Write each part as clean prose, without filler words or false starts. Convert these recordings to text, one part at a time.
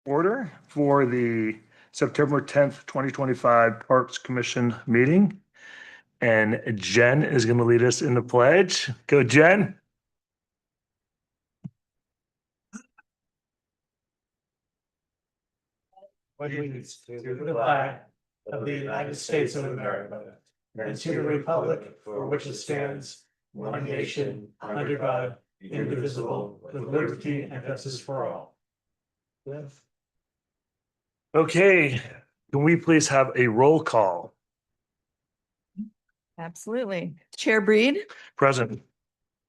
order for the September 10th, 2025 Parks Commission meeting. And Jen is going to lead us in the pledge. Go, Jen. Allegiance to the flag of the United States of America and to the republic for which it stands, one nation, under God, indivisible, with liberty and justice for all. Okay, can we please have a roll call? Absolutely. Chair Breed, Present.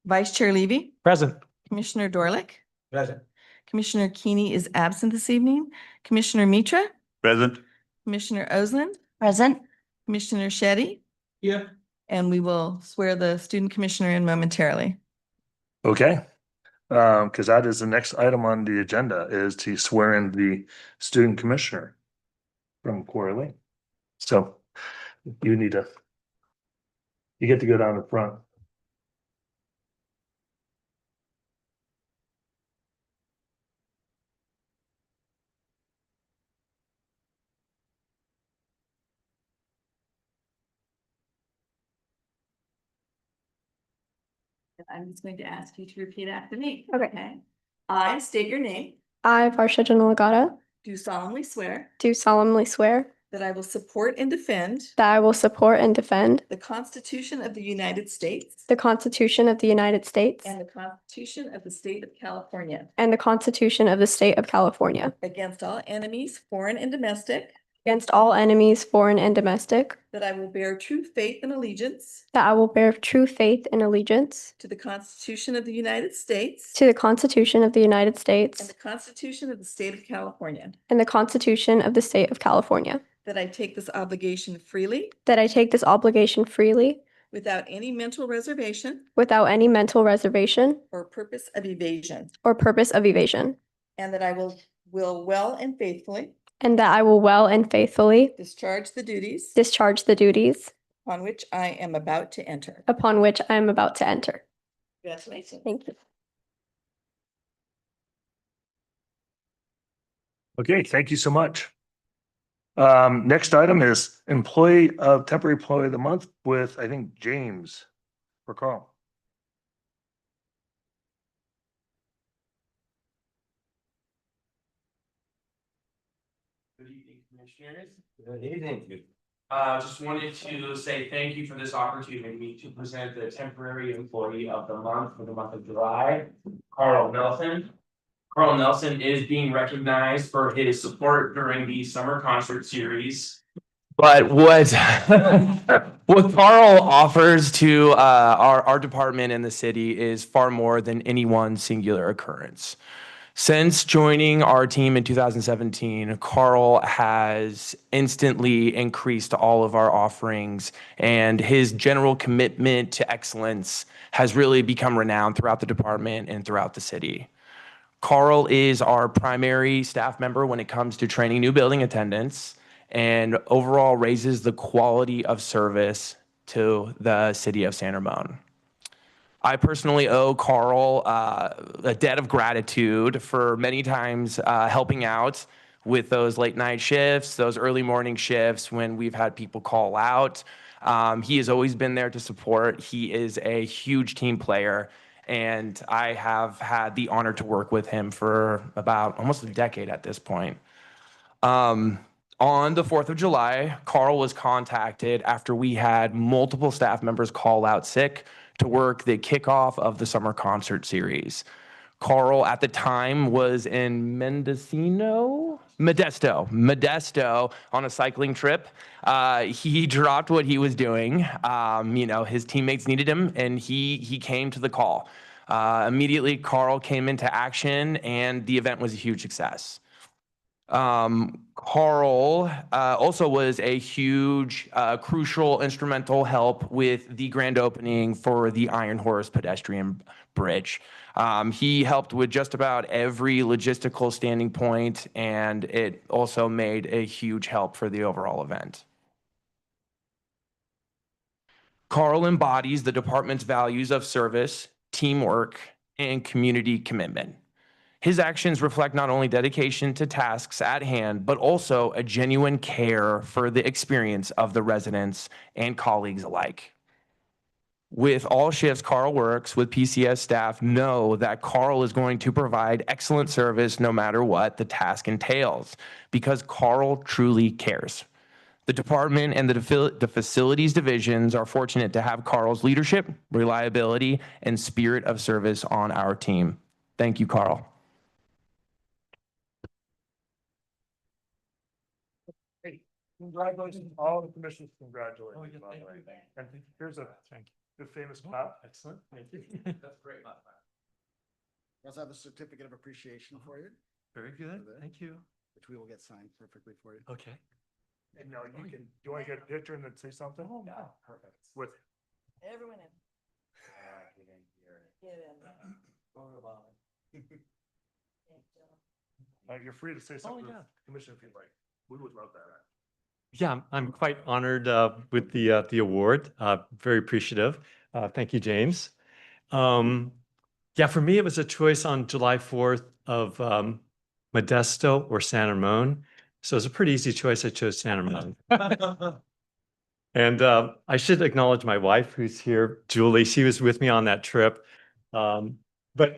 Vice Chair Levy, Present. Commissioner Dorlick, Present. Commissioner Keeney is absent this evening, Commissioner Mitra, Present. Commissioner Osland, Present. Commissioner Shetty, Yeah. and we will swear the student commissioner in momentarily. Okay. Because that is the next item on the agenda is to swear in the student commissioner from Quarry Lane. So you get to go down the front. I'm just going to ask you to repeat after me. Okay. I state your name, I, Varsha Janalagada, do solemnly swear do solemnly swear that I will support and defend that I will support and defend the Constitution of the United States the Constitution of the United States and the Constitution of the State of California and the Constitution of the State of California against all enemies, foreign and domestic, against all enemies, foreign and domestic, that I will bear true faith and allegiance that I will bear true faith and allegiance to the Constitution of the United States to the Constitution of the United and States the Constitution of the State of California, and the Constitution of the State of California, that I take this obligation freely that I take this obligation freely without any mental reservation without any mental reservation or purpose of evasion, or purpose of evasion, and that I will well and faithfully and that I will well and faithfully discharge the duties discharge the duties upon which I am about to enter. upon which I am about to enter. Congratulations. Thank you. Okay, thank you so much. Next item is temporary employee of the month with, I think, James or Carl. Good evening, commissioners. Good evening. Just wanted to say thank you for this opportunity to present the temporary employee of the month for the month of July, Carl Nelson. Carl Nelson is being recognized for his support during the summer concert series. But what Carl offers to our department and the city is far more than any one singular occurrence. Since joining our team in 2017, Carl has instantly increased all of our offerings, and his general commitment to excellence has really become renowned throughout the department and throughout the city. Carl is our primary staff member when it comes to training new building attendants and overall raises the quality of service to the city of San Ramon. I personally owe Carl a debt of gratitude for many times helping out with those late night shifts, those early morning shifts when we've had people call out. He has always been there to support. He is a huge team player, and I have had the honor to work with him for about almost a decade at this point. On the 4th of July, Carl was contacted after we had multiple staff members call out sick to work the kickoff of the summer concert series. Carl at the time was in Modesto on a cycling trip. He dropped what he was doing. His teammates needed him, and he came to the call. Immediately, Carl came into action, and the event was a huge success. Carl also was a huge, crucial, instrumental help with the grand opening for the Iron Horse pedestrian bridge. He helped with just about every logistical standing point, and it also made a huge help for the overall event. Carl embodies the department's values of service, teamwork, and community commitment. His actions reflect not only dedication to tasks at hand, but also a genuine care for the experience of the residents and colleagues alike. With all shifts Carl works with, PCS staff know that Carl is going to provide excellent service no matter what the task entails, because Carl truly cares. The department and the facilities divisions are fortunate to have Carl's leadership, reliability, and spirit of service on our team. Thank you, Carl. Hey, congratulations, all the commissioners, congratulations. Oh, by the way. thank you. And here's a Thank good famous clap. Excellent. Thank you. That's great. We also have a certificate of appreciation for you, Very good. Thank you. which we will get signed perfectly for you. Okay. And now you can, do you want to get a picture and then say something? Oh, yeah, perfect. With, Everyone in. you're free to say something to yeah. the commission if you'd like. We would love that. Yeah, I'm quite honored with the award. Very appreciative. Thank you, James. Yeah, for me, it was a choice on July 4th of Modesto or San Ramon. So it was a pretty easy choice. I chose San Ramon. And I should acknowledge my wife who's here, Julie. She was with me on that trip. But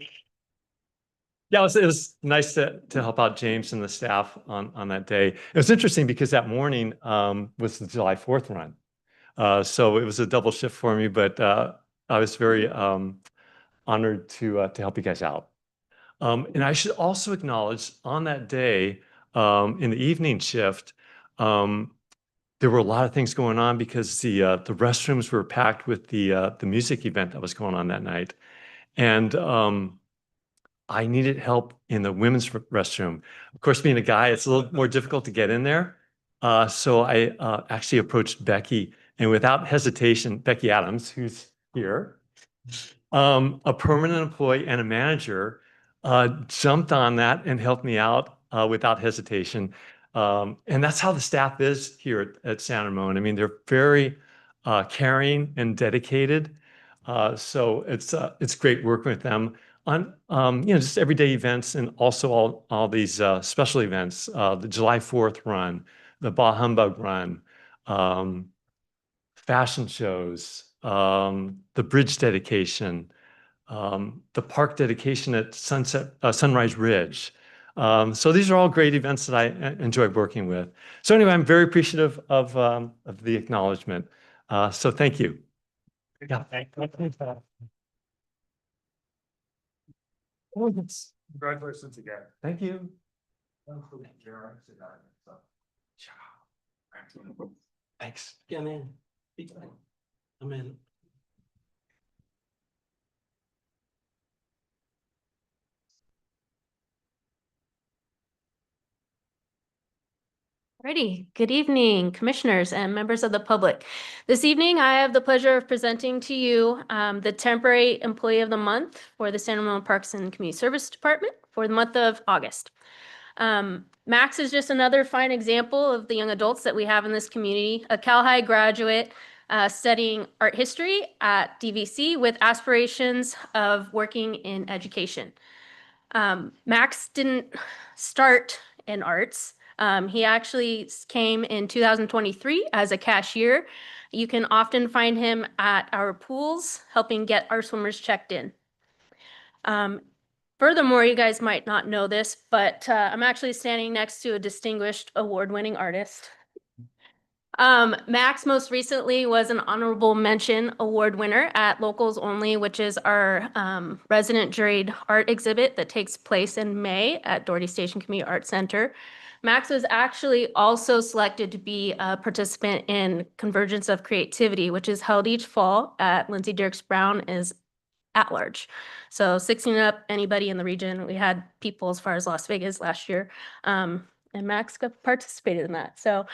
yeah, it was nice to help out James and the staff on that day. It was interesting because that morning was the July 4th run. So it was a double shift for me, but I was very honored to help you guys out. And I should also acknowledge on that day, in the evening shift, there were a lot of things going on because the restrooms were packed with the music event that was going on that night. And I needed help in the women's restroom. Of course, being a guy, it's a little more difficult to get in there. So I actually approached Becky, and without hesitation, Becky Adams, who's here, a permanent employee and a manager, jumped on that and helped me out without hesitation. And that's how the staff is here at San Ramon. I mean, they're very caring and dedicated. So it's great working with them on just everyday events, and also all these special events, the July 4th run, the Bah Humbug run, fashion shows, the bridge dedication, the park dedication at Sunrise Ridge. So these are all great events that I enjoy working with. So anyway, I'm very appreciative of the acknowledgement. So thank you. Yeah. Congratulations again. Thank you. Thanks. Yeah, man. I'm in. Alrighty, good evening, commissioners and members of the public. This evening, I have the pleasure of presenting to you the temporary employee of the month for the San Ramon Parks and Community Service Department for the month of August. Max is just another fine example of the young adults that we have in this community, a Cal High graduate studying art history at DVC with aspirations of working in education. Max didn't start in arts. He actually came in 2023 as a cashier. You can often find him at our pools, helping get our swimmers checked in. Furthermore, you guys might not know this, but I'm actually standing next to a distinguished award-winning artist. Max most recently was an honorable mention award winner at Locals Only, which is our resident juried art exhibit that takes place in May at Doherty Station Community Arts Center. Max was actually also selected to be a participant in Convergence of Creativity, which is held each fall at Lindsay Dirks Brown is at large. So 16 and up, anybody in the region. We had people as far as Las Vegas last year, and Max participated in that. So,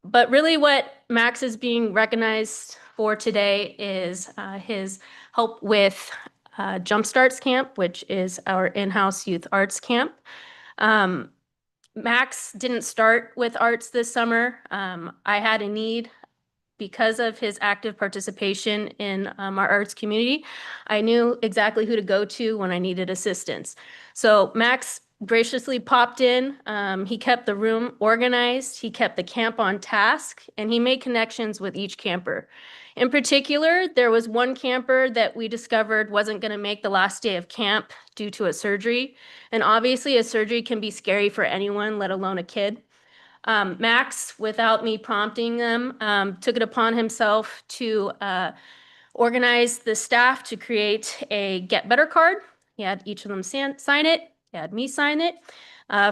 but really what Max is being recognized for today is his help with Jumpstarts Camp, which is our in-house youth arts camp. Max didn't start with arts this summer. I had a need because of his active participation in our arts community, I knew exactly who to go to when I needed assistance. So Max graciously popped in. He kept the room organized, he kept the camp on task, and he made connections with each camper. In particular, there was one camper that we discovered wasn't going to make the last day of camp due to a surgery. And obviously, a surgery can be scary for anyone, let alone a kid. Max, without me prompting them, took it upon himself to organize the staff to create a Get Better card. He had each of them sign it. He had me sign it.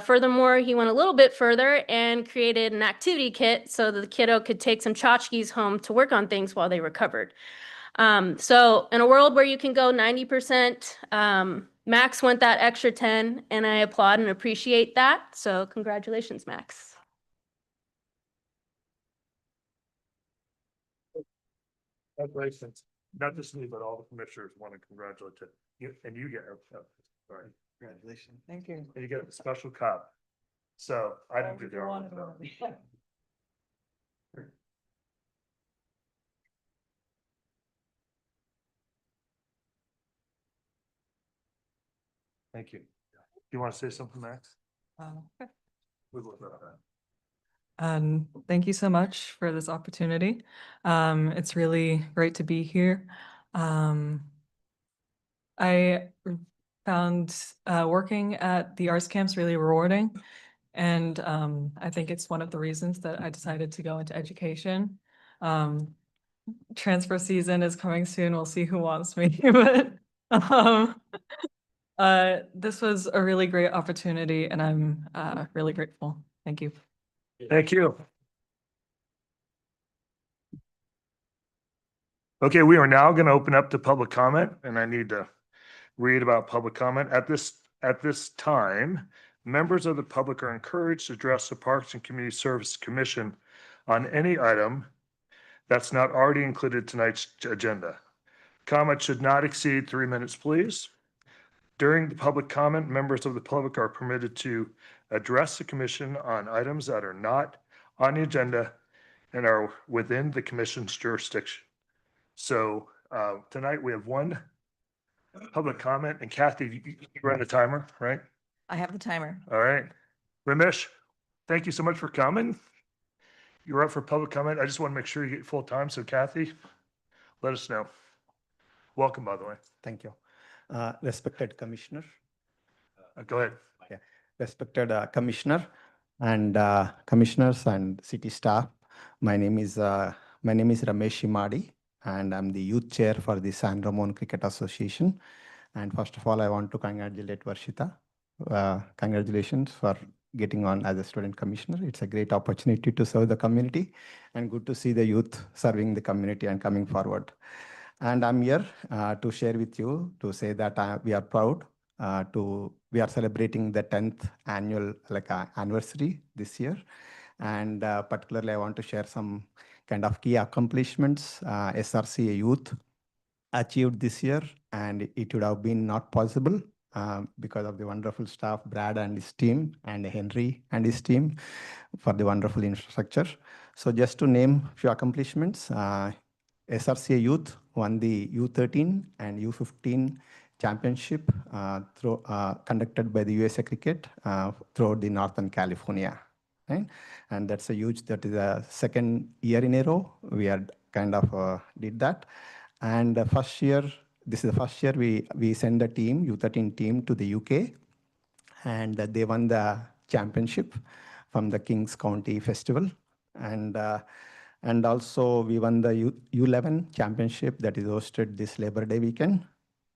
Furthermore, he went a little bit further and created an activity kit so that the kiddo could take some tchotchkes home to work on things while they recovered. So in a world where you can go 90%, Max went that extra 10, and I applaud and appreciate that. So congratulations, Max. Congratulations. Not just me, but all the commissioners want to congratulate you. And you get, sorry, Congratulations. Thank you. and you get a special cup. So I didn't do there. Thank you. Do you want to say something, Max? Okay. We will do that. Thank you so much for this opportunity. It's really great to be here. I found working at the arts camps really rewarding. And I think it's one of the reasons that I decided to go into education. Transfer season is coming soon. We'll see who wants me. But this was a really great opportunity and I'm really grateful. Thank you. Thank you. Okay, we are now going to open up to public comment, and I need to read about public comment. At this time, members of the public are encouraged to address the Parks and Community Service Commission on any item that's not already included in tonight's agenda. Comment should not exceed 3 minutes, please. During the public comment, members of the public are permitted to address the commission on items that are not on the agenda and are within the commission's jurisdiction. So tonight we have one public comment, and Kathy, you run the timer, right? I have the timer. All right. Ramesh, thank you so much for coming. You're up for public comment. I just want to make sure you get full time. So Kathy, let us know. Welcome, by the way. Thank you. Respected Commissioner, Go ahead. respected Commissioner and Commissioners and city staff. My name is Ramesh Shimadi, and I'm the youth chair for the San Ramon Cricket Association. And first of all, I want to congratulate Varshita. Congratulations for getting on as a student commissioner. It's a great opportunity to serve the community and good to see the youth serving the community and coming forward. And I'm here to share with you to say that we are proud we are celebrating the 10th annual anniversary this year. And particularly, I want to share some kind of key accomplishments SRCA youth achieved this year, and it would have been not possible because of the wonderful staff, Brad and his team, and Henry and his team for the wonderful infrastructure. So just to name a few accomplishments, SRCA youth won the U13 and U15 championship conducted by the USA Cricket throughout the Northern California. Right? And that is the second year in a row we had kind of did that. And this is the first year we send the team, U13 team, to the UK, and they won the championship from the Kings County Festival. And also we won the U11 championship that is hosted this Labor Day weekend.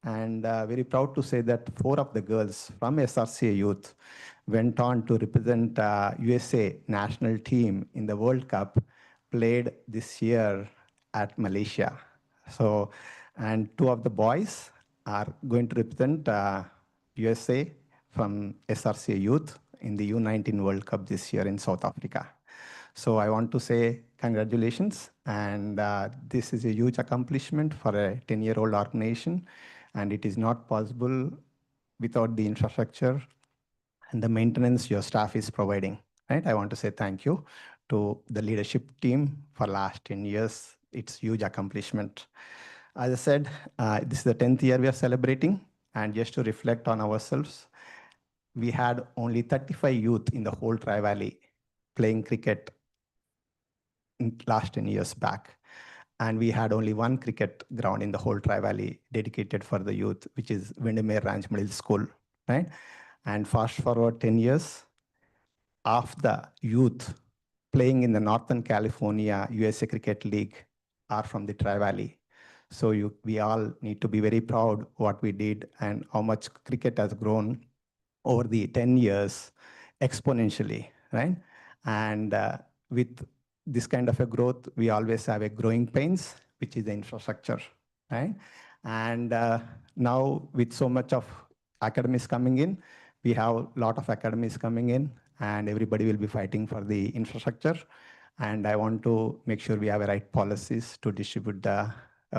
And very proud to say that 4 of the girls from SRCA youth went on to represent USA national team in the World Cup played this year at Malaysia. So, and 2 of the boys are going to represent USA from SRCA youth in the U19 World Cup this year in South Africa. So I want to say congratulations, and this is a huge accomplishment for a 10-year-old organization, and it is not possible without the infrastructure and the maintenance your staff is providing. Right? I want to say thank you to the leadership team for last 10 years. It's huge accomplishment. As I said, this is the 10th year we are celebrating. And just to reflect on ourselves, we had only 35 youth in the whole Tri-Valley playing cricket in last 10 years back. And we had only one cricket ground in the whole Tri-Valley dedicated for the youth, which is Windermere Ranch Middle School, right? And fast forward 10 years, of the youth playing in the Northern California USA Cricket League are from the Tri-Valley. So we all need to be very proud what we did and how much cricket has grown over the 10 years exponentially, right? And with this kind of a growth, we always have a growing pains, which is the infrastructure, right? And now with so much of academies coming in, we have a lot of academies coming in, and everybody will be fighting for the infrastructure. And I want to make sure we have the right policies to distribute the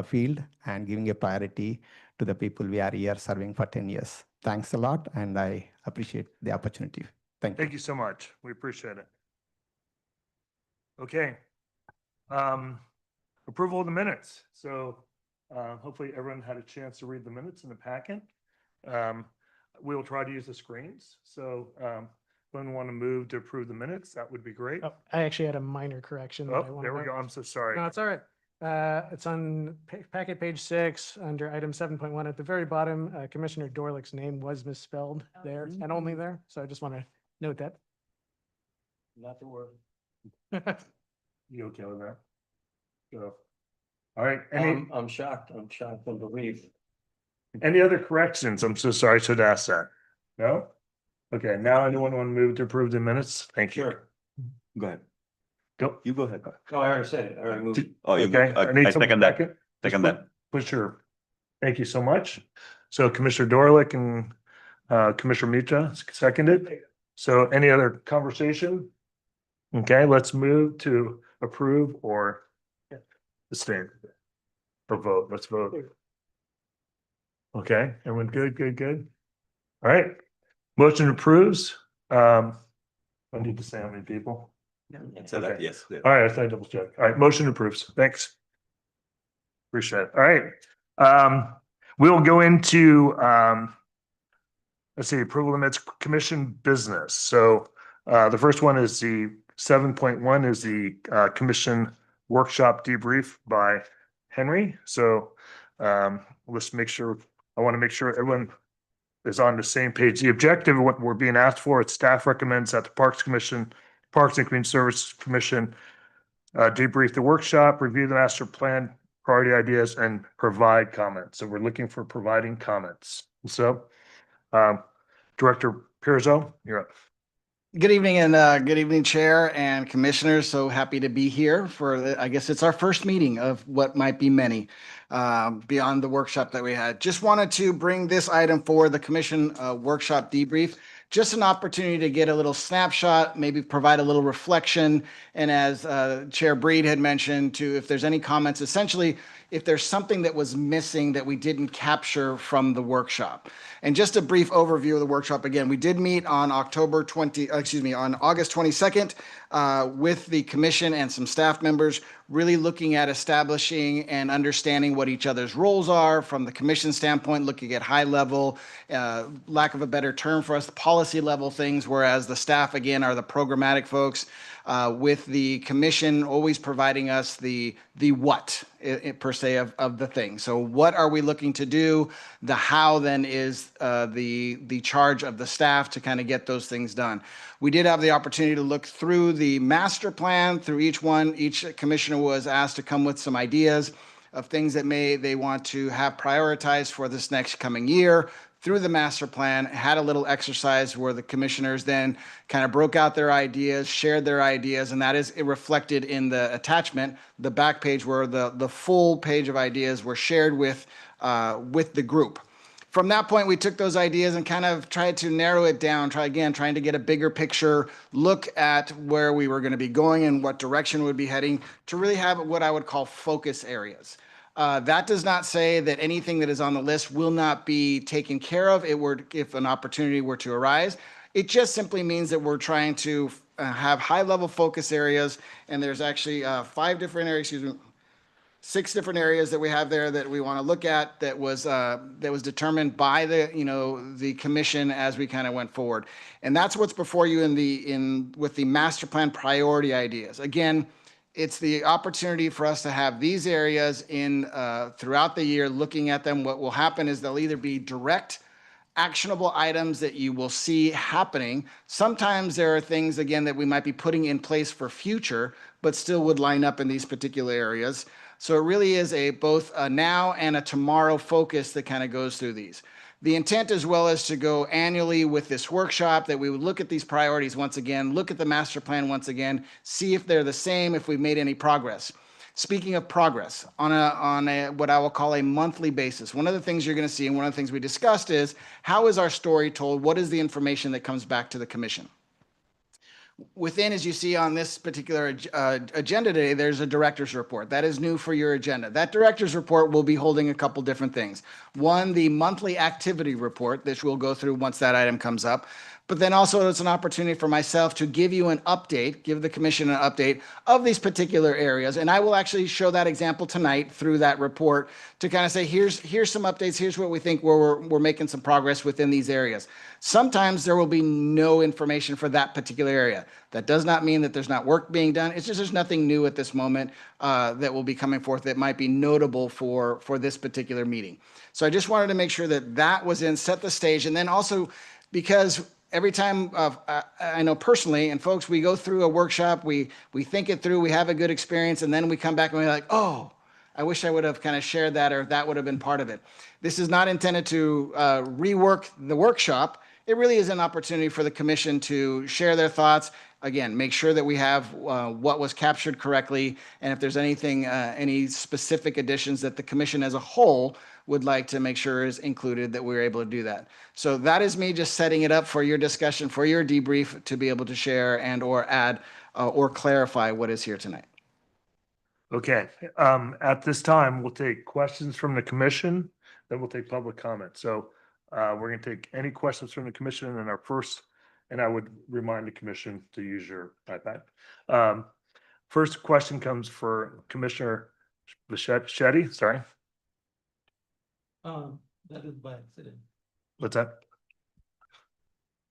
field and giving a priority to the people we are here serving for 10 years. Thanks a lot, and I appreciate the opportunity. Thank you. Thank you so much. We appreciate it. Okay. Approval of the minutes. So hopefully everyone had a chance to read the minutes in the packet. We will try to use the screens. So if anyone want to move to approve the minutes, that would be great. Oh, I actually had a minor correction. that I Oh, wanna there we note. go. I'm so sorry. No, it's all right. It's on packet page 6, under item 7.1 at the very bottom. Commissioner Dorlick's name was misspelled there and only there. So I just want to note that. Not to worry. You okay with that? So, all right, I'm shocked. I'm shocked and relieved. any other corrections? I'm so sorry, I should ask that. No? Okay, now anyone want to move to approve the minutes? Thank you. Sure. Go ahead. Go. You go ahead. No, I already said it. I already moved. Oh, okay. I second that. Second that. For sure. Thank you so much. So Commissioner Dorlick and Commissioner Mitra seconded. So any other conversation? Okay, let's move to approve or abstain or vote. Let's vote. Okay, everyone good, good, good. All right, motion approves. I need to say how many people. So that, Okay. yes. All right, I thought I double check. All right, motion approves. Thanks. Appreciate it. All right. We'll go into, let's see, approval of minutes, commission business. So the first one is the 7.1 is the commission workshop debrief by Henry. So let's make sure, I want to make sure everyone is on the same page. The objective of what we're being asked for, it's staff recommends that the Parks and Community Service Commission debrief the workshop, review the master plan, priority ideas, and provide comments. So we're looking for providing comments. So Director Pirzol, you're up. Good evening and good evening, Chair and Commissioners. So happy to be here for, I guess it's our first meeting of what might be many beyond the workshop that we had. Just wanted to bring this item for the Commission workshop debrief. Just an opportunity to get a little snapshot, maybe provide a little reflection. And as Chair Breed had mentioned, to if there's any comments, essentially, if there's something that was missing that we didn't capture from the workshop. And just a brief overview of the workshop. Again, we did meet on on August 22nd with the commission and some staff members, really looking at establishing and understanding what each other's roles are from the commission standpoint, looking at high level, lack of a better term for us, policy level things, whereas the staff, again, are the programmatic folks. With the commission always providing us the what per se of the thing. So what are we looking to do? The how then is the charge of the staff to kind of get those things done. We did have the opportunity to look through the master plan through each one. Each commissioner was asked to come with some ideas of things that they want to have prioritized for this next coming year. Through the master plan, had a little exercise where the commissioners then kind of broke out their ideas, shared their ideas, and that is reflected in the attachment, the back page where the full page of ideas were shared with the group. From that point, we took those ideas and kind of tried to narrow it down, trying to get a bigger picture, look at where we were going to be going and what direction we'd be heading to really have what I would call focus areas. That does not say that anything that is on the list will not be taken care of if an opportunity were to arise. It just simply means that we're trying to have high-level focus areas, and there's actually 5 different areas, 6 different areas that we have there that we want to look at that was determined by the commission as we kind of went forward. And that's what's before you with the master plan priority ideas. Again, it's the opportunity for us to have these areas throughout the year, looking at them. What will happen is they'll either be direct actionable items that you will see happening. Sometimes there are things, again, that we might be putting in place for future, but still would line up in these particular areas. So it really is both a now and a tomorrow focus that kind of goes through these. The intent as well is to go annually with this workshop, that we would look at these priorities once again, look at the master plan once again, see if they're the same, if we've made any progress. Speaking of progress, on a what I will call a monthly basis, one of the things you're going to see, and one of the things we discussed, is how is our story told? What is the information that comes back to the commission? Within, as you see on this particular agenda today, there's a director's report. That is new for your agenda. That director's report will be holding a couple different things. One, the monthly activity report, which we'll go through once that item comes up. But then also it's an opportunity for myself to give you an update, give the commission an update of these particular areas. And I will actually show that example tonight through that report to kind of say, here's some updates, here's what we think we're making some progress within these areas. Sometimes there will be no information for that particular area. That does not mean that there's not work being done. It's just there's nothing new at this moment that will be coming forth that might be notable for this particular meeting. So I just wanted to make sure that that was set the stage. And then also, because every time I know personally, and folks, we go through a workshop, we think it through, we have a good experience, and then we come back and we're like, oh, I wish I would have kind of shared that, or that would have been part of it. This is not intended to rework the workshop. It really is an opportunity for the commission to share their thoughts. Again, make sure that we have what was captured correctly, and if there's anything, any specific additions that the commission as a whole would like to make sure is included, that we're able to do that. So that is me just setting it up for your discussion, for your debrief, to be able to share and or add or clarify what is here tonight. Okay, at this time, we'll take questions from the commission, then we'll take public comment. So we're gonna take any questions from the commission in our first, and I would remind the commission to use your iPad. First question comes for Commissioner Shetty, sorry. That is by accident. What's that?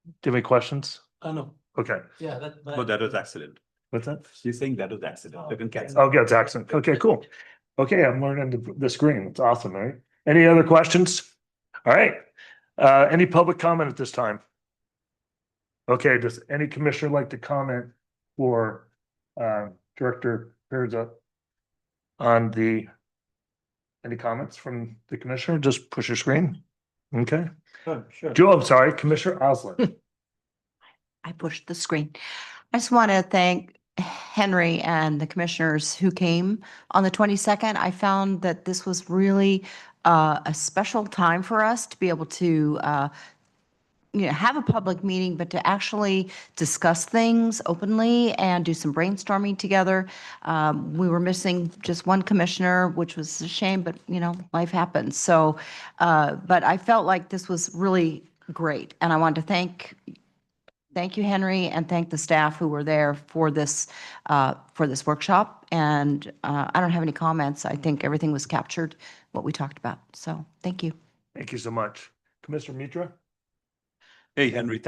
Do you have any questions? No. Okay, Yeah, that's by. No, that was accident. what's that? She's saying that was accident. You can cancel. Oh, yeah, it's accent. Okay, cool. Okay, I'm learning the screen. It's awesome, right? Any other questions? All right. Any public comment at this time? Okay, does any commissioner like to comment for Director Perza on any comments from the commissioner? Just push your screen. Okay. Sure. Joe, I'm sorry, Commissioner Osler. I pushed the screen. I just want to thank Henry and the commissioners who came on the 22nd. I found that this was really a special time for us to be able to have a public meeting, but to actually discuss things openly and do some brainstorming together. We were missing just one commissioner, which was a shame, but life happens. So, but I felt like this was really great. And I wanted to thank you, Henry, and thank the staff who were there for this workshop. And I don't have any comments. I think everything was captured, what we talked about. So thank you. Thank you so much. Commissioner Mitra? Hey, Henry,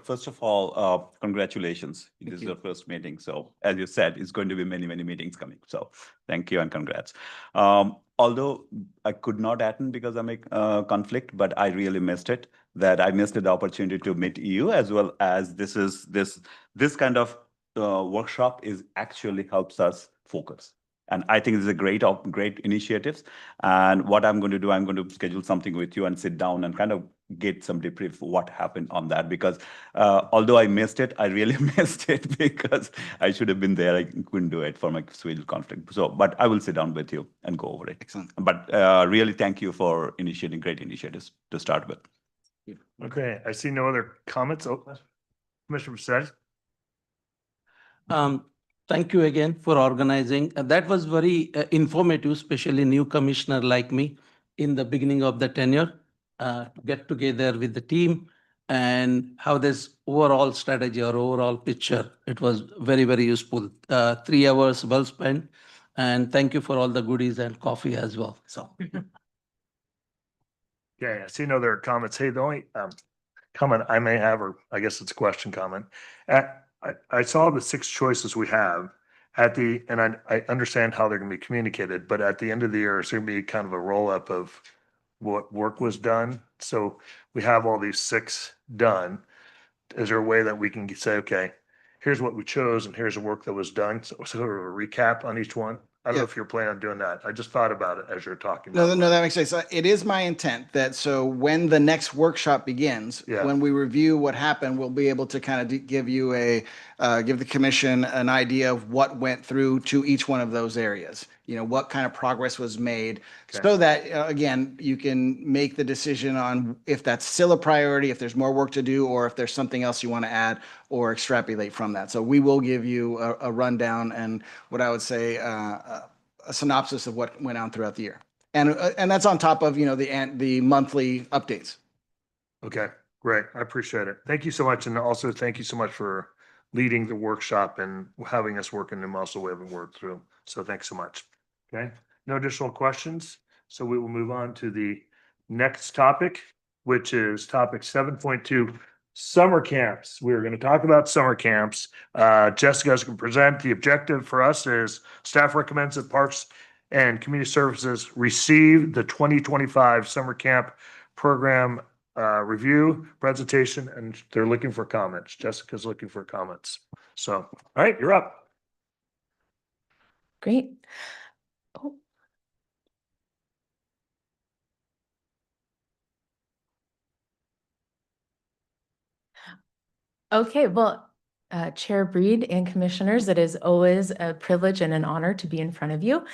first of all, congratulations. This is your first meeting. So as you said, it's going to be many, many meetings coming. So thank you and congrats. Although I could not attend because I'm a conflict, but I really missed it, that I missed the opportunity to meet you, as well as this kind of workshop is actually helps us focus. And I think this is a great initiatives. And what I'm going to do, I'm going to schedule something with you and sit down and kind of get some debrief what happened on that. Because although I missed it, I really missed it because I should have been there. I couldn't do it for my Swedish conflict. So, but I will sit down with you and go over it. Excellent. But really, thank you for initiating great initiatives to start with. Okay, I see no other comments. Oh, Commissioner Becerra? Thank you again for organizing. That was very informative, especially new commissioner like me in the beginning of the tenure. Get together with the team and have this overall strategy or overall picture. It was very, very useful. 3 hours well spent. And thank you for all the goodies and coffee as well. So. Yeah, I see no other comments. Hey, the only comment I may have, or I guess it's a question comment. I saw the 6 choices we have and I understand how they're gonna be communicated, but at the end of the year, it's gonna be kind of a roll-up of what work was done. So we have all these 6 done. Is there a way that we can say, okay, here's what we chose and here's the work that was done? So sort of a recap on each one? I don't know Yeah. if you're planning on doing that. I just thought about it as you're talking. No, about no, it. that makes sense. It is my intent that so when the next workshop begins, Yeah. when we review what happened, we'll be able to kind of give you give the commission an idea of what went through to each one of those areas. You know, what kind of progress was made, Okay. so that, again, you can make the decision on if that's still a priority, if there's more work to do, or if there's something else you want to add or extrapolate from that. So we will give you a rundown and what I would say, a synopsis of what went on throughout the year. And that's on top of, the monthly updates. Okay, great. I appreciate it. Thank you so much. And also thank you so much for leading the workshop and having us work in the muscle we haven't worked through. So thanks so much. Okay, no additional questions. So we will move on to the next topic, which is topic 7.2, summer camps. We're going to talk about summer camps. Jessica's going to present. The objective for us is staff recommends that Parks and Community Services receive the 2025 summer camp program review presentation, and they're looking for comments. Jessica's looking for comments. So, all right, you're up. Great. Oh. Okay, well, Chair Breed and Commissioners, it is always a privilege and an honor to be in front of you.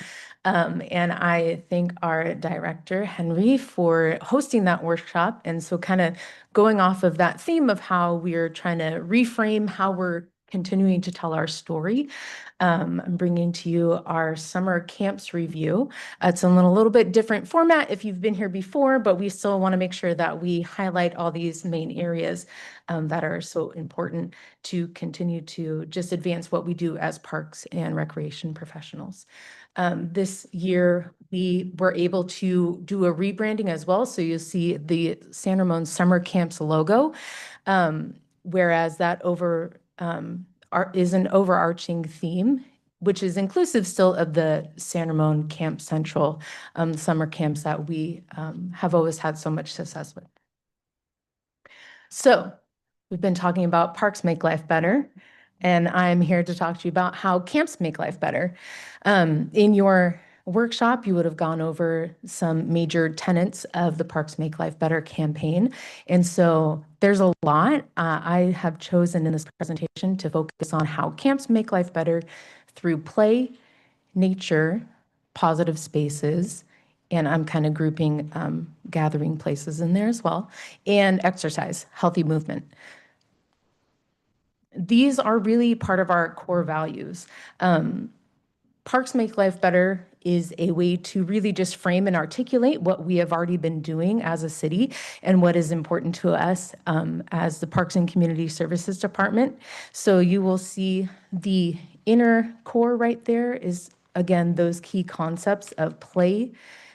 And I thank our director, Henry, for hosting that workshop. And so kind of going off of that theme of how we're trying to reframe how we're continuing to tell our story. I'm bringing to you our summer camps review. It's in a little bit different format if you've been here before, but we still want to make sure that we highlight all these main areas that are so important to continue to just advance what we do as parks and recreation professionals. This year, we were able to do a rebranding as well. So you'll see the San Ramon Summer Camps logo, whereas that is an overarching theme, which is inclusive still of the San Ramon Camp Central summer camps that we have always had so much success with. So we've been talking about parks make life better, and I'm here to talk to you about how camps make life better. In your workshop, you would have gone over some major tenets of the Parks Make Life Better campaign. And so there's a lot. I have chosen in this presentation to focus on how camps make life better through play, nature, positive spaces, and I'm kind of grouping gathering places in there as well, and exercise, healthy movement. These are really part of our core values. Parks Make Life Better is a way to really just frame and articulate what we have already been doing as a city and what is important to us as the Parks and Community Services Department. So you will see the inner core right there is, again, those key concepts of play,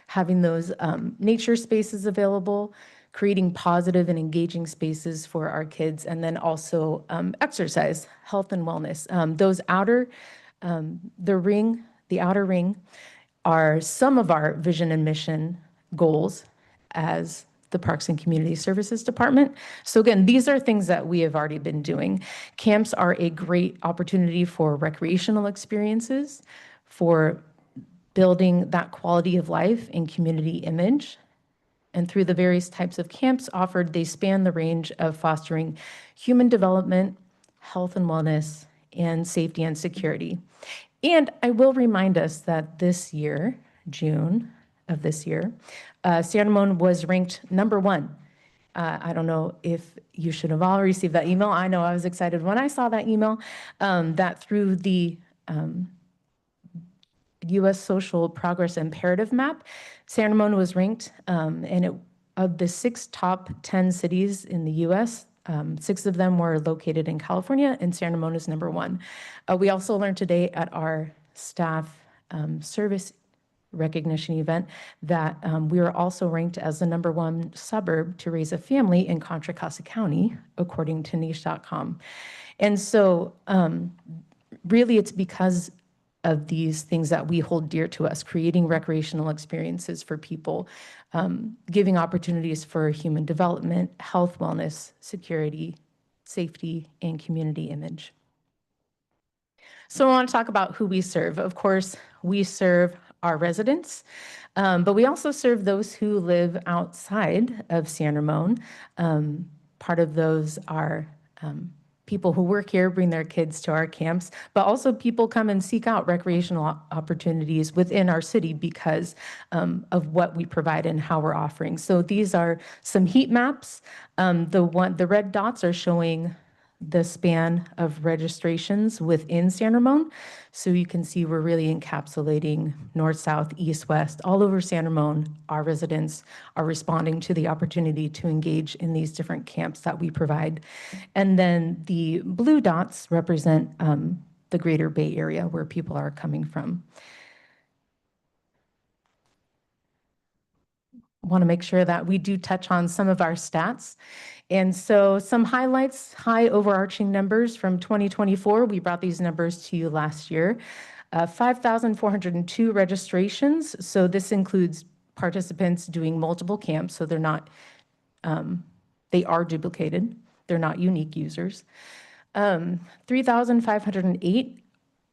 having those nature spaces available, creating positive and engaging spaces for our kids, and then also exercise, health and wellness. Those outer, the outer ring are some of our vision and mission goals as the Parks and Community Services Department. So again, these are things that we have already been doing. Camps are a great opportunity for recreational experiences, for building that quality of life and community image. And through the various types of camps offered, they span the range of fostering human development, health and wellness, and safety and security. And I will remind us that this year, June of this year, San Ramon was ranked #1. I don't know if you should have all received that email. I know I was excited when I saw that email, that through the U.S. Social Progress Imperative Map, San Ramon was ranked, and of the 6 top 10 cities in the U.S., 6 of them were located in California, and San Ramon is number 1. We also learned today at our staff service recognition event that we are also ranked as the number 1 suburb to raise a family in Contra Costa County, according to niche.com. And so really it's because of these things that we hold dear to us, creating recreational experiences for people, giving opportunities for human development, health, wellness, security, safety, and community image. So I want to talk about who we serve. Of course, we serve our residents, but we also serve those who live outside of San Ramon. Part of those are people who work here, bring their kids to our camps, but also people come and seek out recreational opportunities within our city because of what we provide and how we're offering. So these are some heat maps. The red dots are showing the span of registrations within San Ramon. So you can see we're really encapsulating north, south, east, west, all over San Ramon. Our residents are responding to the opportunity to engage in these different camps that we provide. And then the blue dots represent the greater Bay Area where people are coming from. Want to make sure that we do touch on some of our stats. And so some highlights, high overarching numbers from 2024. We brought these numbers to you last year. 5,402 registrations. So this includes participants doing multiple camps. So they're not, they are duplicated. They're not unique users. 3,508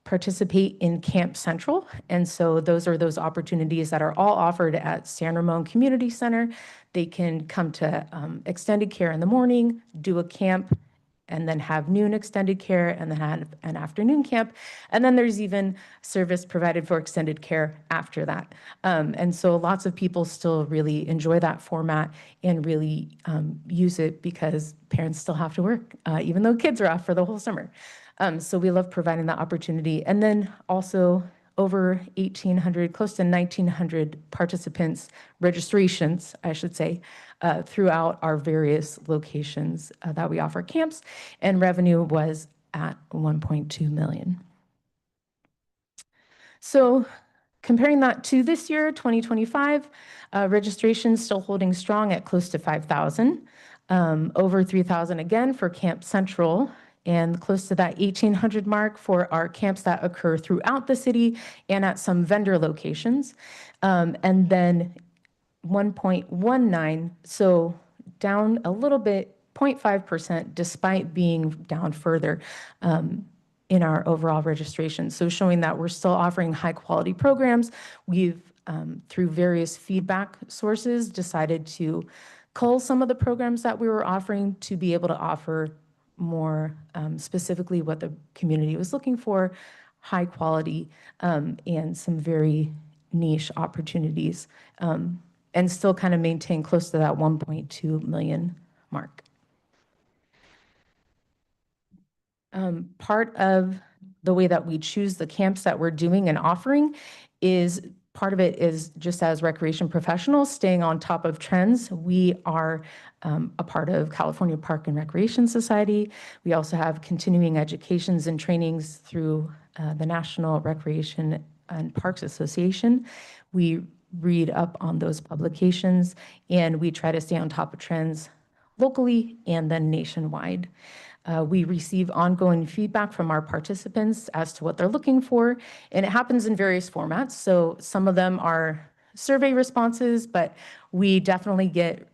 participate in Camp Central. And so those are those opportunities that are all offered at San Ramon Community Center. They can come to extended care in the morning, do a camp, and then have noon extended care, and then have an afternoon camp. And then there's even service provided for extended care after that. And so lots of people still really enjoy that format and really use it because parents still have to work, even though kids are off for the whole summer. So we love providing that opportunity. And then also over 1,800, close to 1,900 participants, registrations, I should say, throughout our various locations that we offer camps, and revenue was at 1.2 million. So comparing that to this year, 2025, registrations still holding strong at close to 5,000, over 3,000 again for Camp Central, and close to that 1,800 mark for our camps that occur throughout the city and at some vendor locations. And then 1.19, so down a little bit, 0.5%, despite being down further in our overall registration. So showing that we're still offering high quality programs. We've, through various feedback sources, decided to cull some of the programs that we were offering to be able to offer more specifically what the community was looking for, high quality, and some very niche opportunities, and still kind of maintain close to that 1.2 million mark. Part of the way that we choose the camps that we're doing and offering is part of it is just as recreation professionals, staying on top of trends. We are a part of California Park and Recreation Society. We also have continuing educations and trainings through the National Recreation and Parks Association. We read up on those publications, and we try to stay on top of trends locally and then nationwide. We receive ongoing feedback from our participants as to what they're looking for, and it happens in various formats. So some of them are survey responses, but we definitely get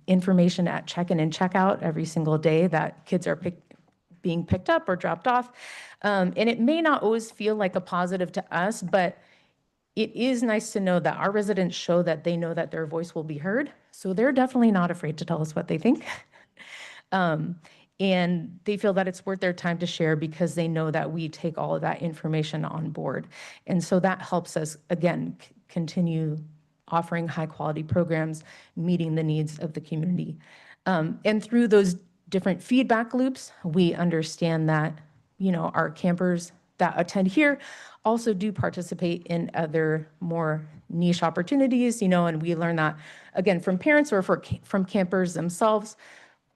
information at check-in and check-out every single day that kids are being picked up or dropped off. And it may not always feel like a positive to us, but it is nice to know that our residents show that they know that their voice will be heard. So they're definitely not afraid to tell us what they think. And they feel that it's worth their time to share because they know that we take all of that information on board. And so that helps us, again, continue offering high quality programs, meeting the needs of the community. And through those different feedback loops, we understand that, you know, our campers that attend here also do participate in other more niche opportunities, you know, and we learn that, again, from parents or from campers themselves.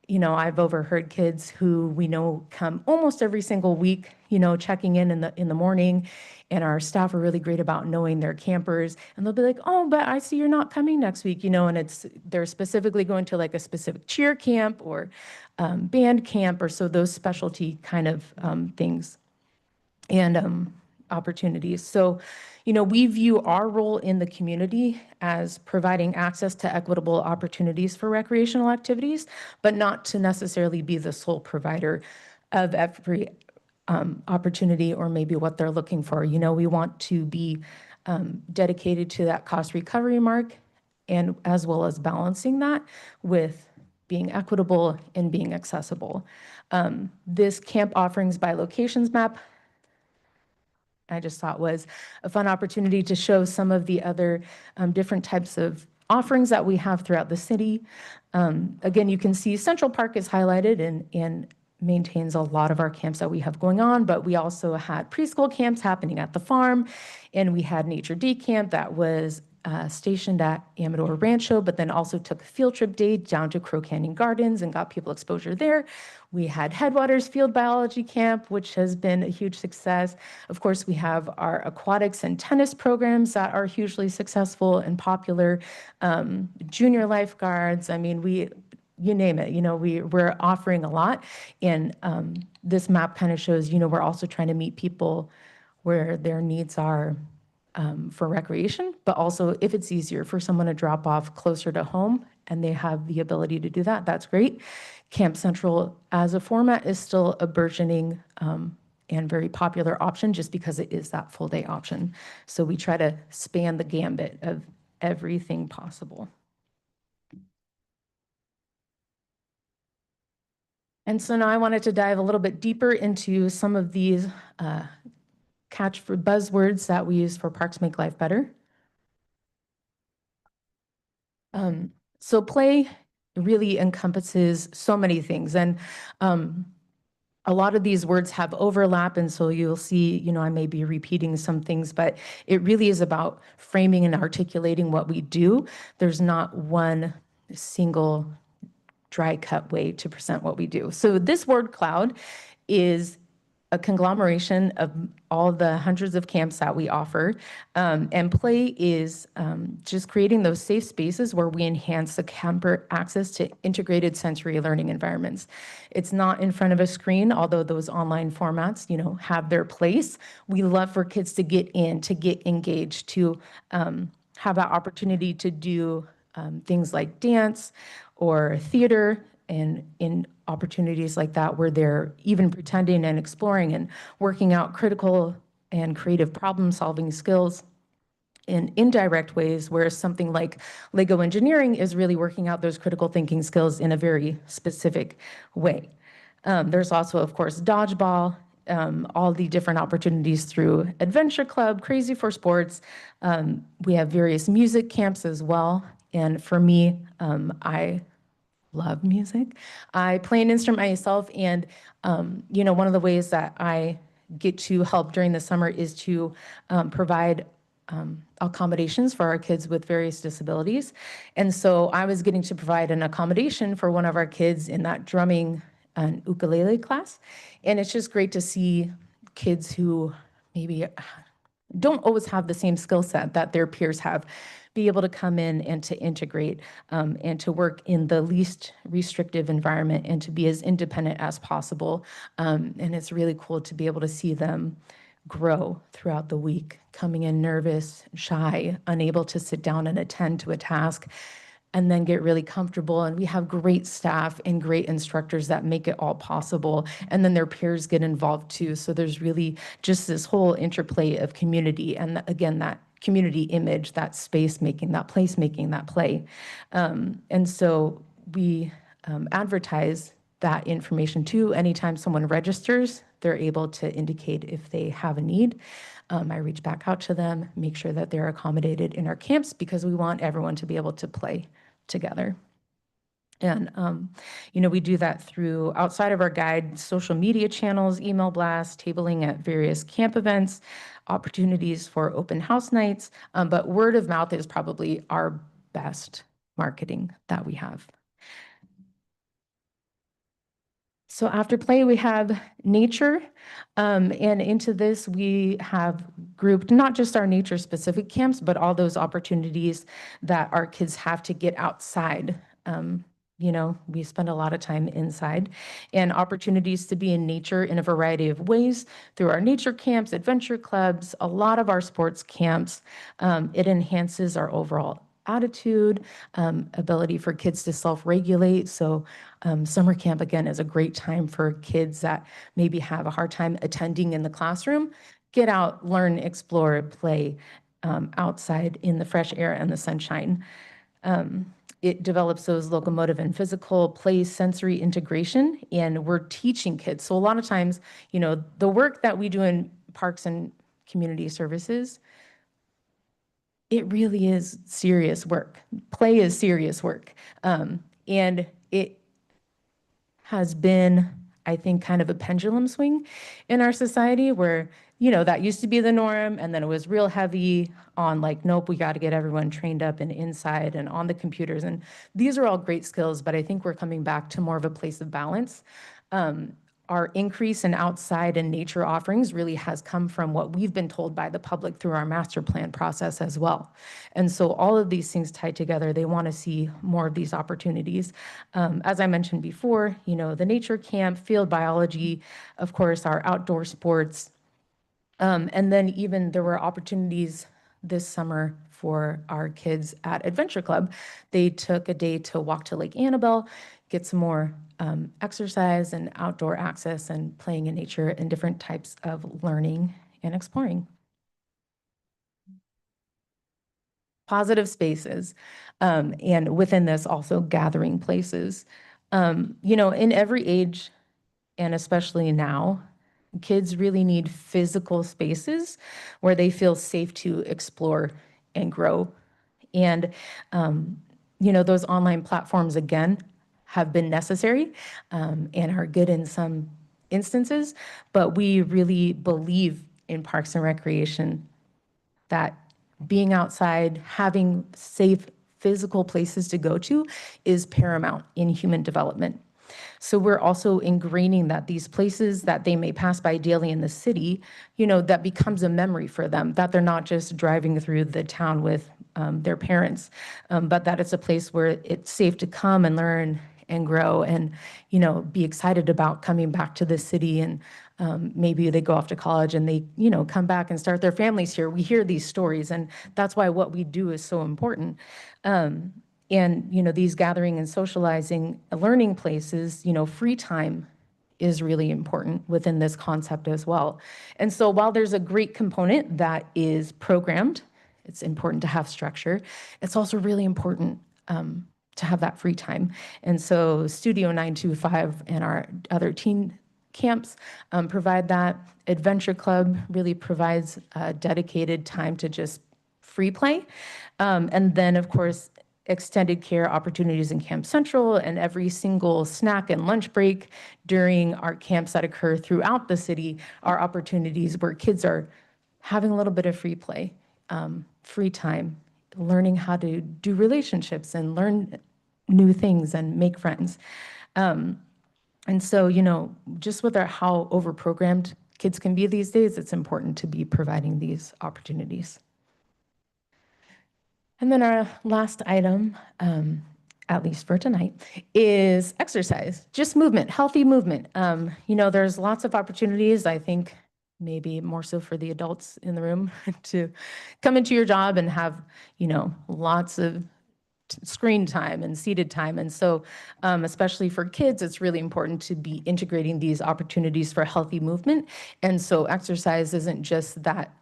I've overheard kids who we know come almost every single week, checking in the morning, and our staff are really great about knowing their campers, and they'll be like, "Oh, but I see you're not coming next week," and they're specifically going to like a specific cheer camp or band camp, or so those specialty kind of things and opportunities. So, we view our role in the community as providing access to equitable opportunities for recreational activities, but not to necessarily be the sole provider of every opportunity or maybe what they're looking for. We want to be dedicated to that cost recovery mark, and as well as balancing that with being equitable and being accessible. This camp offerings by locations map, I just thought was a fun opportunity to show some of the other different types of offerings that we have throughout the city. Again, you can see Central Park is highlighted and maintains a lot of our camps that we have going on, but we also had preschool camps happening at the farm, and we had Nature Day Camp that was stationed at Amador Rancho, but then also took a field trip day down to Crow Canyon Gardens and got people exposure there. We had Headwaters Field Biology Camp, which has been a huge success. Of course, we have our aquatics and tennis programs that are hugely successful and popular. Junior lifeguards, you name it, we're offering a lot. And this map kind of shows, we're also trying to meet people where their needs are for recreation, but also if it's easier for someone to drop off closer to home and they have the ability to do that, that's great. Camp Central as a format is still a burgeoning and very popular option just because it is that full day option. So we try to span the gambit of everything possible. And so now I wanted to dive a little bit deeper into some of these catch for buzzwords that we use for Parks Make Life Better. So play really encompasses so many things, and a lot of these words have overlap, and so you'll see, I may be repeating some things, but it really is about framing and articulating what we do. There's not one single dry cut way to present what we do. So this word cloud is a conglomeration of all the hundreds of camps that we offer. And play is just creating those safe spaces where we enhance the camper access to integrated sensory learning environments. It's not in front of a screen, although those online formats, have their place. We love for kids to get in, to get engaged, to have that opportunity to do things like dance or theater, and in opportunities like that where they're even pretending and exploring and working out critical and creative problem-solving skills in indirect ways, whereas something like Lego engineering is really working out those critical thinking skills in a very specific way. There's also, of course, dodgeball, all the different opportunities through Adventure Club, Crazy for Sports. We have various music camps as well. And for me, I love music. I play an instrument myself, and one of the ways that I get to help during the summer is to provide accommodations for our kids with various disabilities. And so I was getting to provide an accommodation for one of our kids in that drumming and ukulele class. And it's just great to see kids who maybe don't always have the same skill set that their peers have, be able to come in and to integrate and to work in the least restrictive environment and to be as independent as possible. And it's really cool to be able to see them grow throughout the week, coming in nervous, shy, unable to sit down and attend to a task, and then get really comfortable. And we have great staff and great instructors that make it all possible. And then their peers get involved too. So there's really just this whole interplay of community. And again, that community image, that space making, that place making, that play. And so we advertise that information too. Anytime someone registers, they're able to indicate if they have a need. I reach back out to them, make sure that they're accommodated in our camps, because we want everyone to be able to play together. And, we do that through, outside of our guide, social media channels, email blasts, tabling at various camp events, opportunities for open house nights. But word of mouth is probably our best marketing that we have. So after play, we have nature. And into this, we have grouped not just our nature specific camps, but all those opportunities that our kids have to get outside. You know, we spend a lot of time inside, and opportunities to be in nature in a variety of ways through our nature camps, adventure clubs, a lot of our sports camps. It enhances our overall attitude, ability for kids to self-regulate. So summer camp, again, is a great time for kids that maybe have a hard time attending in the classroom. Get out, learn, explore, play outside in the fresh air and the sunshine. It develops those locomotive and physical play sensory integration, and we're teaching kids. So a lot of times, you know, the work that we do in parks and community services, it really is serious work. Play is serious work. And it has been, I think, kind of a pendulum swing in our society where, you know, that used to be the norm. And then it was real heavy on like, nope, we got to get everyone trained up and inside and on the computers. And these are all great skills, but I think we're coming back to more of a place of balance. Our increase in outside and nature offerings really has come from what we've been told by the public through our master plan process as well. And so all of these things tied together, they want to see more of these opportunities. As I mentioned before, you know, the nature camp, field biology, of course, our outdoor sports. And then even there were opportunities this summer for our kids at Adventure Club. They took a day to walk to Lake Annabelle, get some more exercise and outdoor access and playing in nature and different types of learning and exploring. Positive spaces, and within this also gathering places. You know, in every age, and especially now, kids really need physical spaces where they feel safe to explore and grow. And, you know, those online platforms, again, have been necessary and are good in some instances, but we really believe in Parks and Recreation that being outside, having safe physical places to go to is paramount in human development. So we're also ingraining that these places that they may pass by daily in the city, you know, that becomes a memory for them, that they're not just driving through the town with their parents, but that it's a place where it's safe to come and learn and grow and, you know, be excited about coming back to the city. And maybe they go off to college and they, you know, come back and start their families here. We hear these stories, and that's why what we do is so important. And, you know, these gathering and socializing learning places, you know, free time is really important within this concept as well. And so while there's a great component that is programmed, it's important to have structure. It's also really important to have that free time. And so Studio 925 and our other teen camps provide that. Adventure Club really provides dedicated time to just free play. And then, of course, extended care opportunities in Camp Central, and every single snack and lunch break during our camps that occur throughout the city are opportunities where kids are having a little bit of free play, free time, learning how to do relationships and learn new things and make friends. And so, you know, just with how overprogrammed kids can be these days, it's important to be providing these opportunities. And then our last item, at least for tonight, is exercise, just movement, healthy movement. You know, there's lots of opportunities, I think, maybe more so for the adults in the room to come into your job and have, you know, lots of screen time and seated time. And so especially for kids, it's really important to be integrating these opportunities for healthy movement. And so exercise isn't just that,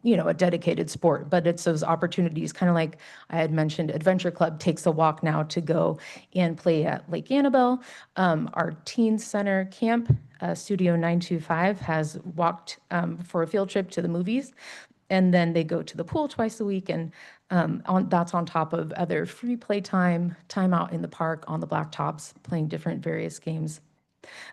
you know, a dedicated sport, but it's those opportunities, kind of like I had mentioned, Adventure Club takes a walk now to go and play at Lake Annabelle. Our Teen Center camp, Studio 925, has walked for a field trip to the movies. And then they go to the pool twice a week, and that's on top of other free play time out in the park on the blacktops, playing different various games.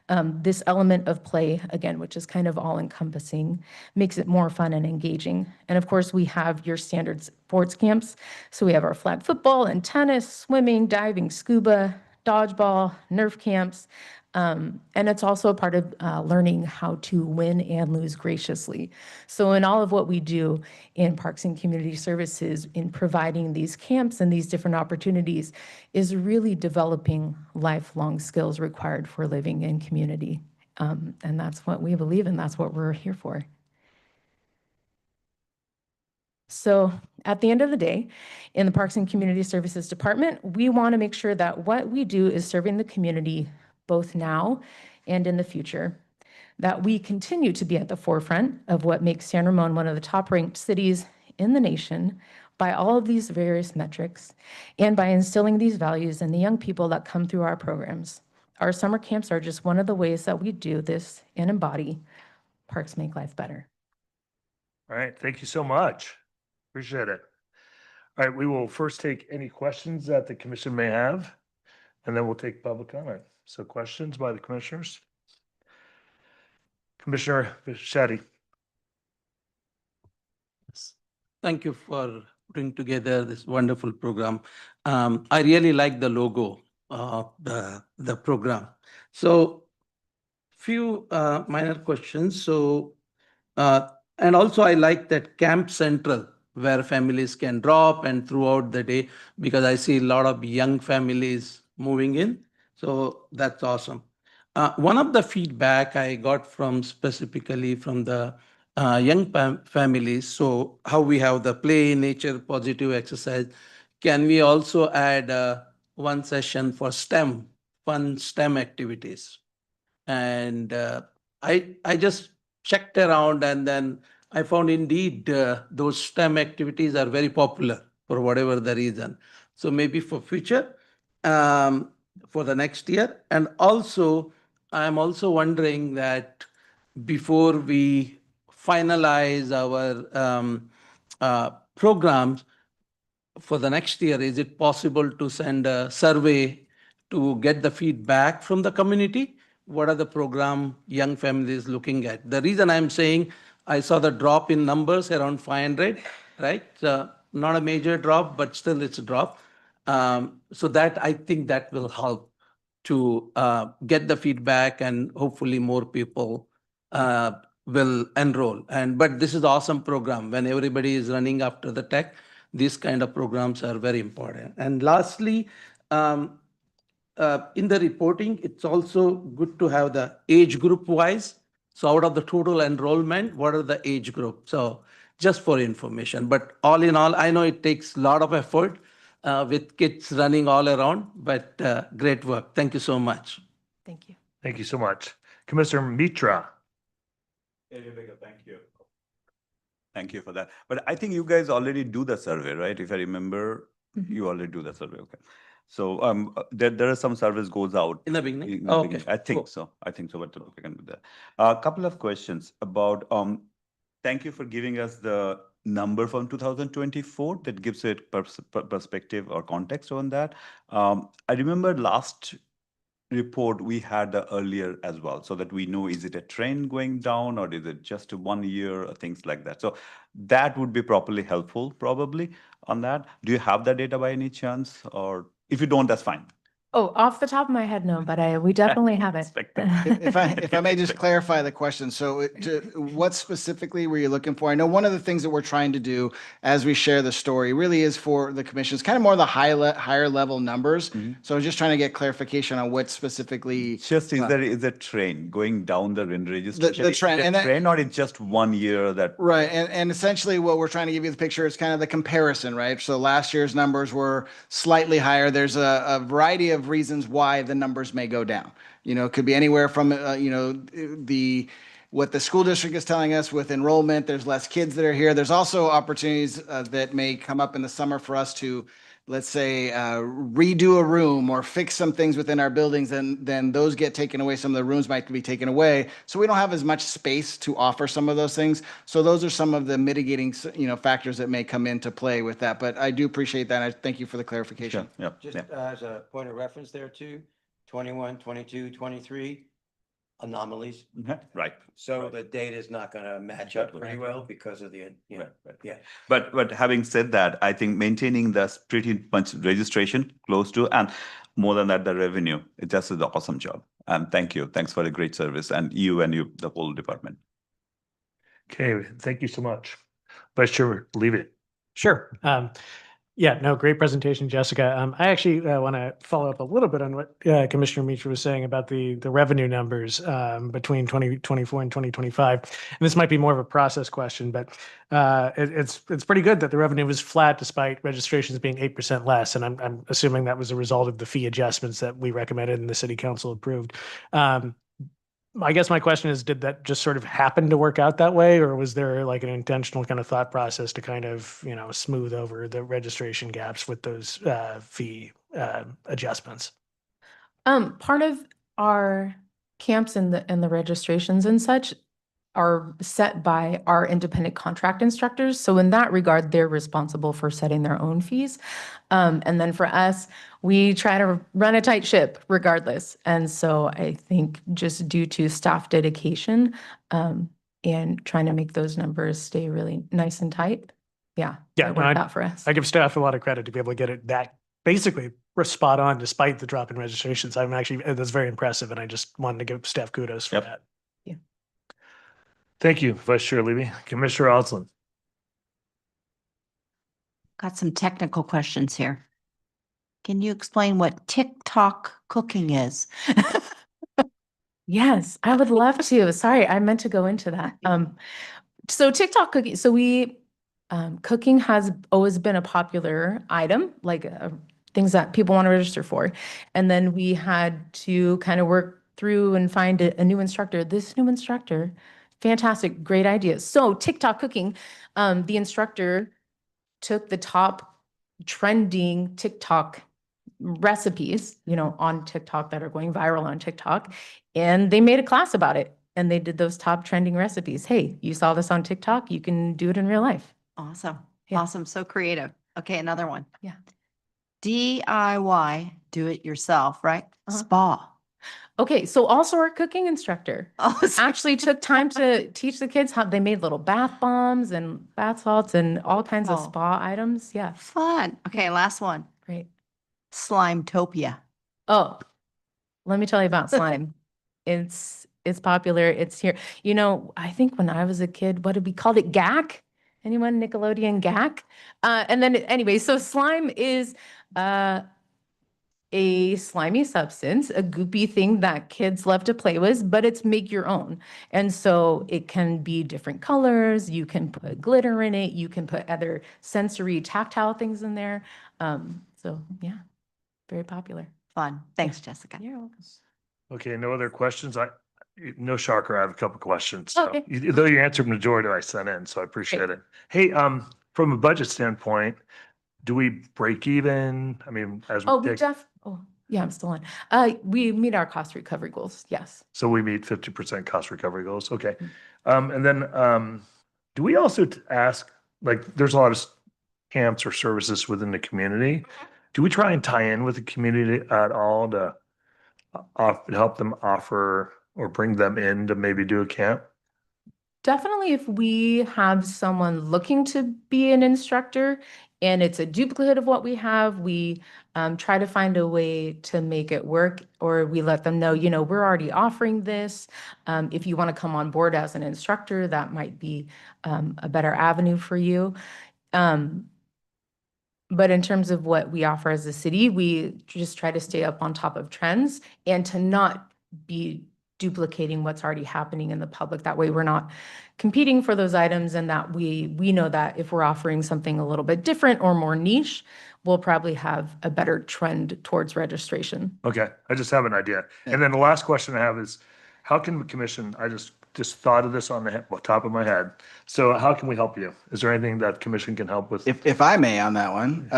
This element of play, again, which is kind of all-encompassing, makes it more fun and engaging. And of course, we have your standard sports camps. So we have our flag football and tennis, swimming, diving, scuba, dodgeball, Nerf camps. And it's also a part of learning how to win and lose graciously. So in all of what we do in Parks and Community Services, in providing these camps and these different opportunities, is really developing lifelong skills required for living in community. And that's what we believe, and that's what we're here for. So at the end of the day, in the Parks and Community Services Department, we want to make sure that what we do is serving the community both now and in the future, that we continue to be at the forefront of what makes San Ramon one of the top-ranked cities in the nation by all of these various metrics, and by instilling these values in the young people that come through our programs. Our summer camps are just one of the ways that we do this and embody Parks Make Life Better. All right, thank you so much. Appreciate it. All right, we will first take any questions that the commission may have, and then we'll take public comment. So questions by the commissioners? Commissioner Shetty. Thank you for putting together this wonderful program. I really like the logo of the program. So few minor questions. So, and also I like that Camp Central, where families can drop and throughout the day, because I see a lot of young families moving in. So that's awesome. One of the feedback I got from specifically from the young families, so how we have the play, nature, positive exercise, can we also add one session for STEM, fun STEM activities? And I just checked around, and then I found indeed those STEM activities are very popular for whatever the reason. So maybe for future, for the next year. And also, I'm also wondering that before we finalize our programs for the next year, is it possible to send a survey to get the feedback from the community? What are the program young families looking at? The reason I'm saying, I saw the drop in numbers around 500, right? Not a major drop, but still it's a drop. So that I think that will help to get the feedback, and hopefully more people will enroll. But this is an awesome program. When everybody is running after the tech, these kind of programs are very important. And lastly, in the reporting, it's also good to have the age group wise. So out of the total enrollment, what are the age group? So just for information, but all in all, I know it takes a lot of effort with kids running all around, but great work. Thank you so much. Thank you. Thank you so much. Commissioner Mitra. Thank you. Thank you for that. But I think you guys already do the survey, right? If I remember, you already do the survey. Okay. So there are some surveys goes out In the beginning? in the Okay. beginning. I think Cool. so. I think so, but we can do that. A couple of questions about, thank you for giving us the number from 2024 that gives it perspective or context on that. I remember last report we had earlier as well, so that we know, is it a trend going down or is it just 1 year or things like that. So that would be properly helpful probably on that. Do you have that data by any chance, or if you don't, that's fine. Oh, off the top of my head, no, but we definitely have it. If I may just clarify the question, so what specifically were you looking for? I know one of the things that we're trying to do as we share the story really is for the commissions, kind of more the higher level numbers. So I was just trying to get clarification on what specifically. Just is a trend going down the registration? The trend, is and a that- trend, or it's just 1 year that? Right, and essentially what we're trying to give you the picture is kind of the comparison, right? So last year's numbers were slightly higher. There's a variety of reasons why the numbers may go down. You know, it could be anywhere from, what the school district is telling us with enrollment, there's less kids that are here. There's also opportunities that may come up in the summer for us to, let's say, redo a room or fix some things within our buildings, and then those get taken away. Some of the rooms might be taken away. So we don't have as much space to offer some of those things. So those are some of the mitigating, factors that may come into play with that. But I do appreciate that. I thank you for the clarification. Yeah. Just as a point of reference there too, 21, 22, 23 anomalies. Right. So the data is not going to match up pretty well because of the, Right. yeah. But having said that, I think maintaining the pretty much registration close to, and more than that, the revenue, it just is an awesome job. And thank you. Thanks for a great service and the whole department. Okay, thank you so much. Vice Chair Levy. Sure. Yeah, no, great presentation, Jessica. I actually want to follow up a little bit on what Commissioner Mitra was saying about the revenue numbers between 2024 and 2025. And this might be more of a process question, but it's pretty good that the revenue was flat despite registrations being 8% less. And I'm assuming that was a result of the fee adjustments that we recommended and the city council approved. I guess my question is, did that just sort of happen to work out that way, or was there like an intentional kind of thought process to kind of, you know, smooth over the registration gaps with those fee adjustments? Part of our camps and the registrations and such are set by our independent contract instructors. So in that regard, they're responsible for setting their own fees. And then for us, we try to run a tight ship regardless. And so I think just due to staff dedication and trying to make those numbers stay really nice and tight. Yeah, Yeah, it worked out for us. I give staff a lot of credit to be able to get it that basically spot on despite the drop in registrations. That's very impressive. And I just wanted to give staff kudos for that. Thank you, Vice Chair Levy. Commissioner Osland. Got some technical questions here. Can you explain what TikTok cooking is? Yes, I would love to. Sorry, I meant to go into that. So TikTok cooking. So cooking has always been a popular item, like things that people want to register for. And then we had to kind of work through and find a new instructor. This new instructor, fantastic, great idea. So TikTok cooking, the instructor took the top trending TikTok recipes, you know, on TikTok that are going viral on TikTok, and they made a class about it. And they did those top trending recipes. Hey, you saw this on TikTok, you can do it in real life. Awesome. Yeah. Awesome. So creative. Okay, another one. Yeah. DIY, do it yourself, right? Uh-huh. Spa. Okay, so also our cooking instructor Oh, actually took time to teach the kids how they made little bath bombs and bath salts and all kinds of Oh. spa items. Yeah, fun. Okay, last one. great. Slimetopia. Oh, let me tell you about slime. It's popular. It's here. You know, I think when I was a kid, what did we called it? GAC? Anyone? Nickelodeon GAC? And then anyway, so slime is a slimy substance, a goopy thing that kids love to play with, but it's make your own. And so it can be different colors. You can put glitter in it. You can put other sensory tactile things in there. So yeah, very popular. Fun. Thanks, Jessica. You're welcome. Okay, no other questions? No shocker, I have a couple questions. So, Okay. though you answered majority I sent in, so I appreciate it. Hey, from a budget standpoint, do we break even? I mean, as Oh, we we take, yeah, I'm still on. We meet our cost recovery goals. Yes. so we meet 50% cost recovery goals. Okay. And then do we also ask, like, there's a lot of camps or services within the community. Do we try and tie in with the community at all to help them offer or bring them in to maybe do a camp? Definitely, if we have someone looking to be an instructor and it's a duplicate of what we have, we try to find a way to make it work, or we let them know, you know, we're already offering this. If you want to come on board as an instructor, that might be a better avenue for you. But in terms of what we offer as a city, we just try to stay up on top of trends and to not be duplicating what's already happening in the public. That way we're not competing for those items, and that we know that if we're offering something a little bit different or more niche, we'll probably have a better trend towards registration. Okay, I just have an idea. And then the last question I have is, how can the commission, I just thought of this on the top of my head. So how can we help you? Is there anything that commission can help with? If I may on that one,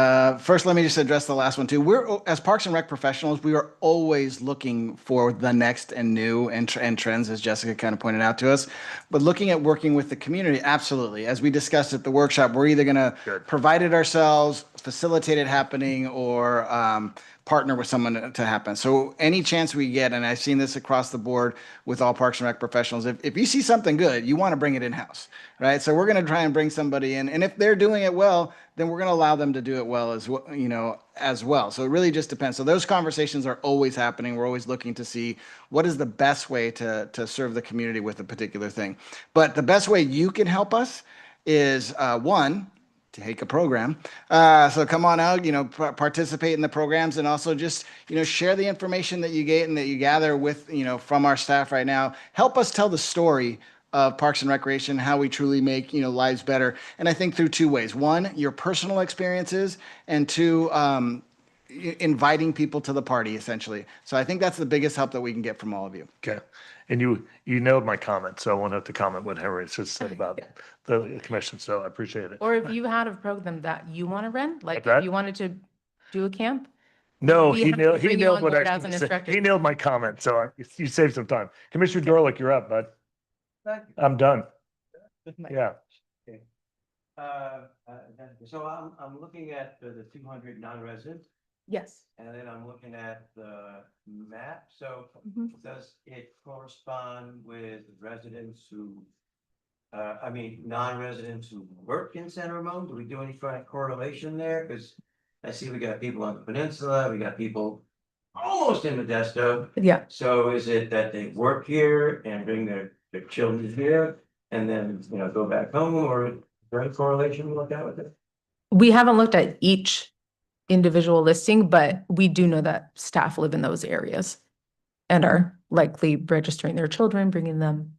first, let me just address the last one too. We're, as Parks and Rec professionals, we are always looking for the next and new and trends, as Jessica kind of pointed out to us. But looking at working with the community, absolutely. As we discussed at the workshop, we're either going to Good. provide it ourselves, facilitate it happening or partner with someone to happen. So any chance we get, and I've seen this across the board with all Parks and Rec professionals, if you see something good, you want to bring it in-house, right? So we're going to try and bring somebody in, and if they're doing it well, then we're going to allow them to do it well as well, as well. So it really just depends. So those conversations are always happening. We're always looking to see what is the best way to serve the community with a particular thing. But the best way you can help us is one, take a program. So come on out, participate in the programs, and also just, share the information that you get and that you gather with, from our staff right now. Help us tell the story of Parks and Recreation, how we truly make, lives better. And I think through two ways. One, your personal experiences, and two, inviting people to the party, essentially. So I think that's the biggest help that we can get from all of you. Okay. And you nailed my comment, so I won't have to comment what Henry just said about the commission, so I appreciate it. Or if you had a program that you want to run, like that? if you wanted to do a camp. No, we he have to nailed, he bring you nailed on what board I as an said. instructor. He nailed my comment, so you saved some time. Commissioner Dorlick, you're up, bud. I'm done. Yeah. So I'm looking at the 200 non-residents, Yes. and then I'm looking at the map. So Mhm. does it correspond with residents who, non-residents who work in San Ramon? Do we do any kind of correlation there? Because I see we got people on the peninsula, we got people almost in Modesto. Yeah. So is it that they work here and bring their children here and then, go back home, or is there any correlation we look at with it? We haven't looked at each individual listing, but we do know that staff live in those areas and are likely registering their children, bringing them.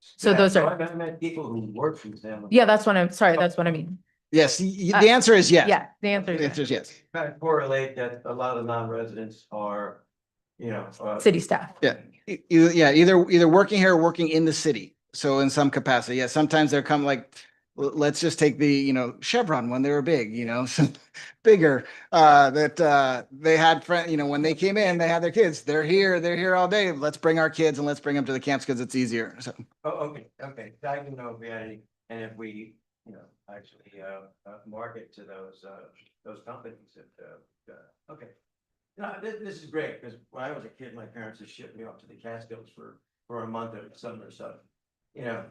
So those Yeah, are, I meant people who work in San Ramon. yeah, that's what that's what I mean. Yes, the answer is yes. Yeah, the answer The is answer is yes. Kind of correlate that a lot of non-residents are, city staff. Yeah, either working here or working in the city. So in some capacity, yeah, sometimes they're come like, let's just take the, Chevron when they were big, some bigger, that they had when they came in, they had their kids, they're here all day. Let's bring our kids and let's bring them to the camps because it's easier. So. Oh, okay. I didn't know if we had any, and if we, actually, market to those companies that, okay. No, this is great, because when I was a kid, my parents just shipped me off to the Catskills for a month of summer, so.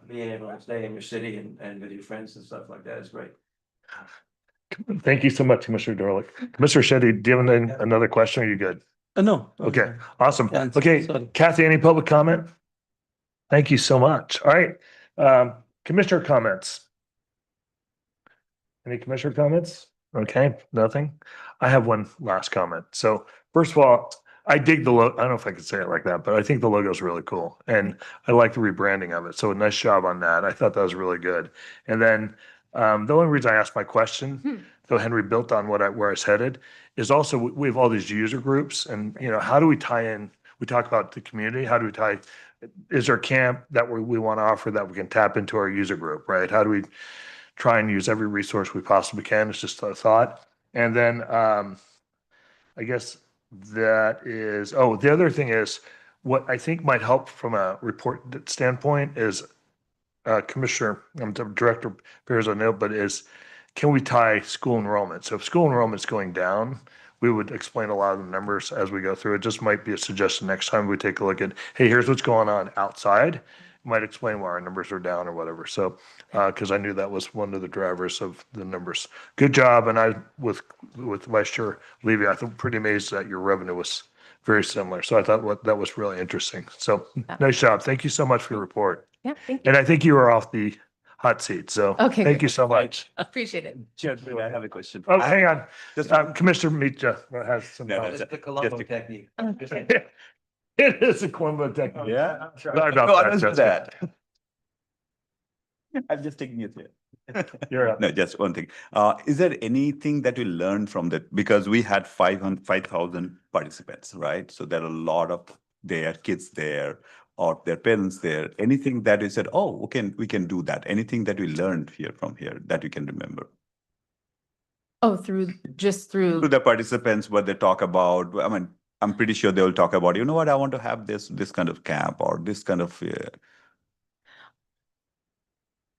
Being able to stay in your city and with your friends and stuff like that is great. Thank you so much, Commissioner Dorlick. Commissioner Shetty, do you have another question? Or are you good? No. Okay, awesome. Yeah, Okay, sorry. Kathy, any public comment? Thank you so much. All right, commissioner comments. Any commissioner comments? Okay, nothing. I have one last comment. So first of all, I dig the logo. I don't know if I could say it like that, but I think the logo is really cool, and I like the rebranding of it. So nice job on that. I thought that was really good. And then the only reason I asked my question, though Henry built on where I was headed, is also we have all these user groups, and how do we tie in? We talk about the community. How do we tie? Is there a camp that we want to offer that we can tap into our user group, right? How do we try and use every resource we possibly can? It's just a thought. And then I guess that is, the other thing is what I think might help from a report standpoint is Commissioner, Director Perez-O'Neill, but can we tie school enrollment? So if school enrollment's going down, we would explain a lot of the numbers as we go through. It just might be a suggestion next time we take a look at, hey, here's what's going on outside. Might explain why our numbers are down or whatever. So, because I knew that was one of the drivers of the numbers. Good job. And I, with Vice Chair Levy, I think pretty amazed that your revenue was very similar. So I thought that was really interesting. So nice job. Thank you so much for your report. Yeah, thank you. And I think you were off the hot seat. So Okay, thank good. you so much. Appreciate it. Chair, I have a question. Oh, hang on. Just- Commissioner Mitra has some. No, comments. It's the Colombo Just- technique. It is a Columbo technique. Yeah. Sorry about No, that, I understood Jessica. that. I'm just taking it here. You're up. No, just one thing. Is there anything that we learned from that? Because we had 5,000 participants, right? So there are a lot of their kids there or their parents there. Anything that we said, oh, we can do that. Anything that we learned from here that you can remember? Oh, through To the participants, what they talk about. I mean, I'm pretty sure they will talk about, you know what, I want to have this kind of camp or this kind of.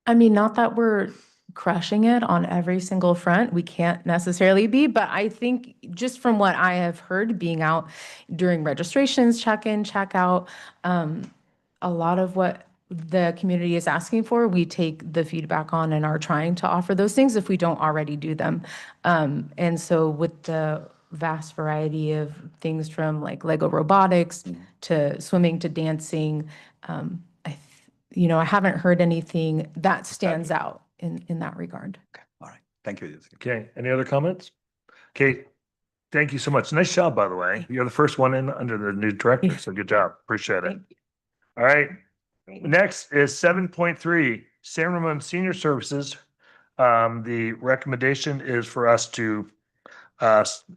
I mean, not that we're crushing it on every single front. We can't necessarily be, but I think just from what I have heard being out during registrations, check-in, check-out, a lot of what the community is asking for, we take the feedback on and are trying to offer those things if we don't already do them. And so with the vast variety of things from like Lego robotics to swimming to dancing, I haven't heard anything that stands out in that regard. Okay, all right. Thank you. Okay, any other comments? Okay, thank you so much. Nice job, by the way. You're the first one in under the new director, so good job. Appreciate it. Thank you. All right, Great. next is 7.3, San Ramon Senior Services. The recommendation is for us to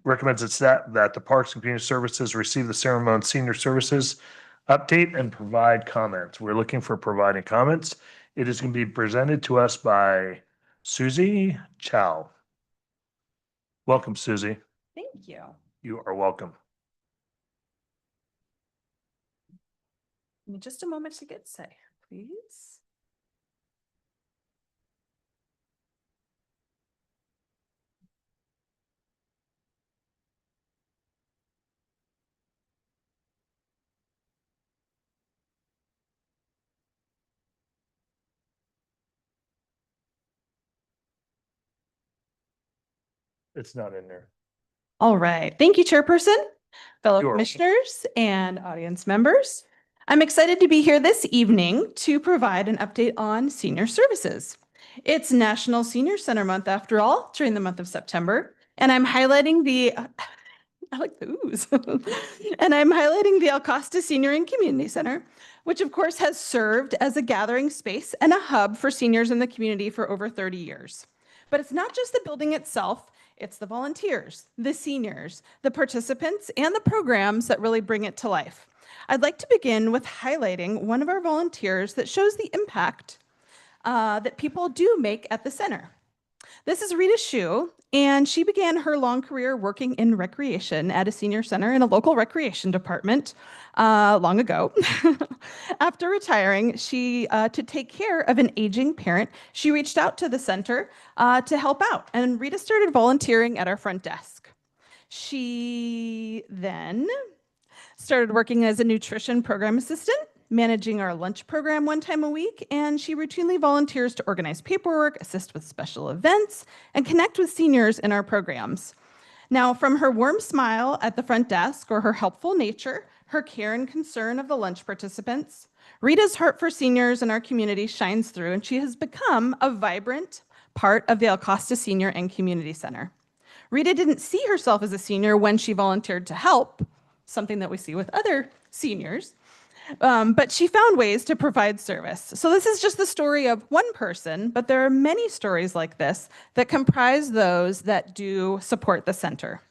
recommends that the Parks and Community Services receive the San Ramon Senior Services update and provide comments. We're looking for providing comments. It is going to be presented to us by Susie Chow. Welcome, Susie. Thank you. You are welcome. Give me just a moment to get set, please. It's not in there. All right. Thank you, Chairperson, fellow You're welcome. commissioners, and audience members. I'm excited to be here this evening to provide an update on senior services. It's National Senior Center Month, after all, during the month of September, and I'm highlighting the I like the ooze. And I'm highlighting the El Costa Senior and Community Center, which of course has served as a gathering space and a hub for seniors in the community for over 30 years. But it's not just the building itself, it's the volunteers, the seniors, the participants, and the programs that really bring it to life. I'd like to begin with highlighting one of our volunteers that shows the impact that people do make at the center. This is Rita Shu, and she began her long career working in recreation at a senior center in a local recreation department long ago. After retiring, to take care of an aging parent, she reached out to the center to help out, and Rita started volunteering at our front desk. She then started working as a nutrition program assistant, managing our lunch program one time a week, and she routinely volunteers to organize paperwork, assist with special events, and connect with seniors in our programs. Now, from her warm smile at the front desk or her helpful nature, her care and concern of the lunch participants, Rita's heart for seniors in our community shines through, and she has become a vibrant part of the El Costa Senior and Community Center. Rita didn't see herself as a senior when she volunteered to help, something that we see with other seniors, but she found ways to provide service. So this is just the story of one person, but there are many stories like this that comprise those that do support the center.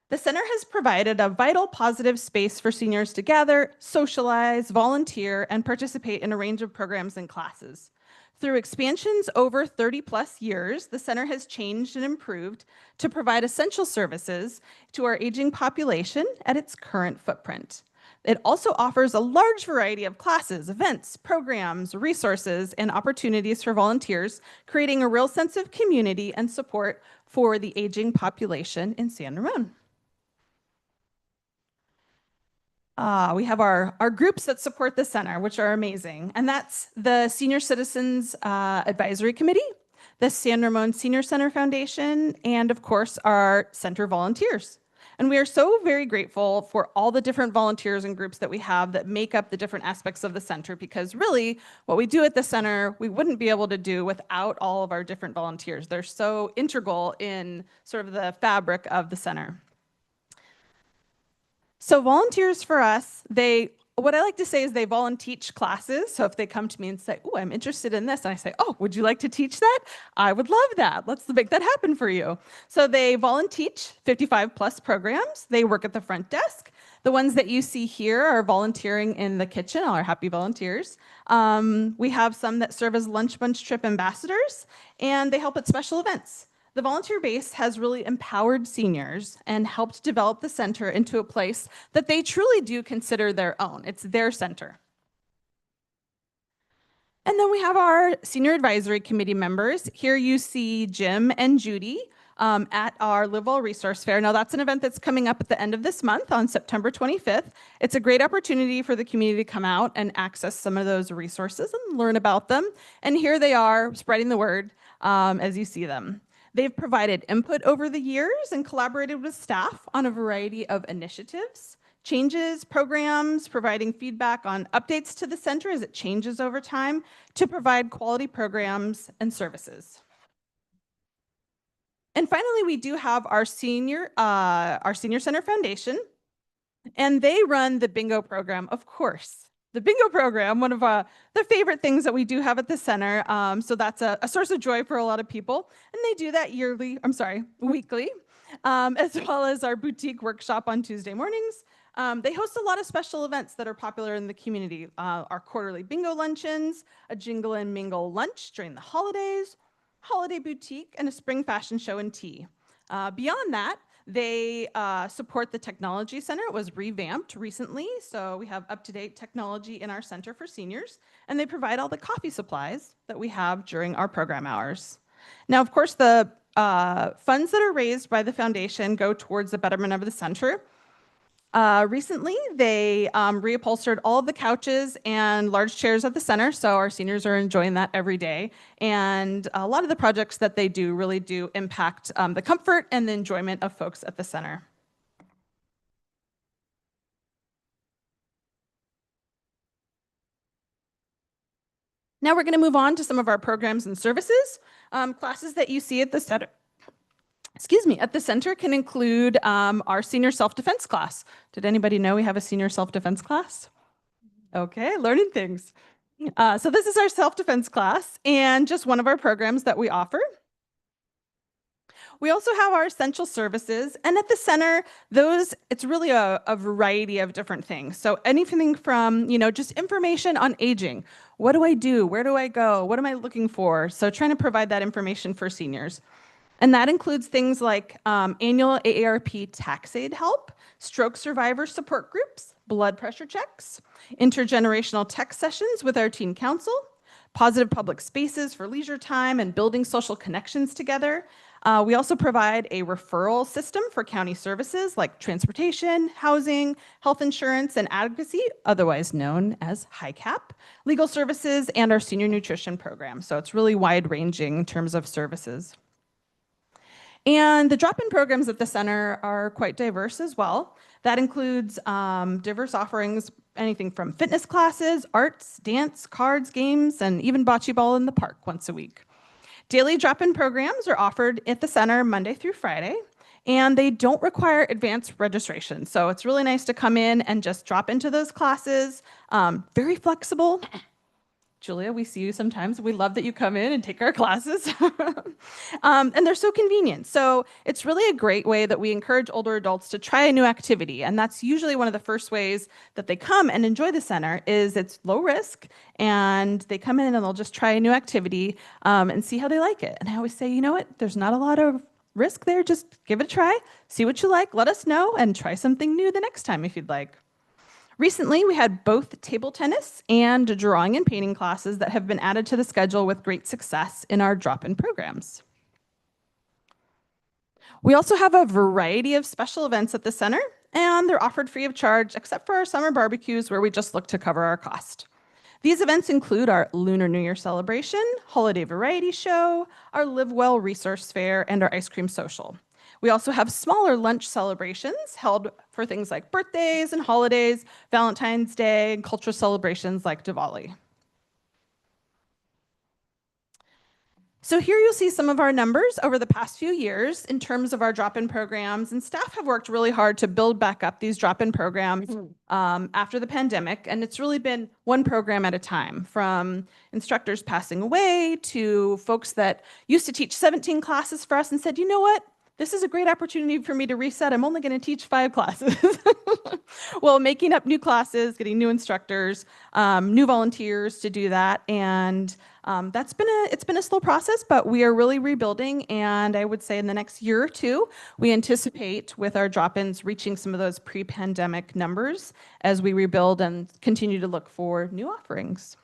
The center has provided a vital, positive space for seniors to gather, socialize, volunteer, and participate in a range of programs and classes. Through expansions over 30+ years, the center has changed and improved to provide essential services to our aging population at its current footprint. It also offers a large variety of classes, events, programs, resources, and opportunities for volunteers, creating a real sense of community and support for the aging population in San Ramon. We have our groups that support the center, which are amazing. And that's the Senior Citizens Advisory Committee, the San Ramon Senior Center Foundation, and of course, our center volunteers. And we are so very grateful for all the different volunteers and groups that we have that make up the different aspects of the center, because really what we do at the center, we wouldn't be able to do without all of our different volunteers. They're so integral in sort of the fabric of the center. So volunteers for us, what I like to say is they volunteach classes. So if they come to me and say, oh, I'm interested in this, and I say, oh, would you like to teach that? I would love that. Let's make that happen for you. So they volunteach 55+ programs. They work at the front desk. The ones that you see here are volunteering in the kitchen, all our happy volunteers. We have some that serve as lunch bunch trip ambassadors, and they help at special events. The volunteer base has really empowered seniors and helped develop the center into a place that they truly do consider their own. It's their center. And then we have our Senior Advisory Committee members. Here you see Jim and Judy at our Live Well Resource Fair. Now that's an event that's coming up at the end of this month on September 25th. It's a great opportunity for the community to come out and access some of those resources and learn about them. And here they are spreading the word as you see them. They've provided input over the years and collaborated with staff on a variety of initiatives, changes, programs, providing feedback on updates to the center as it changes over time to provide quality programs and services. And finally, we do have our Senior Center Foundation, and they run the bingo program, of course. The bingo program, one of the favorite things that we do have at the center. So that's a source of joy for a lot of people. And they do that weekly, as well as our boutique workshop on Tuesday mornings. They host a lot of special events that are popular in the community. Our quarterly bingo luncheons, a jingle and mingle lunch during the holidays, holiday boutique, and a spring fashion show and tea. Beyond that, they support the Technology Center. It was revamped recently, so we have up-to-date technology in our center for seniors, and they provide all the coffee supplies that we have during our program hours. Now, of course, the funds that are raised by the foundation go towards the betterment of the center. Recently, they reupholstered all of the couches and large chairs at the center, so our seniors are enjoying that every day. And a lot of the projects that they do really do impact the comfort and the enjoyment of folks at the center. Now we're going to move on to some of our programs and services. Classes that you see at the center. At the center can include our senior self-defense class. Did anybody know we have a senior self-defense class? Okay, learning things. So this is our self-defense class and just one of our programs that we offer. We also have our essential services, and at the center, it's really a variety of different things. So anything from, just information on aging. What do I do? Where do I go? What am I looking for? So trying to provide that information for seniors. And that includes things like annual AARP tax aid help, stroke survivor support groups, blood pressure checks, intergenerational tech sessions with our teen council, positive public spaces for leisure time and building social connections together. We also provide a referral system for county services like transportation, housing, health insurance, and advocacy, otherwise known as HICAP, legal services, and our senior nutrition program. So it's really wide-ranging in terms of services. And the drop-in programs at the center are quite diverse as well. That includes diverse offerings, anything from fitness classes, arts, dance, cards, games, and even bocce ball in the park once a week. Daily drop-in programs are offered at the center Monday through Friday, and they don't require advanced registration. So it's really nice to come in and just drop into those classes. Very flexible. Julia, we see you sometimes. We love that you come in and take our classes. And they're so convenient. So it's really a great way that we encourage older adults to try a new activity. And that's usually one of the first ways that they come and enjoy the center is it's low risk and they come in and they'll just try a new activity and see how they like it. And I always say, you know what? There's not a lot of risk there. Just give it a try, see what you like, let us know, and try something new the next time if you'd like. Recently, we had both table tennis and drawing and painting classes that have been added to the schedule with great success in our drop-in programs. We also have a variety of special events at the center, and they're offered free of charge, except for our summer barbecues where we just look to cover our cost. These events include our Lunar New Year celebration, holiday variety show, our Live Well Resource Fair, and our ice cream social. We also have smaller lunch celebrations held for things like birthdays and holidays, Valentine's Day, and cultural celebrations like Diwali. So here you'll see some of our numbers over the past few years in terms of our drop-in programs, and staff have worked really hard to build back up these drop-in programs after the pandemic, and it's really been one program at a time, from instructors passing away to folks that used to teach 17 classes for us and said, you know what? This is a great opportunity for me to reset. I'm only going to teach 5 classes. Well, making up new classes, getting new instructors, new volunteers to do that. And it's been a slow process, but we are really rebuilding. And I would say in the next year or two, we anticipate with our drop-ins reaching some of those pre-pandemic numbers as we rebuild and continue to look for new offerings.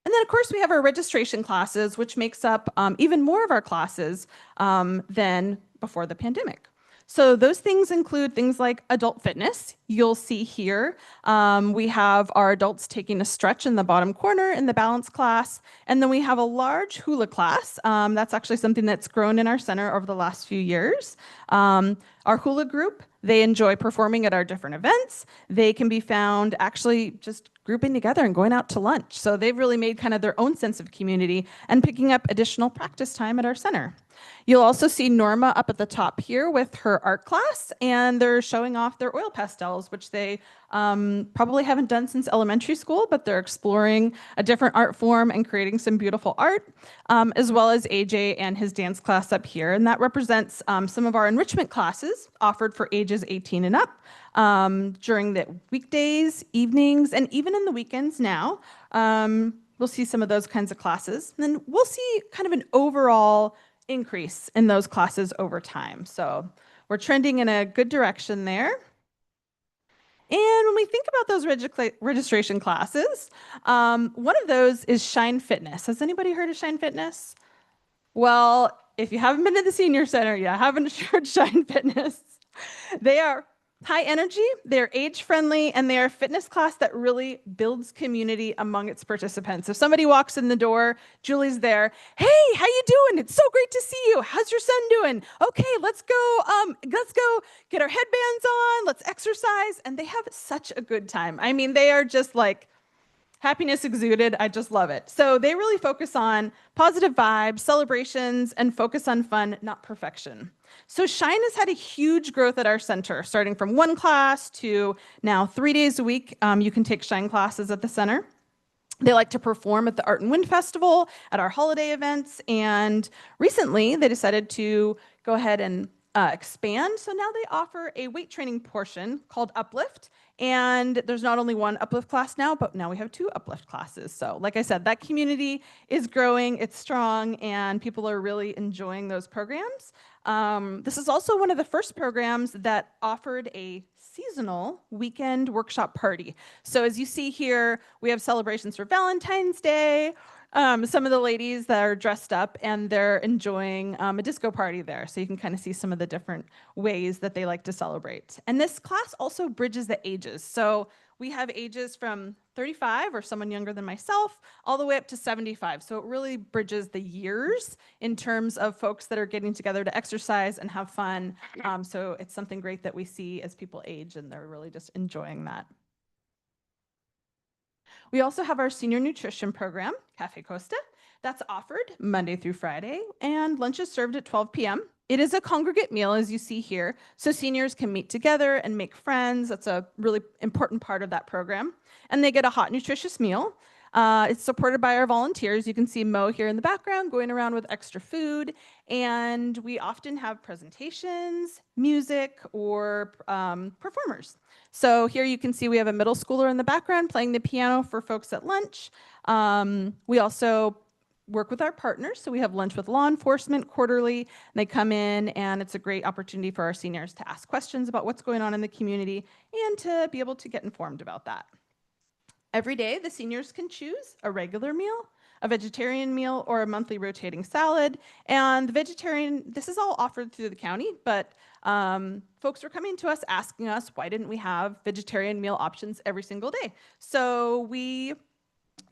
And then, of course, we have our registration classes, which makes up even more of our classes than before the pandemic. So those things include things like adult fitness. You'll see here, we have our adults taking a stretch in the bottom corner in the balance class. And then we have a large hula class. That's actually something that's grown in our center over the last few years. Our hula group, they enjoy performing at our different events. They can be found actually just grouping together and going out to lunch. So they've really made kind of their own sense of community and picking up additional practice time at our center. You'll also see Norma up at the top here with her art class, and they're showing off their oil pastels, which they probably haven't done since elementary school, but they're exploring a different art form and creating some beautiful art, as well as AJ and his dance class up here. And that represents some of our enrichment classes offered for ages 18 and up during the weekdays, evenings, and even in the weekends now. We'll see some of those kinds of classes. And then we'll see kind of an overall increase in those classes over time. So we're trending in a good direction there. And when we think about those registration classes, one of those is Shine Fitness. Has anybody heard of Shine Fitness? Well, if you haven't been to the senior center, you haven't heard Shine Fitness. They are high energy, they're age friendly, and they are a fitness class that really builds community among its participants. If somebody walks in the door, Julie's there. Hey, how you doing? It's so great to see you. How's your son doing? Okay, let's go get our headbands on, let's exercise. And they have such a good time. I mean, they are just like happiness exuded. I just love it. So they really focus on positive vibes, celebrations, and focus on fun, not perfection. So Shine has had a huge growth at our center, starting from 1 class to now 3 days a week. You can take Shine classes at the center. They like to perform at the Art and Wind Festival, at our holiday events, and recently they decided to go ahead and expand. So now they offer a weight training portion called Uplift. And there's not only one Uplift class now, but now we have 2 Uplift classes. So like I said, that community is growing, it's strong, and people are really enjoying those programs. This is also one of the first programs that offered a seasonal weekend workshop party. So as you see here, we have celebrations for Valentine's Day. Some of the ladies that are dressed up and they're enjoying a disco party there. So you can kind of see some of the different ways that they like to celebrate. And this class also bridges the ages. So we have ages from 35 or someone younger than myself, all the way up to 75. So it really bridges the years in terms of folks that are getting together to exercise and have fun. So it's something great that we see as people age and they're really just enjoying that. We also have our senior nutrition program, Cafe Costa, that's offered Monday through Friday, and lunch is served at 12 p.m. It is a congregate meal, as you see here, so seniors can meet together and make friends. That's a really important part of that program. And they get a hot, nutritious meal. It's supported by our volunteers. You can see Mo here in the background going around with extra food. And we often have presentations, music, or performers. So here you can see we have a middle schooler in the background playing the piano for folks at lunch. We also work with our partners. So we have lunch with law enforcement quarterly. They come in and it's a great opportunity for our seniors to ask questions about what's going on in the community and to be able to get informed about that. Every day, the seniors can choose a regular meal, a vegetarian meal, or a monthly rotating salad. And the vegetarian, this is all offered through the county, but folks were coming to us asking us, why didn't we have vegetarian meal options every single day? So we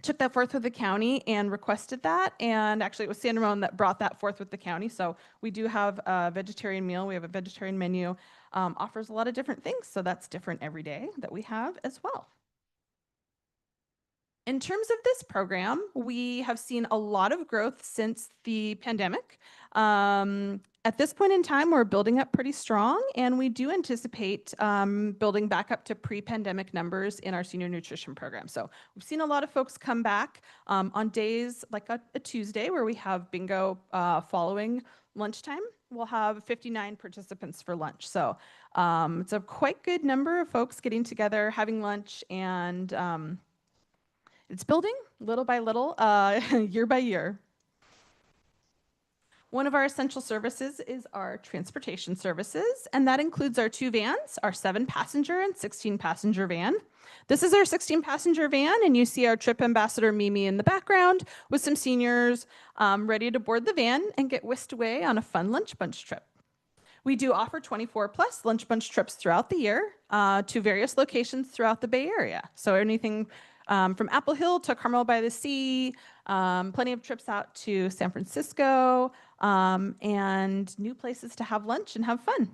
took that forth with the county and requested that. And actually, it was San Ramon that brought that forth with the county. So we do have a vegetarian meal. We have a vegetarian menu, offers a lot of different things. So that's different every day that we have as well. In terms of this program, we have seen a lot of growth since the pandemic. At this point in time, we're building up pretty strong, and we do anticipate building back up to pre-pandemic numbers in our senior nutrition program. So we've seen a lot of folks come back on days like a Tuesday where we have bingo following lunchtime. We'll have 59 participants for lunch. So it's a quite good number of folks getting together, having lunch, and it's building little by little, year by year. One of our essential services is our transportation services, and that includes our 2 vans, our 7-passenger and 16-passenger van. This is our 16-passenger van, and you see our trip ambassador Mimi in the background with some seniors ready to board the van and get whisked away on a fun lunch bunch trip. We do offer 24+ lunch bunch trips throughout the year to various locations throughout the Bay Area. So anything from Apple Hill to Carmel by the Sea, plenty of trips out to San Francisco, and new places to have lunch and have fun.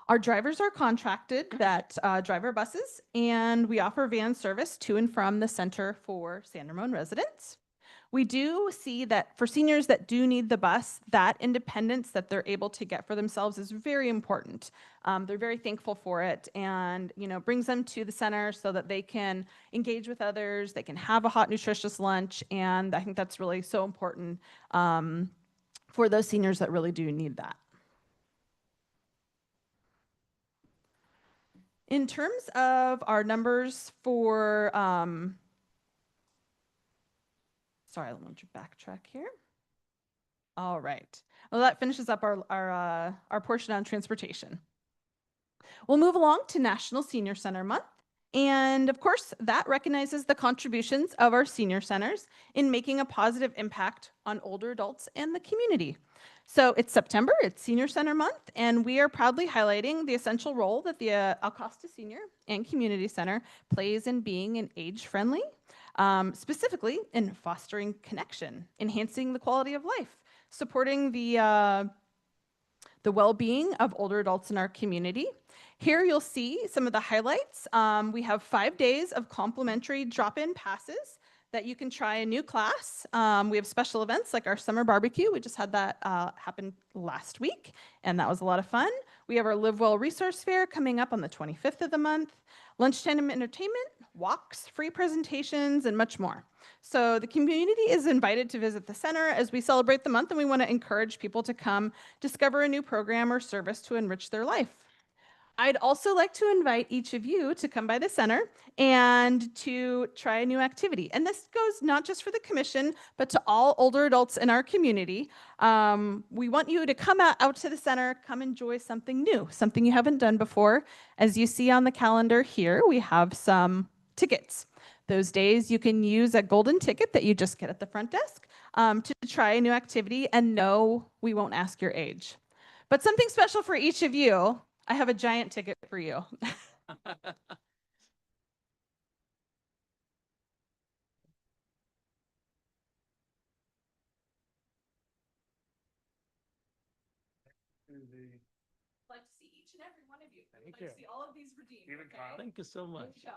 Our drivers are contracted that drive our buses, and we offer van service to and from the Center for San Ramon residents. We do see that for seniors that do need the bus, that independence that they're able to get for themselves is very important. They're very thankful for it, and brings them to the center so that they can engage with others, they can have a hot, nutritious lunch, and I think that's really so important for those seniors that really do need that. In terms of our numbers for sorry, let me backtrack here. All right. Well, that finishes up our portion on transportation. We'll move along to National Senior Center Month. And of course, that recognizes the contributions of our senior centers in making a positive impact on older adults and the community. So it's September, it's Senior Center Month, and we are proudly highlighting the essential role that the Alcosta Senior and Community Center plays in being an age-friendly, specifically in fostering connection, enhancing the quality of life, supporting the well-being of older adults in our community. Here you'll see some of the highlights. We have 5 days of complimentary drop-in passes that you can try a new class. We have special events like our summer barbecue. We just had that happen last week, and that was a lot of fun. We have our Live Well Resource Fair coming up on the 25th of the month, lunchtime entertainment, walks, free presentations, and much more. So the community is invited to visit the center as we celebrate the month, and we want to encourage people to come discover a new program or service to enrich their life. I'd also like to invite each of you to come by the center and to try a new activity. And this goes not just for the commission, but to all older adults in our community. We want you to come out to the center, come enjoy something new, something you haven't done before. As you see on the calendar here, we have some tickets. Those days you can use a golden ticket that you just get at the front desk to try a new activity, and no, we won't ask your age. But something special for each of you. I have a giant ticket for you. Like to see each and every one of you. Thank Like you. to see all of these redeemed. Even okay? Kyle? Thank you so much. Here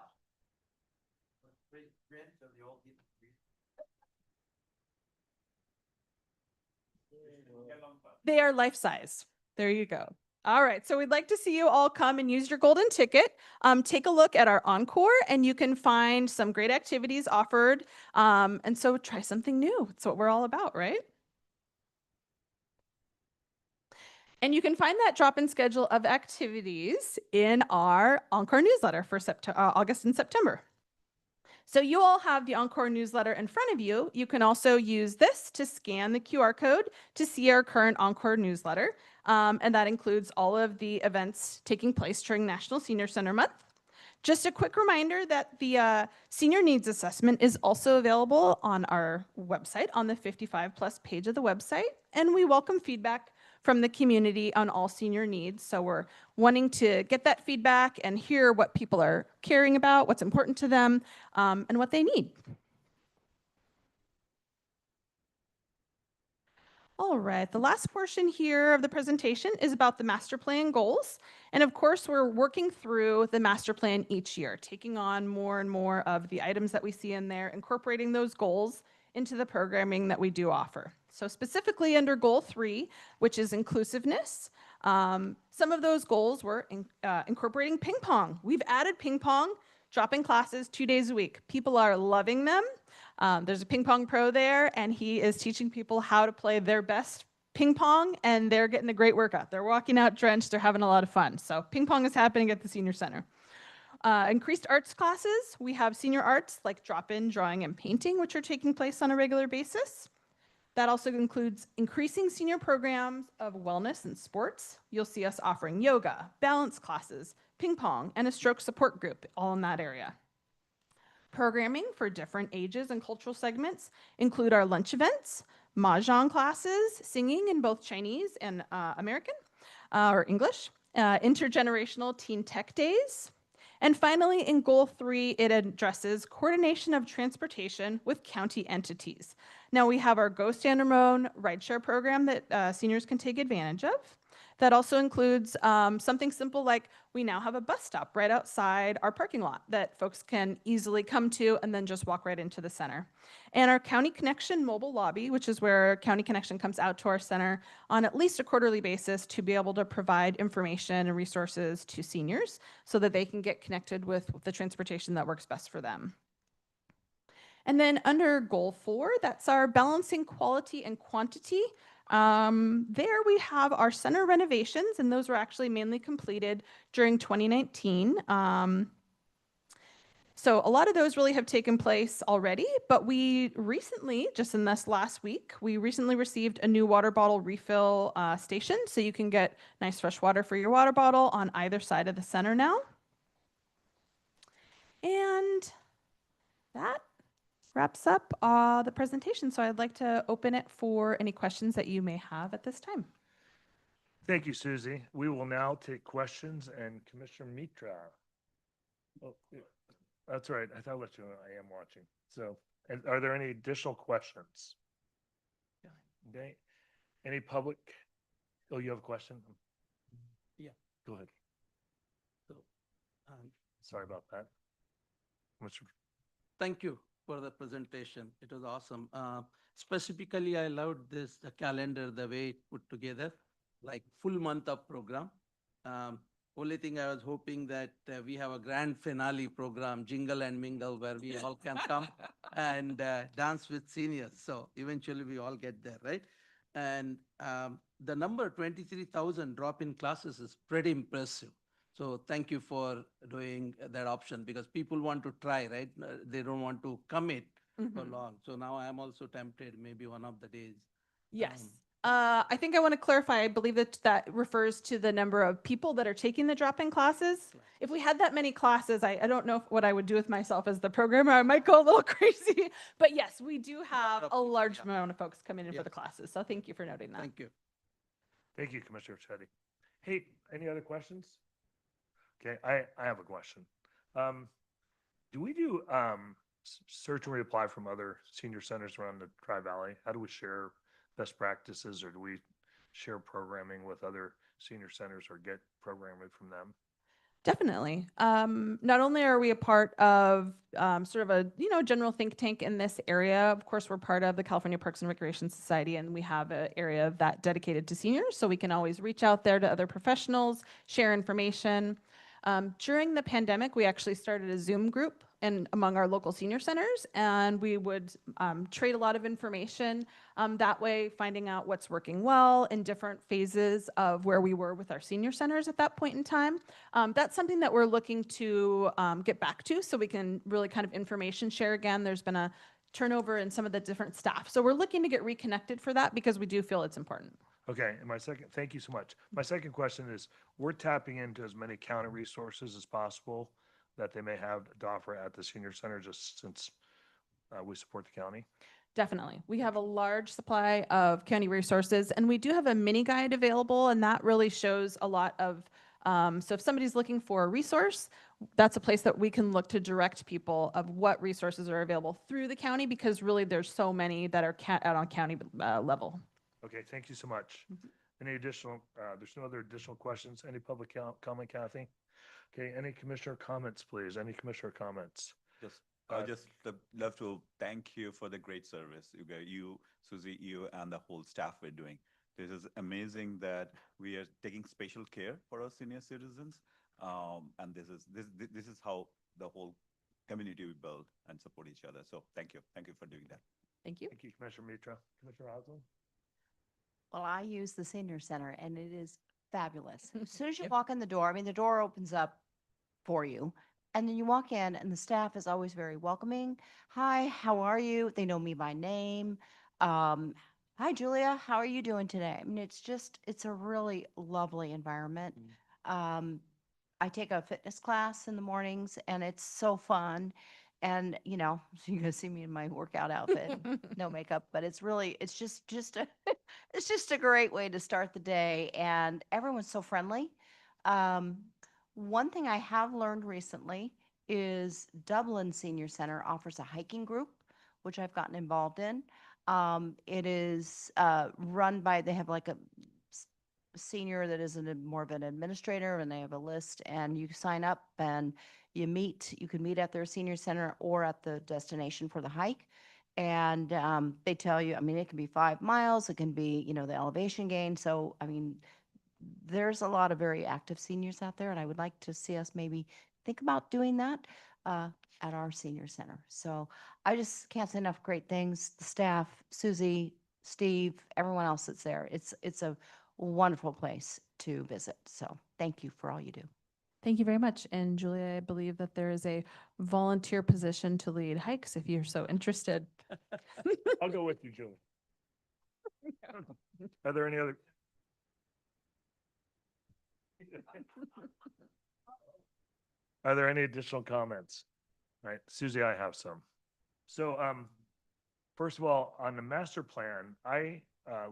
we go. They are life size. There you go. All right, so we'd like to see you all come and use your golden ticket. Take a look at our Encore, and you can find some great activities offered. And so try something new. It's what we're all about, right? And you can find that drop-in schedule of activities in our Encore newsletter for August and September. So you all have the Encore newsletter in front of you. You can also use this to scan the QR code to see our current Encore newsletter. And that includes all of the events taking place during National Senior Center Month. Just a quick reminder that the Senior Needs Assessment is also available on our website, on the 55+ page of the website. And we welcome feedback from the community on all senior needs. So we're wanting to get that feedback and hear what people are caring about, what's important to them, and what they need. All right, the last portion here of the presentation is about the master plan goals. And of course, we're working through the master plan each year, taking on more and more of the items that we see in there, incorporating those goals into the programming that we do offer. So specifically under goal 3, which is inclusiveness, some of those goals were incorporating ping pong. We've added ping pong, drop-in classes 2 days a week. People are loving them. There's a ping pong pro there, and he is teaching people how to play their best ping pong, and they're getting a great workout. They're walking out drenched. They're having a lot of fun. So ping pong is happening at the senior center. Increased arts classes. We have senior arts like drop-in drawing and painting, which are taking place on a regular basis. That also includes increasing senior programs of wellness and sports. You'll see us offering yoga, balance classes, ping pong, and a stroke support group, all in that area. Programming for different ages and cultural segments include our lunch events, mahjong classes, singing in both Chinese and American or English, intergenerational teen tech days. And finally, in Goal 3, it addresses coordination of transportation with county entities. Now, we have our Go Standalone rideshare program that seniors can take advantage of. That also includes something simple like we now have a bus stop right outside our parking lot that folks can easily come to and then just walk right into the center. And our County Connection mobile lobby, which is where County Connection comes out to our center on at least a quarterly basis to be able to provide information and resources to seniors so that they can get connected with the transportation that works best for them. And then under Goal 4, that's our balancing quality and quantity. There we have our center renovations, and those were actually mainly completed during 2019. So a lot of those really have taken place already, but we recently, just in this last week, we recently received a new water bottle refill station, so you can get nice fresh water for your water bottle on either side of the center now. And that wraps up the presentation. So I'd like to open it for any questions that you may have at this time. Thank you, Susie. We will now take questions, and Commissioner Mitra. Oh, yeah, that's right. I thought what you, I am watching. So, and are there any additional questions? Okay. Any public? Oh, you have a question? Yeah. Go ahead. So, Sorry about that. thank you for the presentation. It was awesome. Specifically, I loved the calendar, the way it put together, like full month of program. Only thing I was hoping that we have a grand finale program, Jingle and Mingle, where we all can come and dance with seniors. So eventually we all get there, right? And the number 23,000 drop-in classes is pretty impressive. So thank you for doing that option because people want to try, right? They don't want to commit for long. So now I'm also tempted maybe one of the days. Yes. I think I want to clarify. I believe that that refers to the number of people that are taking the drop-in classes. If we had that many classes, I don't know what I would do with myself as the programmer. I might go a little crazy. But yes, we do have a large amount of folks coming in for the classes. So thank you for noting that. Thank you. Thank you, Commissioner Chetty. Hey, any other questions? Okay, I have a question. Do we do search and reapply from other senior centers around the Tri-Valley? How do we share best practices, or do we share programming with other senior centers or get programming from them? Definitely. Not only are we a part of sort of a general think tank in this area, of course, we're part of the California Parks and Recreation Society, and we have an area of that dedicated to seniors, so we can always reach out there to other professionals, share information. During the pandemic, we actually started a Zoom group among our local senior centers, and we would trade a lot of information that way, finding out what's working well in different phases of where we were with our senior centers at that point in time. That's something that we're looking to get back to so we can really kind of information share again. There's been a turnover in some of the different staff. So we're looking to get reconnected for that because we do feel it's important. Okay, and thank you so much. My second question is, we're tapping into as many county resources as possible that they may have to offer at the senior center, just since we support the county. Definitely. We have a large supply of county resources, and we do have a mini guide available, and that really shows a lot of, so if somebody's looking for a resource, that's a place that we can look to direct people of what resources are available through the county, because really there's so many that are out on county level. Okay, thank you so much. Any additional, there's no other additional questions. Any public comment, Kathy? Okay, any commissioner comments, please? Any commissioner comments? I just love to thank you for the great service you, Susie, you, and the whole staff are doing. This is amazing that we are taking special care for our senior citizens, and this is how the whole community we build and support each other. So thank you for doing that. Thank you. Thank you, Commissioner Mitra. Commissioner Oswald? Well, I use the senior center and it is fabulous. As soon as you walk in the door, I mean, the door opens up for you. And then you walk in and the staff is always very welcoming. Hi, how are you? They know me by name. Hi, Julia. How are you doing today? I mean, it's a really lovely environment. I take a fitness class in the mornings and it's so fun. And, you know, so you guys see me in my workout outfit, no makeup, but it's just a, it's just a great way to start the day. And everyone's so friendly. Um, One thing I have learned recently is Dublin Senior Center offers a hiking group, which I've gotten involved in. It is run by, they have like a senior that is more of an administrator, and they have a list, and you sign up and you can meet at their senior center or at the destination for the hike. And they tell you, I mean, it can be 5 miles, it can be, you know, the elevation gain. So, I mean, there's a lot of very active seniors out there, and I would like to see us maybe think about doing that at our senior center. So I just can't say enough great things. The staff, Susie, Steve, everyone else that's there. It's a wonderful place to visit. So thank you for all you do. Thank you very much. And Julia, I believe that there is a volunteer position to lead hikes if you're so interested. I'll go with you, Julie. Are there any other? Are there any additional comments? All right, Susie, I have some. So, first of all, on the master plan, I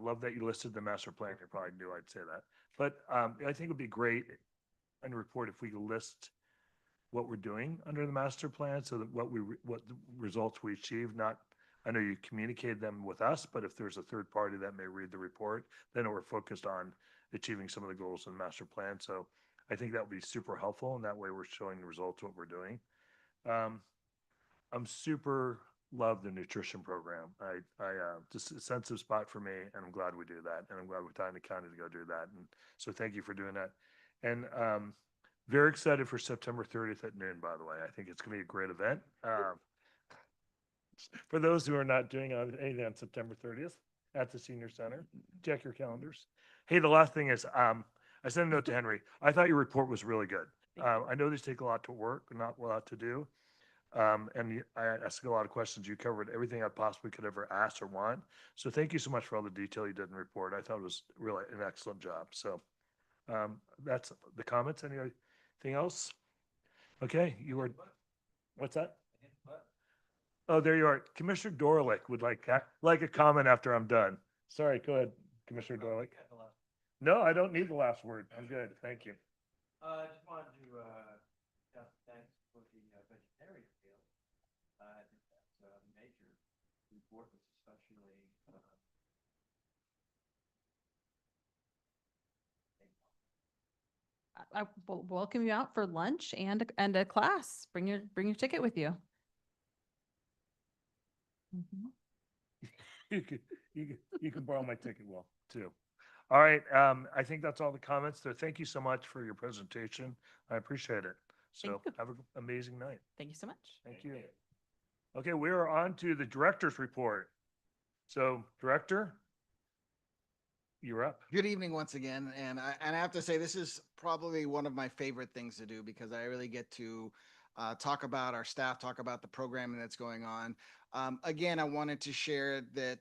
love that you listed the master plan. You probably knew I'd say that. But I think it'd be great in the report if we could list what we're doing under the master plan, so that what the results we achieve, not, I know you communicated them with us, but if there's a third party that may read the report, then we're focused on achieving some of the goals in the master plan. So I think that would be super helpful, and that way we're showing the results of what we're doing. I'm super love the nutrition program. I just a sensitive spot for me, and I'm glad we do that, and I'm glad we're tying the county to go do that. And so thank you for doing that. And very excited for September 30th at noon, by the way. I think it's going to be a great event. For those who are not doing anything on September 30th at the senior center, check your calendars. Hey, the last thing is, I sent a note to Henry. I thought your report was really good. I know these take a lot to work, not a lot to do. And I asked a lot of questions. You covered everything I possibly could ever ask or want. So thank you so much for all the detail you did in the report. I thought it was really an excellent job. So that's the comments. Anything else? Okay, you were, what's that? Oh, there you are. Commissioner Dorlick would like a comment after I'm done. Sorry, go ahead, Commissioner Dorlick. No, I don't need the last word. I'm good. Thank you. I just wanted to thanks for the vegetarian deal. I think that's a major importance, especially I will welcome you out for lunch and a class. Bring your ticket with you. You can borrow my ticket, Will, too. All right, I think that's all the comments there. Thank you so much for your presentation. I appreciate it. So have an amazing night. Thank you so much. Thank you. Okay, we are on to the director's report. So, Director, you're up. Good evening once again, and I have to say this is probably one of my favorite things to do because I really get to talk about our staff, talk about the programming that's going on. Again, I wanted to share that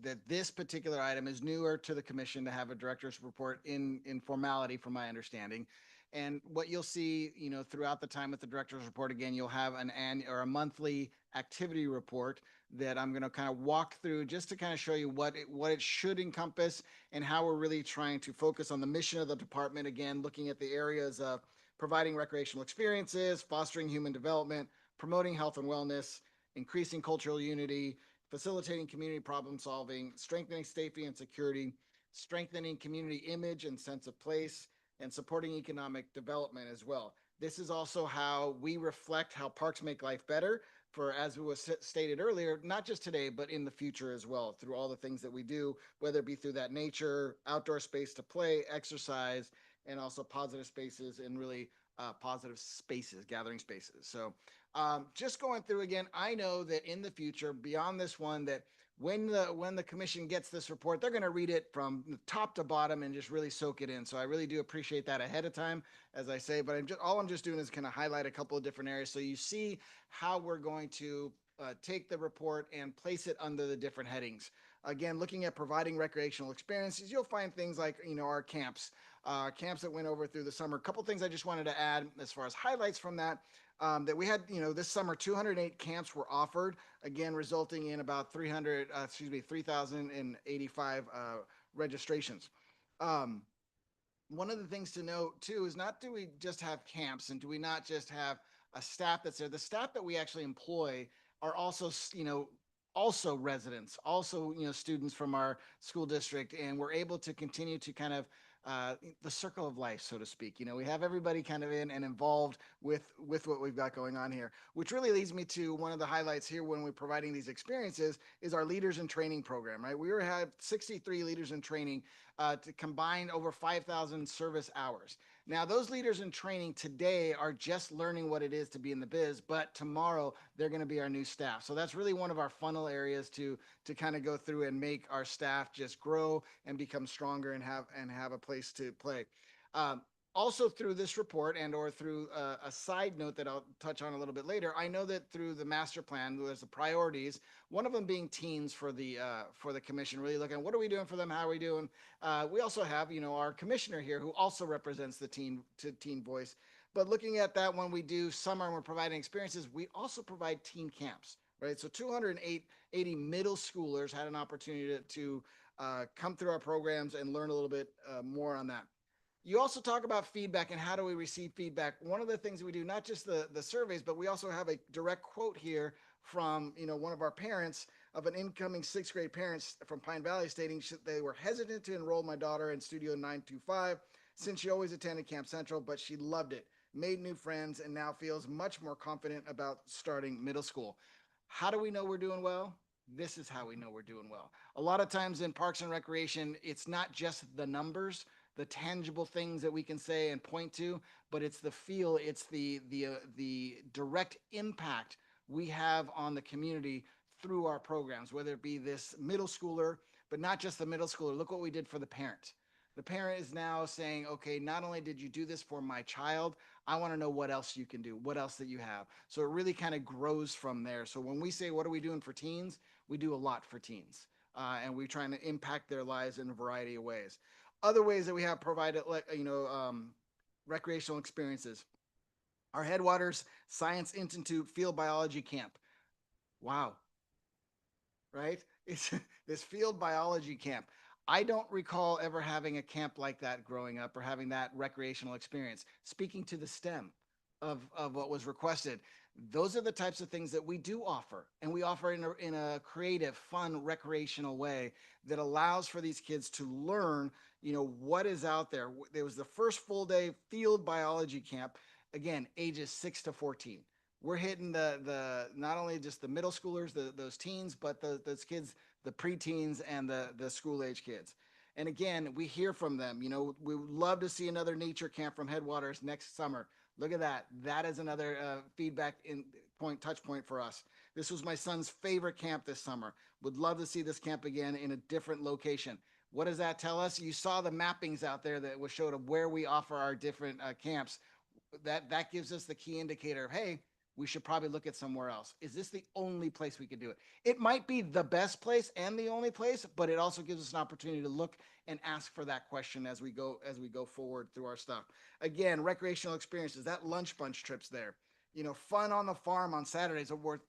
that this particular item is newer to the commission to have a director's report in formality, from my understanding. And what you'll see, you know, throughout the time with the director's report, again, you'll have an annual or a monthly activity report that I'm going to kind of walk through just to kind of show you what it should encompass and how we're really trying to focus on the mission of the department. Again, looking at the areas of providing recreational experiences, fostering human development, promoting health and wellness, increasing cultural unity, facilitating community problem solving, strengthening safety and security, strengthening community image and sense of place, and supporting economic development as well. This is also how we reflect how parks make life better for, as was stated earlier, not just today, but in the future as well, through all the things that we do, whether it be through that nature, outdoor space to play, exercise, and also positive spaces and really positive spaces, gathering spaces. So just going through again, I know that in the future, beyond this one, that when the commission gets this report, they're going to read it from top to bottom and just really soak it in. So I really do appreciate that ahead of time, as I say, but all I'm just doing is kind of highlight a couple of different areas so you see how we're going to take the report and place it under the different headings. Again, looking at providing recreational experiences, you'll find things like, our camps, camps that went over through the summer. A couple things I just wanted to add as far as highlights from that. That we had, this summer, 208 camps were offered, again, resulting in about 3,085 registrations. One of the things to note too is not do we just have camps and do we not just have a staff that's there. The staff that we actually employ are also, also residents, also, students from our school district, and we're able to continue to kind of the circle of life, so to speak. We have everybody kind of in and involved with what we've got going on here, which really leads me to one of the highlights here when we're providing these experiences is our leaders in training program, right? We have 63 leaders in training to combine over 5,000 service hours. Now, those leaders in training today are just learning what it is to be in the biz, but tomorrow they're going to be our new staff. So that's really one of our funnel areas to kind of go through and make our staff just grow and become stronger and have a place to play. Also through this report and or through a side note that I'll touch on a little bit later, I know that through the master plan, there's the priorities, one of them being teens for the commission, really looking at what are we doing for them, how are we doing. We also have, our commissioner here who also represents the teen voice. But looking at that, when we do summer and we're providing experiences, we also provide teen camps, right? So 280 middle schoolers had an opportunity to come through our programs and learn a little bit more on that. You also talk about feedback and how do we receive feedback. One of the things we do, not just the surveys, but we also have a direct quote here from, one of our parents of an incoming 6th grade parents from Pine Valley stating they were hesitant to enroll my daughter in Studio 925 since she always attended Camp Central, but she loved it, made new friends, and now feels much more confident about starting middle school. How do we know we're doing well? This is how we know we're doing well. A lot of times in Parks and Recreation, it's not just the numbers, the tangible things that we can say and point to, but it's the feel, it's the direct impact we have on the community through our programs, whether it be this middle schooler, but not just the middle schooler. Look what we did for the parent. The parent is now saying, okay, not only did you do this for my child, I want to know what else you can do, what else that you have. So it really kind of grows from there. So when we say, what are we doing for teens? We do a lot for teens. And we're trying to impact their lives in a variety of ways. Other ways that we have provided, recreational experiences. Our Headwaters Science Institute Field Biology Camp. Wow. Right? It's this field biology camp. I don't recall ever having a camp like that growing up or having that recreational experience. Speaking to the STEM of what was requested, those are the types of things that we do offer, and we offer in a creative, fun, recreational way that allows for these kids to learn, what is out there. There was the first full day field biology camp, again, ages 6 to 14. We're hitting the not only just the middle schoolers, those teens, but those kids, the preteens and the school age kids. And again, we hear from them, we would love to see another nature camp from Headwaters next summer. Look at that. That is another feedback touch point for us. This was my son's favorite camp this summer. Would love to see this camp again in a different location. What does that tell us? You saw the mappings out there that was showed of where we offer our different camps. That gives us the key indicator of, hey, we should probably look at somewhere else. Is this the only place we could do it? It might be the best place and the only place, but it also gives us an opportunity to look and ask for that question as we go forward through our stuff. Again, recreational experiences, that lunch bunch trips there. Fun on the farm on Saturdays. Over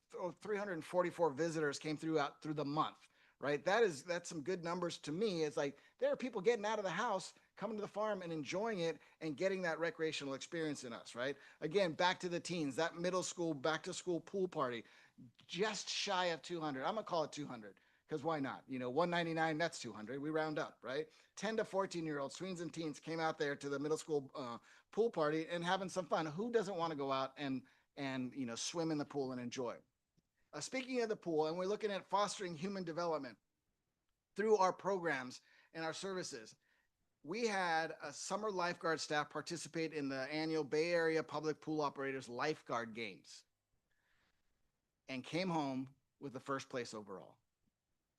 344 visitors came through the month, right? That's some good numbers to me. It's like there are people getting out of the house, coming to the farm and enjoying it and getting that recreational experience in us, right? Again, back to the teens, that middle school, back to school pool party, just shy of 200. I'm gonna call it 200 because why not? 199, that's 200. We round up, right? 10 to 14-year-olds, tweens and teens came out there to the middle school pool party and having some fun. Who doesn't want to go out and swim in the pool and enjoy? Speaking of the pool, and we're looking at fostering human development through our programs and our services. We had a summer lifeguard staff participate in the annual Bay Area Public Pool Operators Lifeguard Games and came home with the first place overall.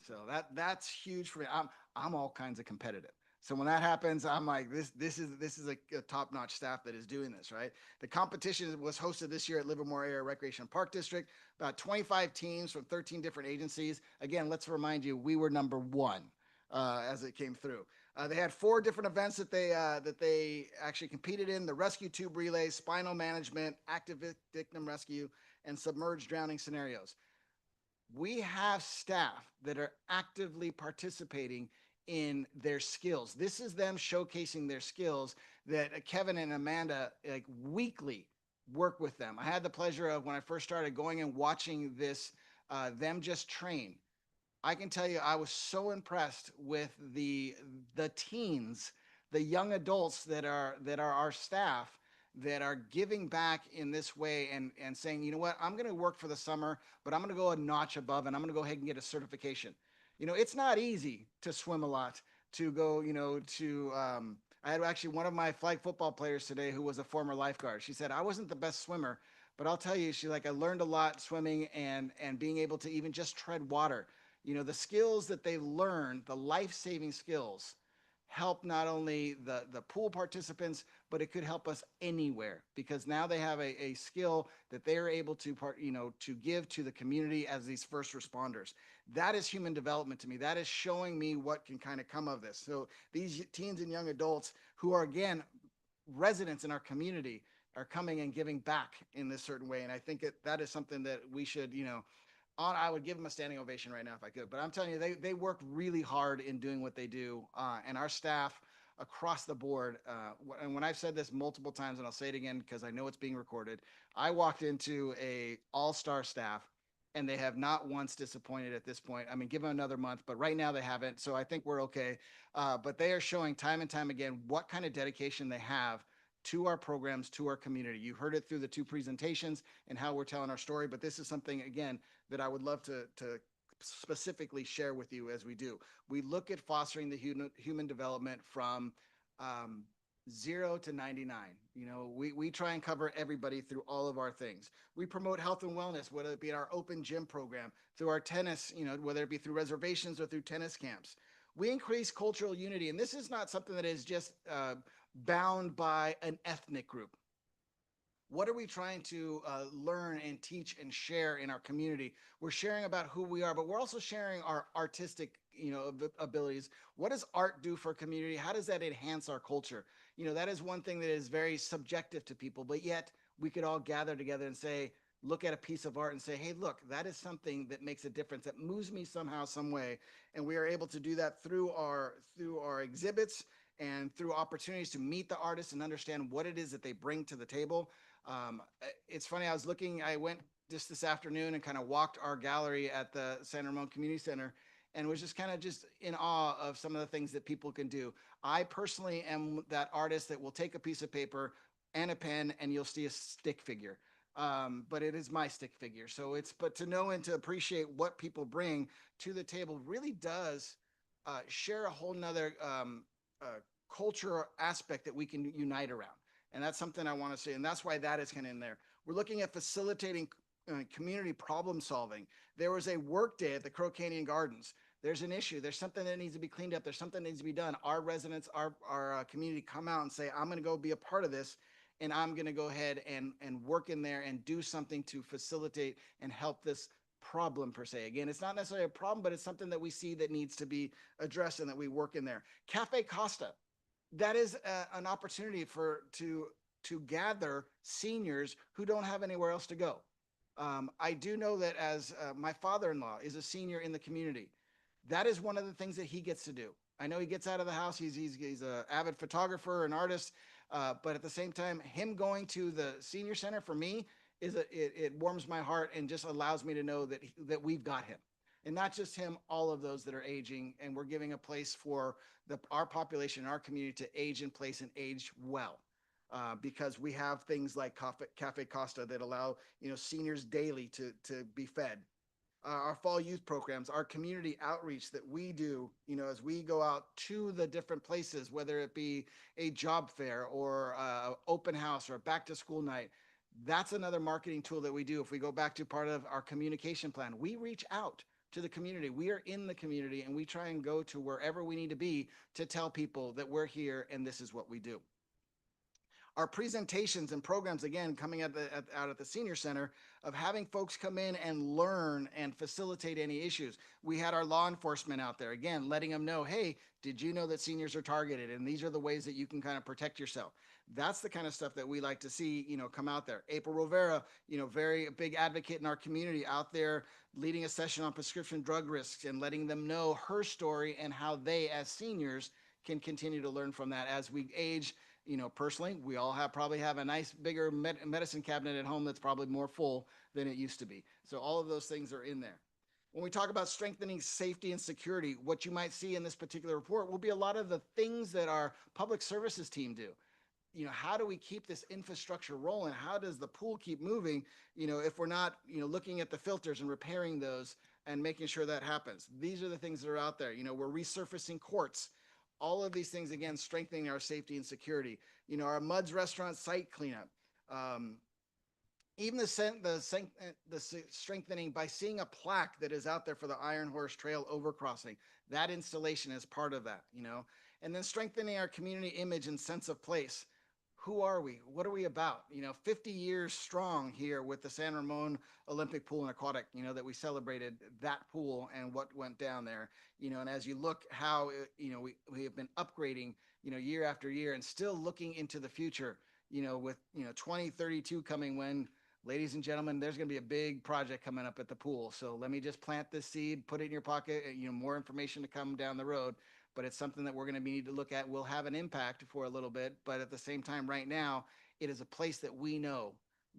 So that's huge for me. I'm all kinds of competitive. So when that happens, I'm like, this is a top-notch staff that is doing this, right? The competition was hosted this year at Livermore Area Recreation Park District, about 25 teams from 13 different agencies. Again, let's remind you, we were number one as it came through. They had 4 different events that they actually competed in: the rescue tube relay, spinal management, active victim rescue, and submerged drowning scenarios. We have staff that are actively participating in their skills. This is them showcasing their skills that Kevin and Amanda like weekly work with them. I had the pleasure of, when I first started, going and watching this, them just train. I can tell you, I was so impressed with the teens, the young adults that are our staff, that are giving back in this way and saying, you know what, I'm going to work for the summer, but I'm going to go a notch above and I'm going to go ahead and get a certification. You know, it's not easy to swim a lot, to go, you know, to, I had actually one of my flag football players today who was a former lifeguard. She said, I wasn't the best swimmer, but I'll tell you, I learned a lot swimming and being able to even just tread water. You know, the skills that they learn, the life-saving skills, help not only the pool participants, but it could help us anywhere, because now they have a skill that they're able to to give to the community as these first responders. That is human development to me. That is showing me what can kind of come of this. So these teens and young adults who are, again, residents in our community, are coming and giving back in this certain way. And I think that is something that we should, I would give them a standing ovation right now if I could. But I'm telling you, they work really hard in doing what they do. And our staff across the board, and when I've said this multiple times, and I'll say it again because I know it's being recorded, I walked into a all-star staff and they have not once disappointed at this point. I mean, give them another month, but right now they haven't. So I think we're okay. But they are showing time and time again what kind of dedication they have to our programs, to our community. You heard it through the 2 presentations and how we're telling our story, but this is something, again, that I would love to specifically share with you as we do. We look at fostering the human development from 0 to 99. You know, we try and cover everybody through all of our things. We promote health and wellness, whether it be our open gym program, through our tennis, whether it be through reservations or through tennis camps. We increase cultural unity, and this is not something that is just bound by an ethnic group. What are we trying to learn and teach and share in our community? We're sharing about who we are, but we're also sharing our artistic, abilities. What does art do for a community? How does that enhance our culture? That is one thing that is very subjective to people, but yet we could all gather together and say, look at a piece of art and say, hey, look, that is something that makes a difference, that moves me somehow, some way. And we are able to do that through our exhibits and through opportunities to meet the artists and understand what it is that they bring to the table. It's funny, I went just this afternoon and kind of walked our gallery at the San Ramon Community Center and was just kind of just in awe of some of the things that people can do. I personally am that artist that will take a piece of paper and a pen and you'll see a stick figure. But it is my stick figure. But to know and to appreciate what people bring to the table really does share a whole nother culture aspect that we can unite around. And that's something I want to say. And that's why that is kind of in there. We're looking at facilitating community problem solving. There was a work day at the Crow Canyon Gardens. There's an issue. There's something that needs to be cleaned up. There's something that needs to be done. Our residents, our community come out and say, I'm going to go be a part of this. And I'm going to go ahead and work in there and do something to facilitate and help this problem per se. Again, it's not necessarily a problem, but it's something that we see that needs to be addressed and that we work in there. Cafe Costa. That is an opportunity to gather seniors who don't have anywhere else to go. I do know that as my father-in-law is a senior in the community, that is one of the things that he gets to do. I know he gets out of the house. He's an avid photographer, an artist, but at the same time, him going to the senior center for me it warms my heart and just allows me to know that we've got him. And not just him, all of those that are aging, and we're giving a place for our population, our community to age in place and age well, because we have things like Cafe Costa that allow seniors daily to be fed. Our fall youth programs, our community outreach that we do, as we go out to the different places, whether it be a job fair or open house or a back to school night. That's another marketing tool that we do. If we go back to part of our communication plan, we reach out. to the community. We are in the community and we try and go to wherever we need to be to tell people that we're here and this is what we do. Our presentations and programs, again, coming out at the senior center, of having folks come in and learn and facilitate any issues. We had our law enforcement out there, again, letting them know, hey, did you know that seniors are targeted? And these are the ways that you can kind of protect yourself. That's the kind of stuff that we like to see, come out there. April Rivera, very big advocate in our community, out there leading a session on prescription drug risks and letting them know her story and how they, as seniors, can continue to learn from that as we age. Personally, we all probably have a nice bigger medicine cabinet at home that's probably more full than it used to be. So all of those things are in there. When we talk about strengthening safety and security, what you might see in this particular report will be a lot of the things that our public services team do. How do we keep this infrastructure rolling? How does the pool keep moving? If we're not, looking at the filters and repairing those and making sure that happens. These are the things that are out there. We're resurfacing courts. All of these things, again, strengthening our safety and security. Our MUDS restaurant site cleanup. Even the strengthening by seeing a plaque that is out there for the Iron Horse Trail overcrossing. That installation is part of that, And then strengthening our community image and sense of place. Who are we? What are we about? 50 years strong here with the San Ramon Olympic Pool and Aquatic, that we celebrated that pool and what went down there, and as you look how, we have been upgrading, year after year and still looking into the future, with, 2032 coming when, ladies and gentlemen, there's going to be a big project coming up at the pool. So let me just plant this seed, put it in your pocket, more information to come down the road. But it's something that we're going to need to look at. Will have an impact for a little bit, but at the same time, right now, it is a place that we know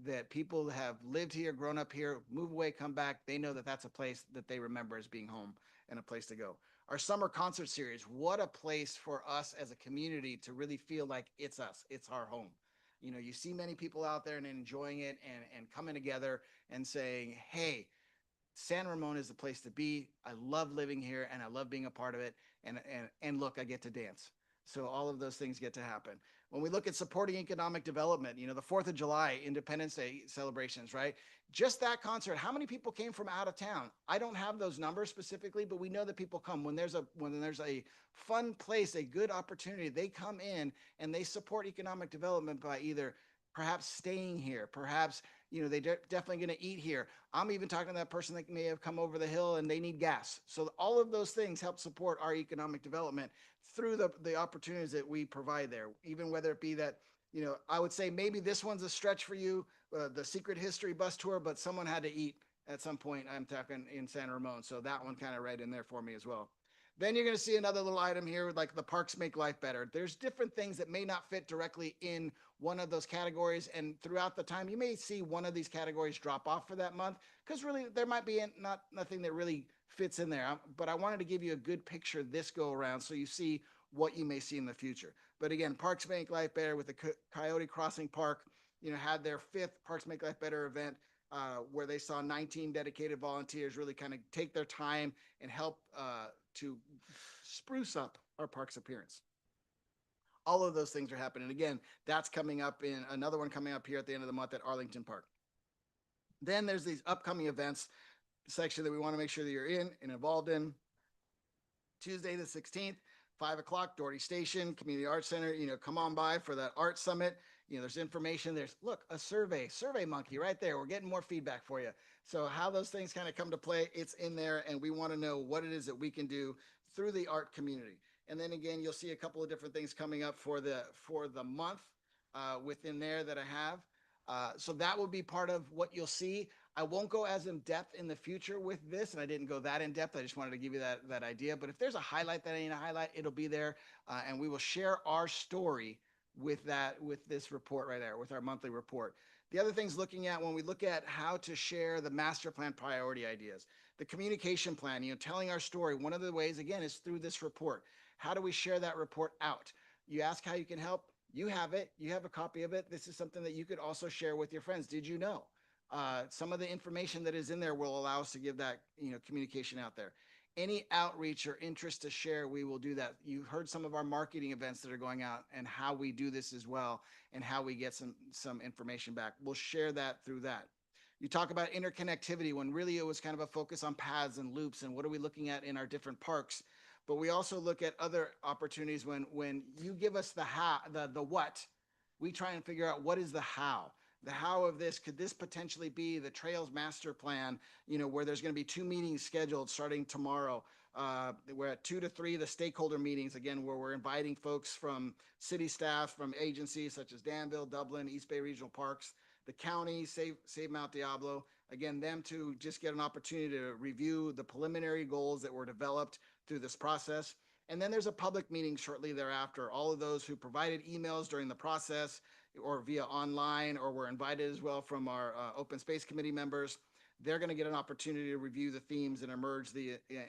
that people have lived here, grown up here, move away, come back. They know that that's a place that they remember as being home and a place to go. Our summer concert series, what a place for us as a community to really feel like it's us, it's our home. You see many people out there and enjoying it and coming together and saying, hey, San Ramon is the place to be. I love living here and I love being a part of it. And look, I get to dance. So all of those things get to happen. When we look at supporting economic development, the 4th of July, Independence Day celebrations, right? Just that concert, how many people came from out of town? I don't have those numbers specifically, but we know that people come when there's a fun place, a good opportunity, they come in and they support economic development by either perhaps staying here, perhaps, they're definitely going to eat here. I'm even talking to that person that may have come over the hill and they need gas. So all of those things help support our economic development through the opportunities that we provide there, even whether it be that, I would say maybe this one's a stretch for you, the Secret History bus tour, but someone had to eat at some point, I'm talking in San Ramon. So that one kind of right in there for me as well. Then you're going to see another little item here, like the Parks Make Life Better. There's different things that may not fit directly in one of those categories. And throughout the time, you may see one of these categories drop off for that month because really there might be nothing that really fits in there. But I wanted to give you a good picture this go around so you see what you may see in the future. But again, Parks Make Life Better with the Coyote Crossing Park, had their 5th Parks Make Life Better event. Where they saw 19 dedicated volunteers really kind of take their time and help to spruce up our park's appearance. All of those things are happening. Again, that's coming up in another one coming up here at the end of the month at Arlington Park. Then there's these upcoming events section that we want to make sure that you're in and involved in. Tuesday the 16th, 5 o'clock, Doherty Station, Community Arts Center, come on by for that art summit. There's information. There's, look, a survey monkey right there. We're getting more feedback for you. So how those things kind of come to play, it's in there. And we want to know what it is that we can do through the art community. And then again, you'll see a couple of different things coming up for the month within there that I have. So that will be part of what you'll see. I won't go as in depth in the future with this, and I didn't go that in depth. I just wanted to give you that idea. But if there's a highlight that I need to highlight, it'll be there. And we will share our story with this report right there, with our monthly report. The other things looking at when we look at how to share the master plan priority ideas, the communication plan, telling our story. One of the ways, again, is through this report. How do we share that report out? You ask how you can help. You have it. You have a copy of it. This is something that you could also share with your friends. Did you know? Some of the information that is in there will allow us to give that, communication out there. Any outreach or interest to share, we will do that. You heard some of our marketing events that are going out and how we do this as well and how we get some information back. We'll share that through that. You talk about interconnectivity when really it was kind of a focus on paths and loops and what are we looking at in our different parks. But we also look at other opportunities when you give us the how, the what, we try and figure out what is the how. The how of this, could this potentially be the Trails Master Plan, where there's going to be 2 meetings scheduled starting tomorrow. We're at 2 to 3, the stakeholder meetings, again, where we're inviting folks from city staff, from agencies such as Danville, Dublin, East Bay Regional Parks, the county, Save Mount Diablo, again, them to just get an opportunity to review the preliminary goals that were developed through this process. And then there's a public meeting shortly thereafter. All of those who provided emails during the process or via online or were invited as well from our Open Space Committee members, they're going to get an opportunity to review the themes and emerge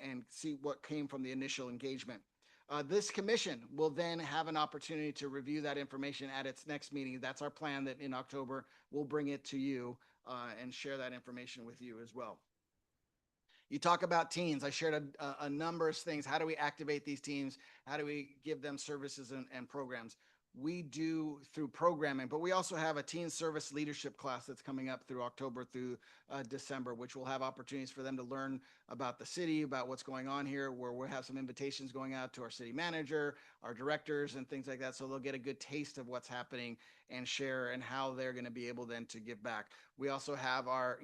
and see what came from the initial engagement. This commission will then have an opportunity to review that information at its next meeting. That's our plan, that in October, we'll bring it to you and share that information with you as well. You talk about teens. I shared a number of things. How do we activate these teams? How do we give them services and programs? We do through programming, but we also have a teen service leadership class that's coming up through October through December, which will have opportunities for them to learn about the city, about what's going on here, where we'll have some invitations going out to our city manager, our directors, and things like that. So they'll get a good taste of what's happening and share and how they're going to be able then to give back. We also have our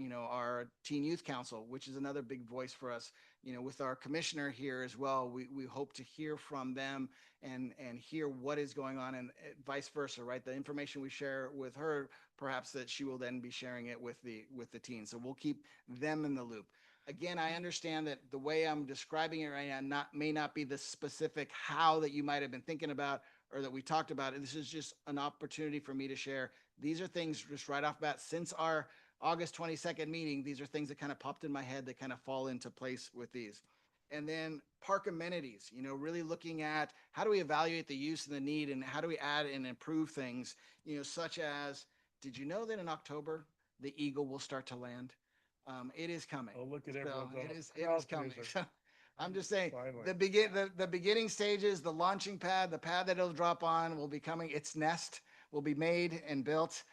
Teen Youth Council, which is another big voice for us. With our commissioner here as well, we hope to hear from them and hear what is going on, and vice versa, right? The information we share with her, perhaps that she will then be sharing it with the teens. So we'll keep them in the loop. Again, I understand that the way I'm describing it right now may not be the specific how that you might have been thinking about or that we talked about. This is just an opportunity for me to share. These are things just right off bat since our August 22nd meeting. These are things that kind of popped in my head that kind of fall into place with these. And then park amenities, really looking at how do we evaluate the use and the need and how do we add and improve things, such as, did you know that in October, the Eagle will start to land? It is coming. Oh, look at So everyone. it is coming. So I'm just saying Finally. the beginning stages, the launching pad, the pad that it'll drop on will be coming. Its nest will be made and built,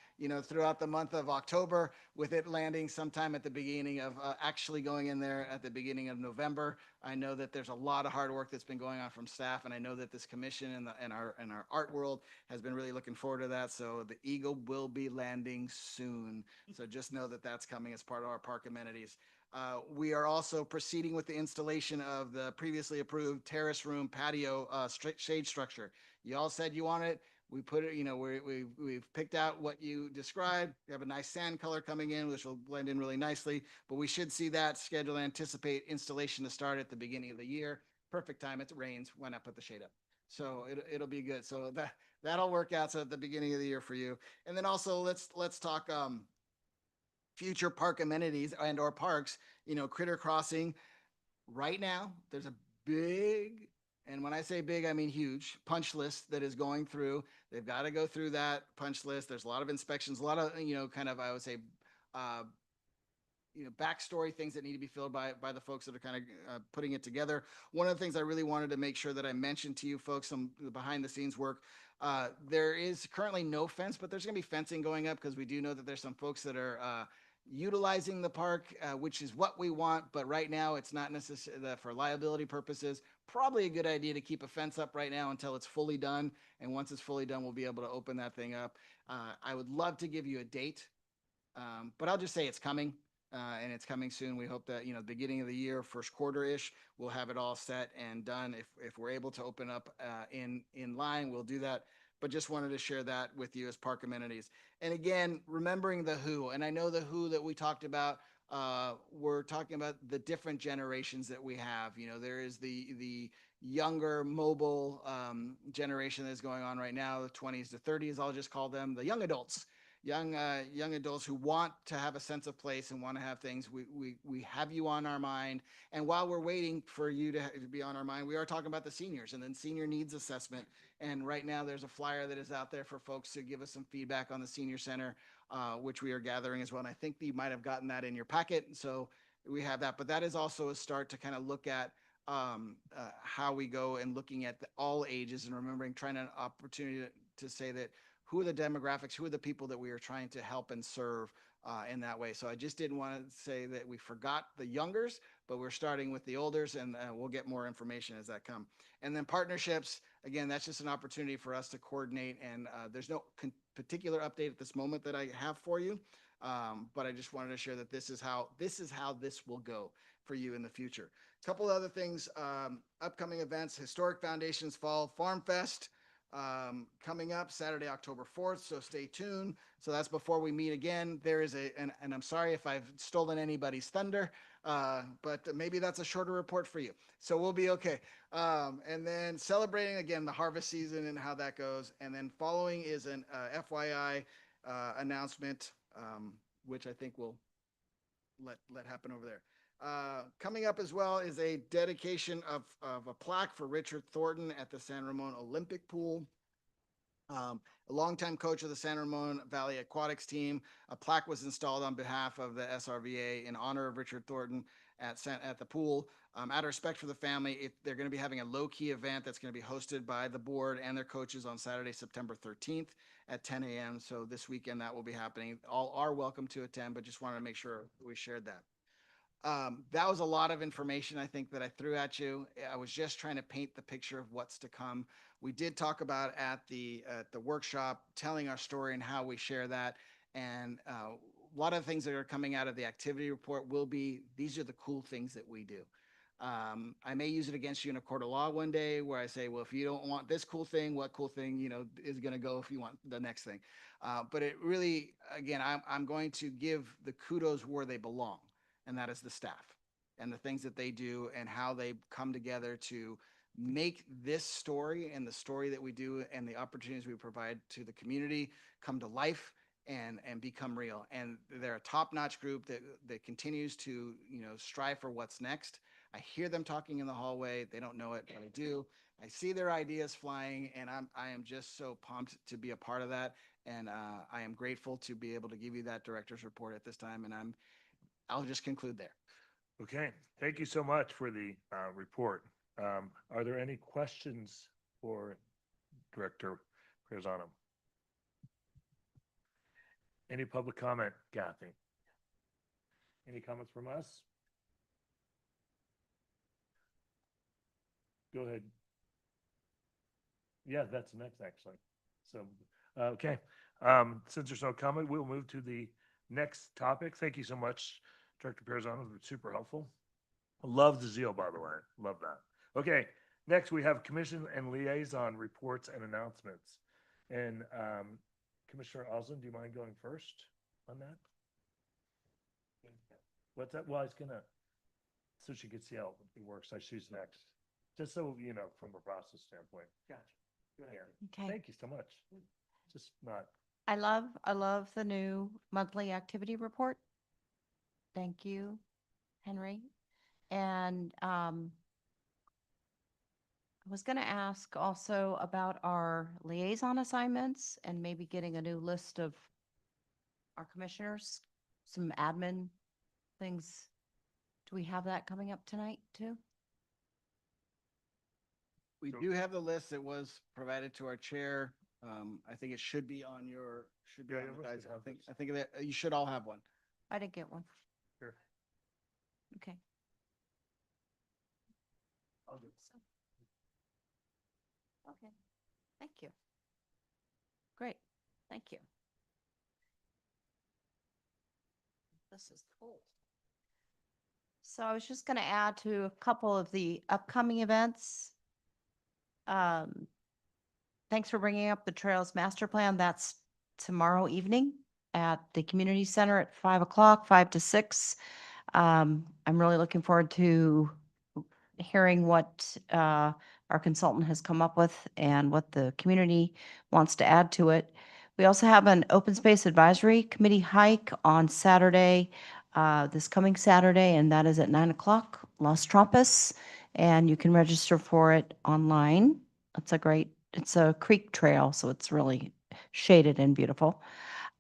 throughout the month of October, with it landing sometime at the beginning of actually going in there at the beginning of November. I know that there's a lot of hard work that's been going on from staff, and I know that this commission and our art world has been really looking forward to that. So the Eagle will be landing soon. So just know that that's coming as part of our park amenities. We are also proceeding with the installation of the previously approved terrace room patio shade structure. You all said you want it. We put it, we've picked out what you described. We have a nice sand color coming in, which will blend in really nicely, but we should see that schedule anticipate installation to start at the beginning of the year. Perfect time. It rains. Why not put the shade up? So it'll be good. So that'll work out. So at the beginning of the year for you. And then also let's talk, future park amenities and or parks, Critter Crossing. Right now, there's a big, and when I say big, I mean huge, punch list that is going through. They've got to go through that punch list. There's a lot of inspections, a lot of, kind of, I would say, backstory things that need to be filled by the folks that are kind of putting it together. One of the things I really wanted to make sure that I mentioned to you folks, some behind the scenes work, there is currently no fence, but there's going to be fencing going up because we do know that there's some folks that are utilizing the park, which is what we want. But right now it's not necessary for liability purposes. Probably a good idea to keep a fence up right now until it's fully done. And once it's fully done, we'll be able to open that thing up. I would love to give you a date, but I'll just say it's coming. And it's coming soon. We hope that, beginning of the year, first quarter-ish, we'll have it all set and done. If we're able to open up in line, we'll do that. But just wanted to share that with you as park amenities. And again, remembering the who, and I know the who that we talked about, we're talking about the different generations that we have. There is the younger mobile generation that's going on right now, the 20s to 30s, I'll just call them the young adults. Young adults who want to have a sense of place and want to have things. We have you on our mind. And while we're waiting for you to be on our mind, we are talking about the seniors and then senior needs assessment. And right now there's a flyer that is out there for folks to give us some feedback on the senior center, which we are gathering as well. And I think you might have gotten that in your packet. So we have that, but that is also a start to kind of look at how we go and looking at all ages and remembering, trying an opportunity to say that who are the demographics, who are the people that we are trying to help and serve in that way. So I just didn't want to say that we forgot the youngers, but we're starting with the olders, and we'll get more information as that come. And then partnerships, again, that's just an opportunity for us to coordinate, and there's no particular update at this moment that I have for you. But I just wanted to share that this is how this will go for you in the future. A couple other things, upcoming events: Historic Foundations Fall Farm Fest coming up Saturday, October 4th. So stay tuned. So that's before we meet again. There is and I'm sorry if I've stolen anybody's thunder, but maybe that's a shorter report for you. So we'll be okay. And then celebrating again the harvest season and how that goes. And then following is an FYI announcement, which I think we'll let happen over there. Coming up as well is a dedication of a plaque for Richard Thornton at the San Ramon Olympic Pool. A longtime coach of the San Ramon Valley Aquatics team. A plaque was installed on behalf of the SRVA in honor of Richard Thornton at the pool. Out of respect for the family, they're going to be having a low-key event that's going to be hosted by the board and their coaches on Saturday, September 13th at 10 a.m. So this weekend that will be happening. All are welcome to attend, but just wanted to make sure we shared that. That was a lot of information, I think, that I threw at you. I was just trying to paint the picture of what's to come. We did talk about at the workshop, telling our story and how we share that. And a lot of things that are coming out of the activity report will be, these are the cool things that we do. I may use it against you in a court of law one day where I say, well, if you don't want this cool thing, what cool thing, is going to go if you want the next thing. But it really, again, I'm going to give the kudos where they belong. And that is the staff and the things that they do and how they come together to make this story and the story that we do and the opportunities we provide to the community come to life and become real. And they're a top-notch group that continues to, strive for what's next. I hear them talking in the hallway. They don't know it, but I do. I see their ideas flying, and I am just so pumped to be a part of that. And I am grateful to be able to give you that director's report at this time. And I'll just conclude there. Okay, thank you so much for the report. Are there any questions for Director Pierzano? Any public comment, Kathy? Any comments from us? Go ahead. Yeah, that's next, actually. So, okay. Since there's no comment, we'll move to the next topic. Thank you so much, Director Pierzano. Super helpful. Love the zeal, by the way. Love that. Okay, next we have commission and liaison reports and announcements. And Commissioner Osland, do you mind going first on that? What's that? Well, I was gonna, so she could see how it works. I choose next, just so you know from a process standpoint. Gotcha. Here. Okay. Thank you so much. Just not. I love the new monthly activity report. Thank you, Henry. And I was going to ask also about our liaison assignments and maybe getting a new list of our commissioners, some admin things. Do we have that coming up tonight too? We do have the list that was provided to our chair. I think it should be on your, Yeah, advertised. have I think that you should all have one. I didn't get one. Sure. Okay. I'll do Okay. Thank you. Great. Thank you. This is cool. So I was just going to add to a couple of the upcoming events. Thanks for bringing up the Trails Master Plan. That's tomorrow evening at the community center at 5 o'clock, 5 to 6. I'm really looking forward to hearing what our consultant has come up with and what the community wants to add to it. We also have an Open Space Advisory Committee hike on Saturday, this coming Saturday, and that is at 9 o'clock, Los Trompas, and you can register for it online. It's a creek trail, so it's really shaded and beautiful.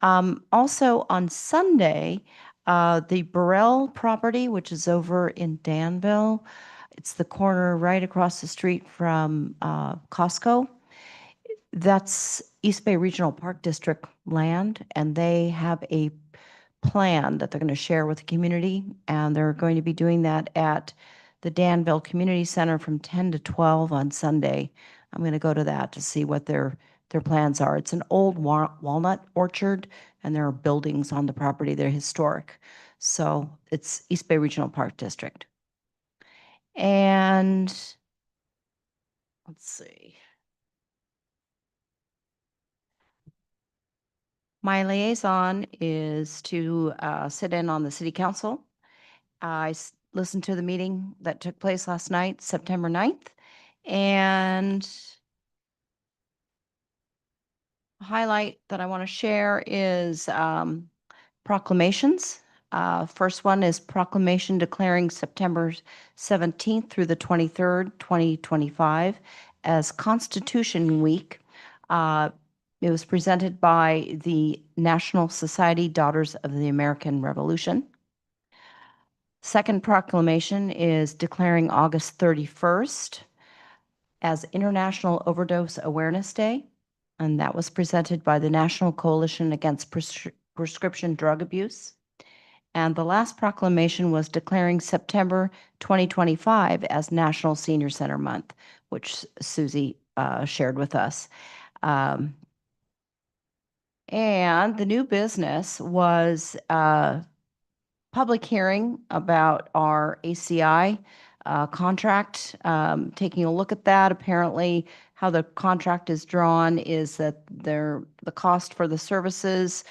Also on Sunday, the Burrell property, which is over in Danville, it's the corner right across the street from Costco. That's East Bay Regional Park District land, and they have a plan that they're going to share with the community. And they're going to be doing that at the Danville Community Center from 10 to 12 on Sunday. I'm going to go to that to see what their plans are. It's an old walnut orchard, and there are buildings on the property. They're historic. So it's East Bay Regional Park District. And let's see. My liaison is to sit in on the city council. I listened to the meeting that took place last night, September 9th, and a highlight that I want to share is proclamations. First one is proclamation declaring September 17th through the 23rd, 2025 as Constitution Week. It was presented by the National Society Daughters of the American Revolution. Second proclamation is declaring August 31st as International Overdose Awareness Day, and that was presented by the National Coalition Against Prescription Drug Abuse. And the last proclamation was declaring September 2025 as National Senior Center Month, which Susie shared with us. And the new business was a public hearing about our ACI contract, taking a look at that. Apparently, how the contract is drawn is that the cost for the services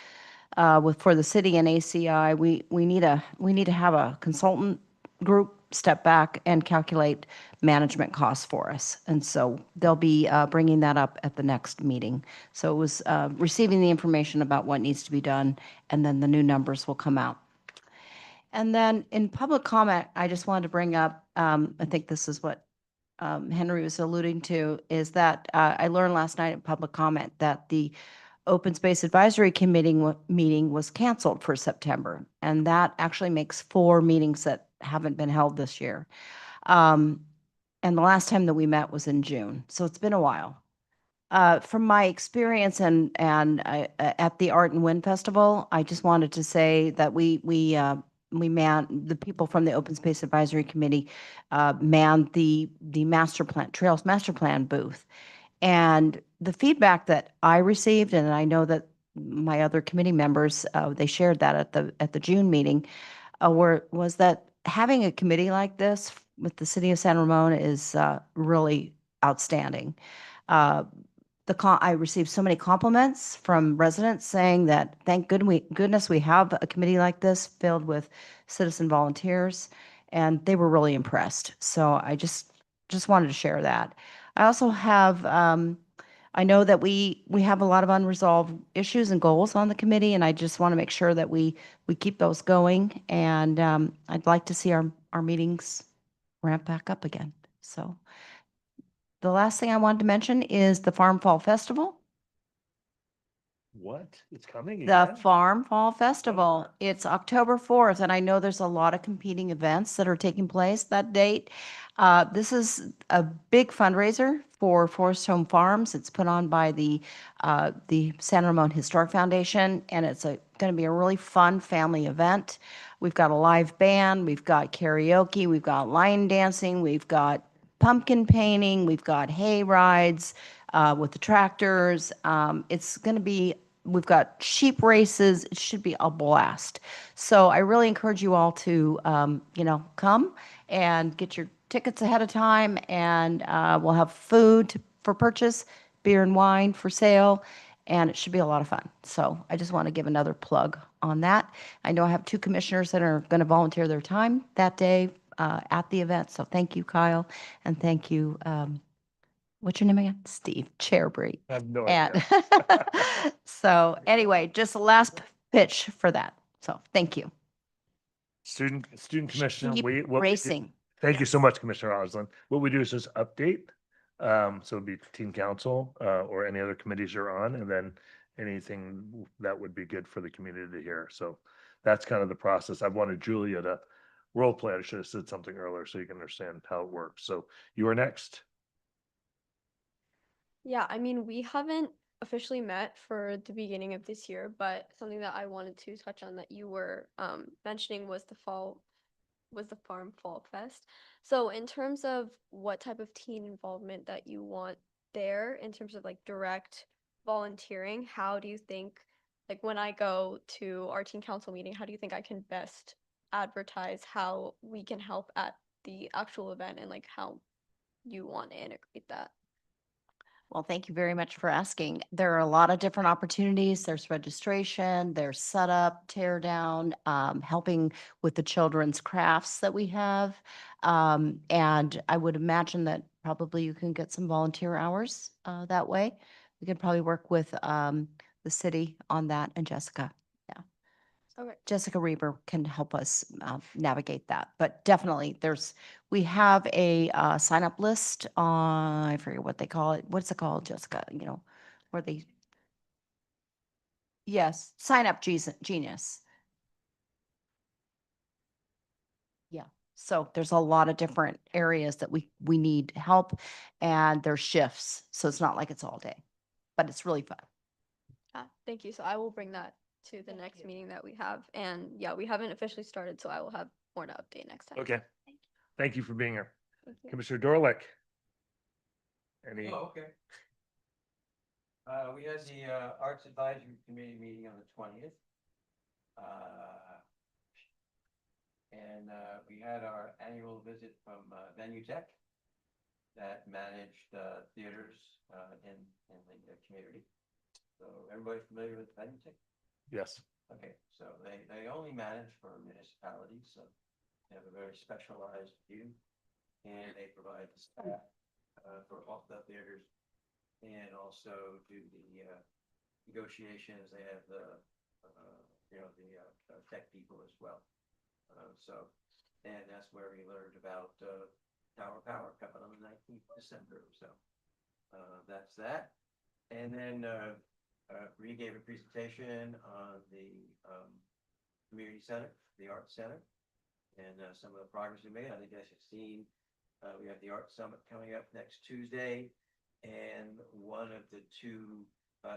for the city and ACI, we need to have a consultant group step back and calculate management costs for us. And so they'll be bringing that up at the next meeting. So it was receiving the information about what needs to be done, and then the new numbers will come out. And then in public comment, I just wanted to bring up, I think this is what Henry was alluding to, is that I learned last night in public comment that the Open Space Advisory Committee meeting was canceled for September. And that actually makes 4 meetings that haven't been held this year. And the last time that we met was in June. So it's been a while. From my experience and at the Art and Wind Festival, I just wanted to say that we the people from the Open Space Advisory Committee manned the Trails Master Plan booth. And the feedback that I received, and I know that my other committee members, they shared that at the June meeting, was that having a committee like this with the city of San Ramon is really outstanding. I received so many compliments from residents saying that thank goodness we have a committee like this filled with citizen volunteers, and they were really impressed. So I just wanted to share that. I also have, I know that we have a lot of unresolved issues and goals on the committee, and I just want to make sure that we keep those going. And I'd like to see our meetings ramp back up again. So the last thing I wanted to mention is the Farm Fall Festival. What? It's coming The again? Farm Fall Festival. It's October 4th, and I know there's a lot of competing events that are taking place that date. This is a big fundraiser for Forest Home Farms. It's put on by the San Ramon Historic Foundation, and it's going to be a really fun family event. We've got a live band, we've got karaoke, we've got line dancing, we've got pumpkin painting, we've got hay rides with the tractors. It's going to be, we've got sheep races. It should be a blast. So I really encourage you all to, come and get your tickets ahead of time, and we'll have food for purchase, beer and wine for sale, and it should be a lot of fun. So I just want to give another plug on that. I know I have 2 commissioners that are going to volunteer their time that day at the event. So thank you, Kyle, and thank you, what's your name again? Steve, Chair Bree. I have no And idea. so anyway, just the last pitch for that. So thank you. Student Commissioner, Keep what we do- racing. Thank you so much, Commissioner Osland. What we do is just update. So it'd be team council or any other committees you're on, and then anything that would be good for the community to hear. So that's kind of the process. I wanted Julia to role play. I should have said something earlier so you can understand how it works. So you are next. Yeah, I mean, we haven't officially met for the beginning of this year, but something that I wanted to touch on that you were mentioning was the Farm Fall Fest. So in terms of what type of teen involvement that you want there, in terms of like direct volunteering, how do you think, like when I go to our teen council meeting, how do you think I can best advertise how we can help at the actual event and like how you want to integrate that? Well, thank you very much for asking. There are a lot of different opportunities. There's registration, there's setup, tear down, helping with the children's crafts that we have. And I would imagine that probably you can get some volunteer hours that way. We could probably work with the city on that and Jessica. Yeah. Okay. Jessica Reber can help us navigate that. But definitely, we have a sign up list on, I forget what they call it. What's it called, Jessica? You know, where they, yes, Sign Up Genius. Yeah. So there's a lot of different areas that we need help, and there's shifts. So it's not like it's all day, but it's really fun. Thank you. So I will bring that to the next meeting that we have. And yeah, we haven't officially started, so I will have more to update next time. Okay. Thank you for being here. Thank you. Commissioner Dorlick. Any? Oh, okay. We had the Arts Advisory Committee meeting on the 20th. And we had our annual visit from Venue Tech that managed theaters in the community. So everybody familiar with Venue Tech? Yes. Okay, so they only manage for municipalities, so they have a very specialized view. And they provide the staff for all the theaters and also do the negotiations. They have the tech people as well. And that's where we learned about Tower Power coming on the 19th of December. So that's that. And then Bree gave a presentation on the community center, the Art Center, and some of the progress we made. I think you guys have seen we have the Art Summit coming up next Tuesday, and one of the two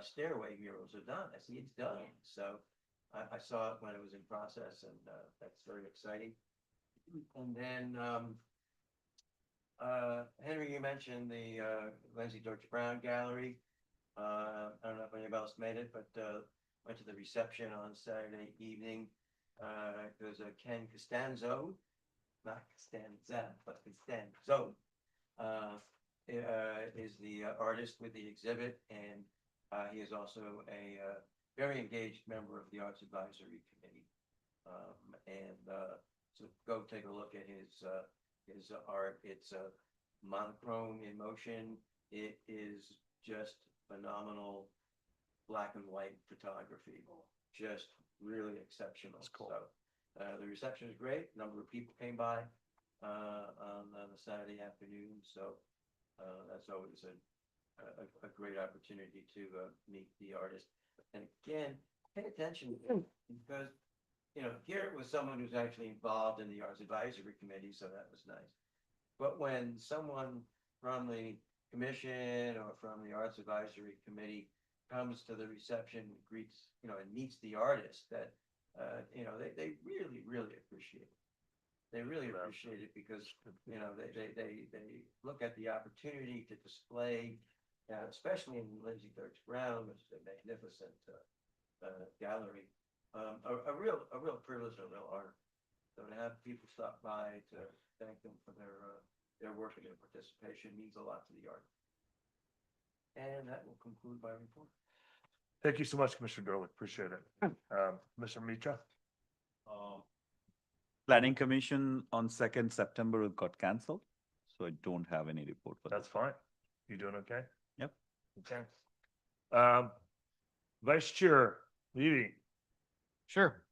stairway murals are done. I see it's done. So I saw it when it was in process, and that's very exciting. And then Henry, you mentioned the Lindsay Deutsch Brown Gallery. I don't know if anybody else made it, but went to the reception on Saturday evening. There's a Ken Costanzo, not Costanza, but Costanzo, is the artist with the exhibit, and he is also a very engaged member of the Arts Advisory Committee. So go take a look at his art. It's a monochrome in motion. It is just phenomenal black and white photography, just really exceptional. That's cool. So the reception is great. A number of people came by on the Saturday afternoon. So that's always a great opportunity to meet the artist. And again, pay attention because, Garrett was someone who's actually involved in the Arts Advisory Committee, so that was nice. But when someone from the commission or from the Arts Advisory Committee comes to the reception, greets, and meets the artist, that, they really, really appreciate it. They really appreciate it because, they look at the opportunity to display, especially in Lindsay Deutsch Brown, which is a magnificent gallery, a real privilege and a real honor. So to have people stop by to thank them for their work and their participation means a lot to the art. And that will conclude my report. Thank you so much, Commissioner Dorlick. Appreciate it. Mr. Mitra? Planning Commission on 2nd September got canceled, so I don't have any report for that. That's fine. You doing okay? Yep. Okay. Vice Chair Levy. Sure.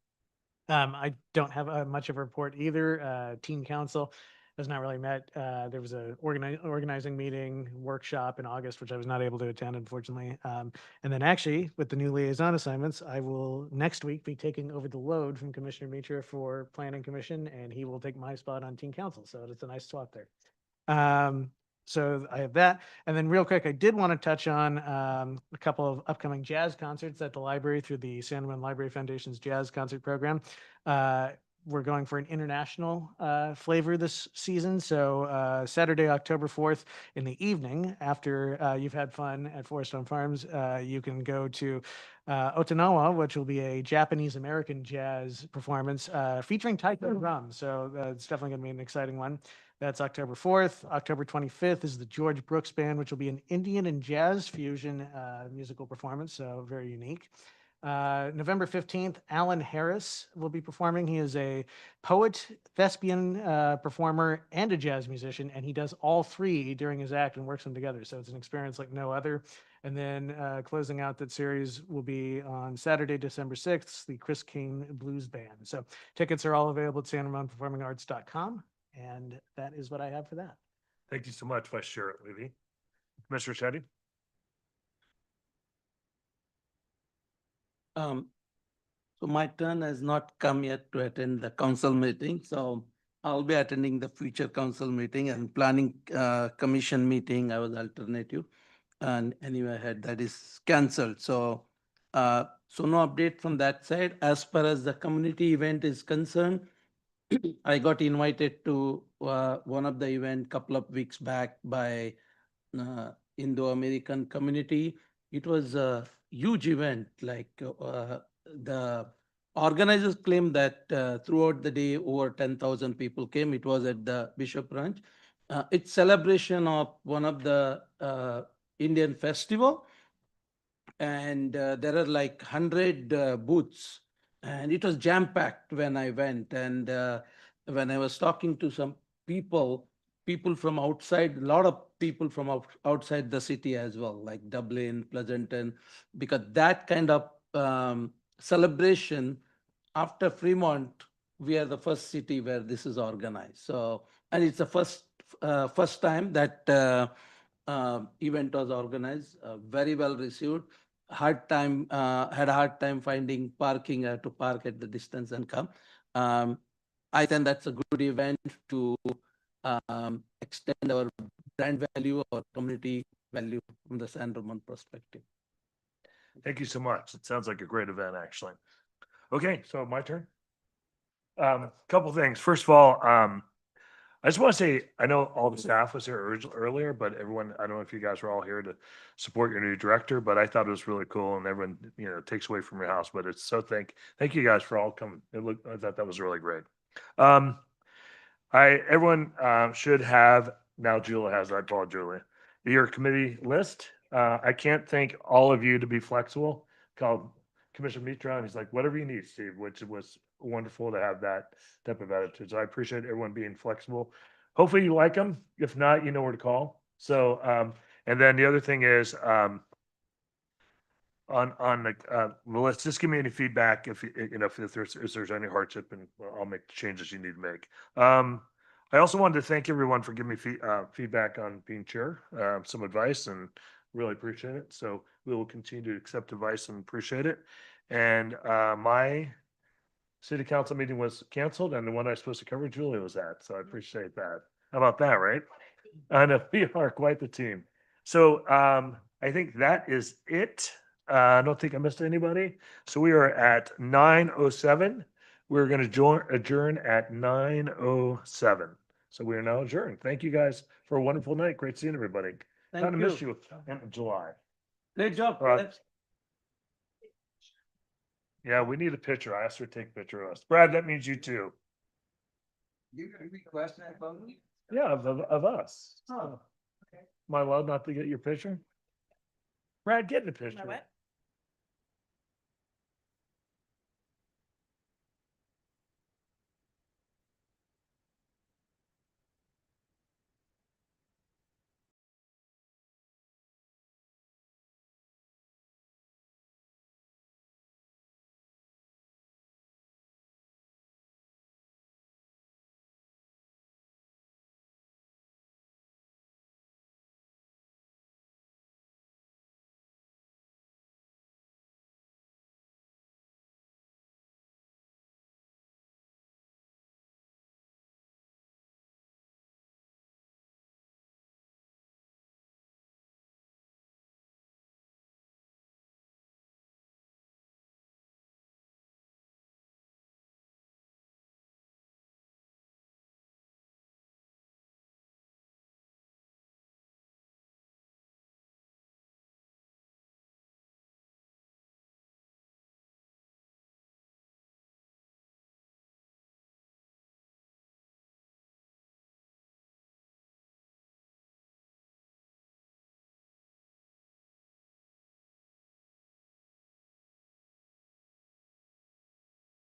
I don't have much of a report either. Teen Council has not really met. There was a organizing meeting workshop in August, which I was not able to attend, unfortunately. And then actually, with the new liaison assignments, I will next week be taking over the load from Commissioner Mitra for Planning Commission, and he will take my spot on Teen Council. So it's a nice swap there. So I have that. And then real quick, I did want to touch on a couple of upcoming jazz concerts at the library through the San Ramon Library Foundation's Jazz Concert Program. We're going for an international flavor this season. So Saturday, October 4th in the evening, after you've had fun at Forest Home Farms, you can go to Otanawa, which will be a Japanese-American jazz performance featuring taiko drums. So it's definitely going to be an exciting one. That's October 4th. October 25th is the George Brooks Band, which will be an Indian and jazz fusion musical performance, so very unique. November 15th, Alan Harris will be performing. He is a poet, thespian performer, and a jazz musician, and he does all three during his act and works them together. So it's an experience like no other. And then closing out that series will be on Saturday, December 6th, the Chris King Blues Band. So tickets are all available at sanramonperformingarts.com. And that is what I have for that. Thank you so much, Vice Chair Levy. Commissioner Shetty? So my turn has not come yet to attend the council meeting, so I'll be attending the future council meeting and planning commission meeting. I was alternative, and anyway, I had that is cancelled. So no update from that side. As far as the community event is concerned, I got invited to one of the event couple of weeks back by Indo-American community. It was a huge event. Like the organizers claim that throughout the day over 10,000 people came. It was at the Bishop Ranch. It's celebration of one of the Indian festival, and there are like 100 booths. And it was jam-packed when I went. And when I was talking to some people from outside, a lot of people from outside the city as well, like Dublin, Pleasanton, because that kind of celebration after Fremont, we are the first city where this is organized. So, and it's the first time that event was organized, very well received. Had a hard time finding parking to park at the distance and come. I think that's a good event to extend our brand value or community value from the San Ramon perspective. Thank you so much. It sounds like a great event, actually. Okay, so my turn. Couple things. First of all, I just want to say, I know all the staff was here earlier, but everyone, I don't know if you guys were all here to support your new director, but I thought it was really cool, and everyone, takes away from your house, but it's so thank you guys for all coming. I thought that was really great. Everyone should have, now Julia has, I apologize, Julia, your committee list. I can't thank all of you to be flexible. Called Commissioner Mitra, and he's like, whatever you need, Steve, which was wonderful to have that type of attitude. So I appreciate everyone being flexible. Hopefully you like them. If not, you know where to call. So, and then the other thing is, on the list, just give me any feedback if if there's any hardship, and I'll make the changes you need to make. I also wanted to thank everyone for giving me feedback on being chair, some advice, and really appreciate it. So we will continue to accept advice and appreciate it. And my city council meeting was canceled, and the one I was supposed to cover, Julia was at. So I appreciate that. How about that, right? I know we are quite the team. So I think that is it. I don't think I missed anybody. So we are at 9:07. We're going to adjourn at 9:07. So we are now adjourned. Thank you guys for a wonderful night. Great seeing everybody. Kind of missed you in July. Great job. Yeah, we need a picture. I asked her to take a picture of us. Brad, that means you too. You gonna request that photo? Yeah, of us. Oh, okay. Am I allowed not to get your picture? Brad, get in the picture. what?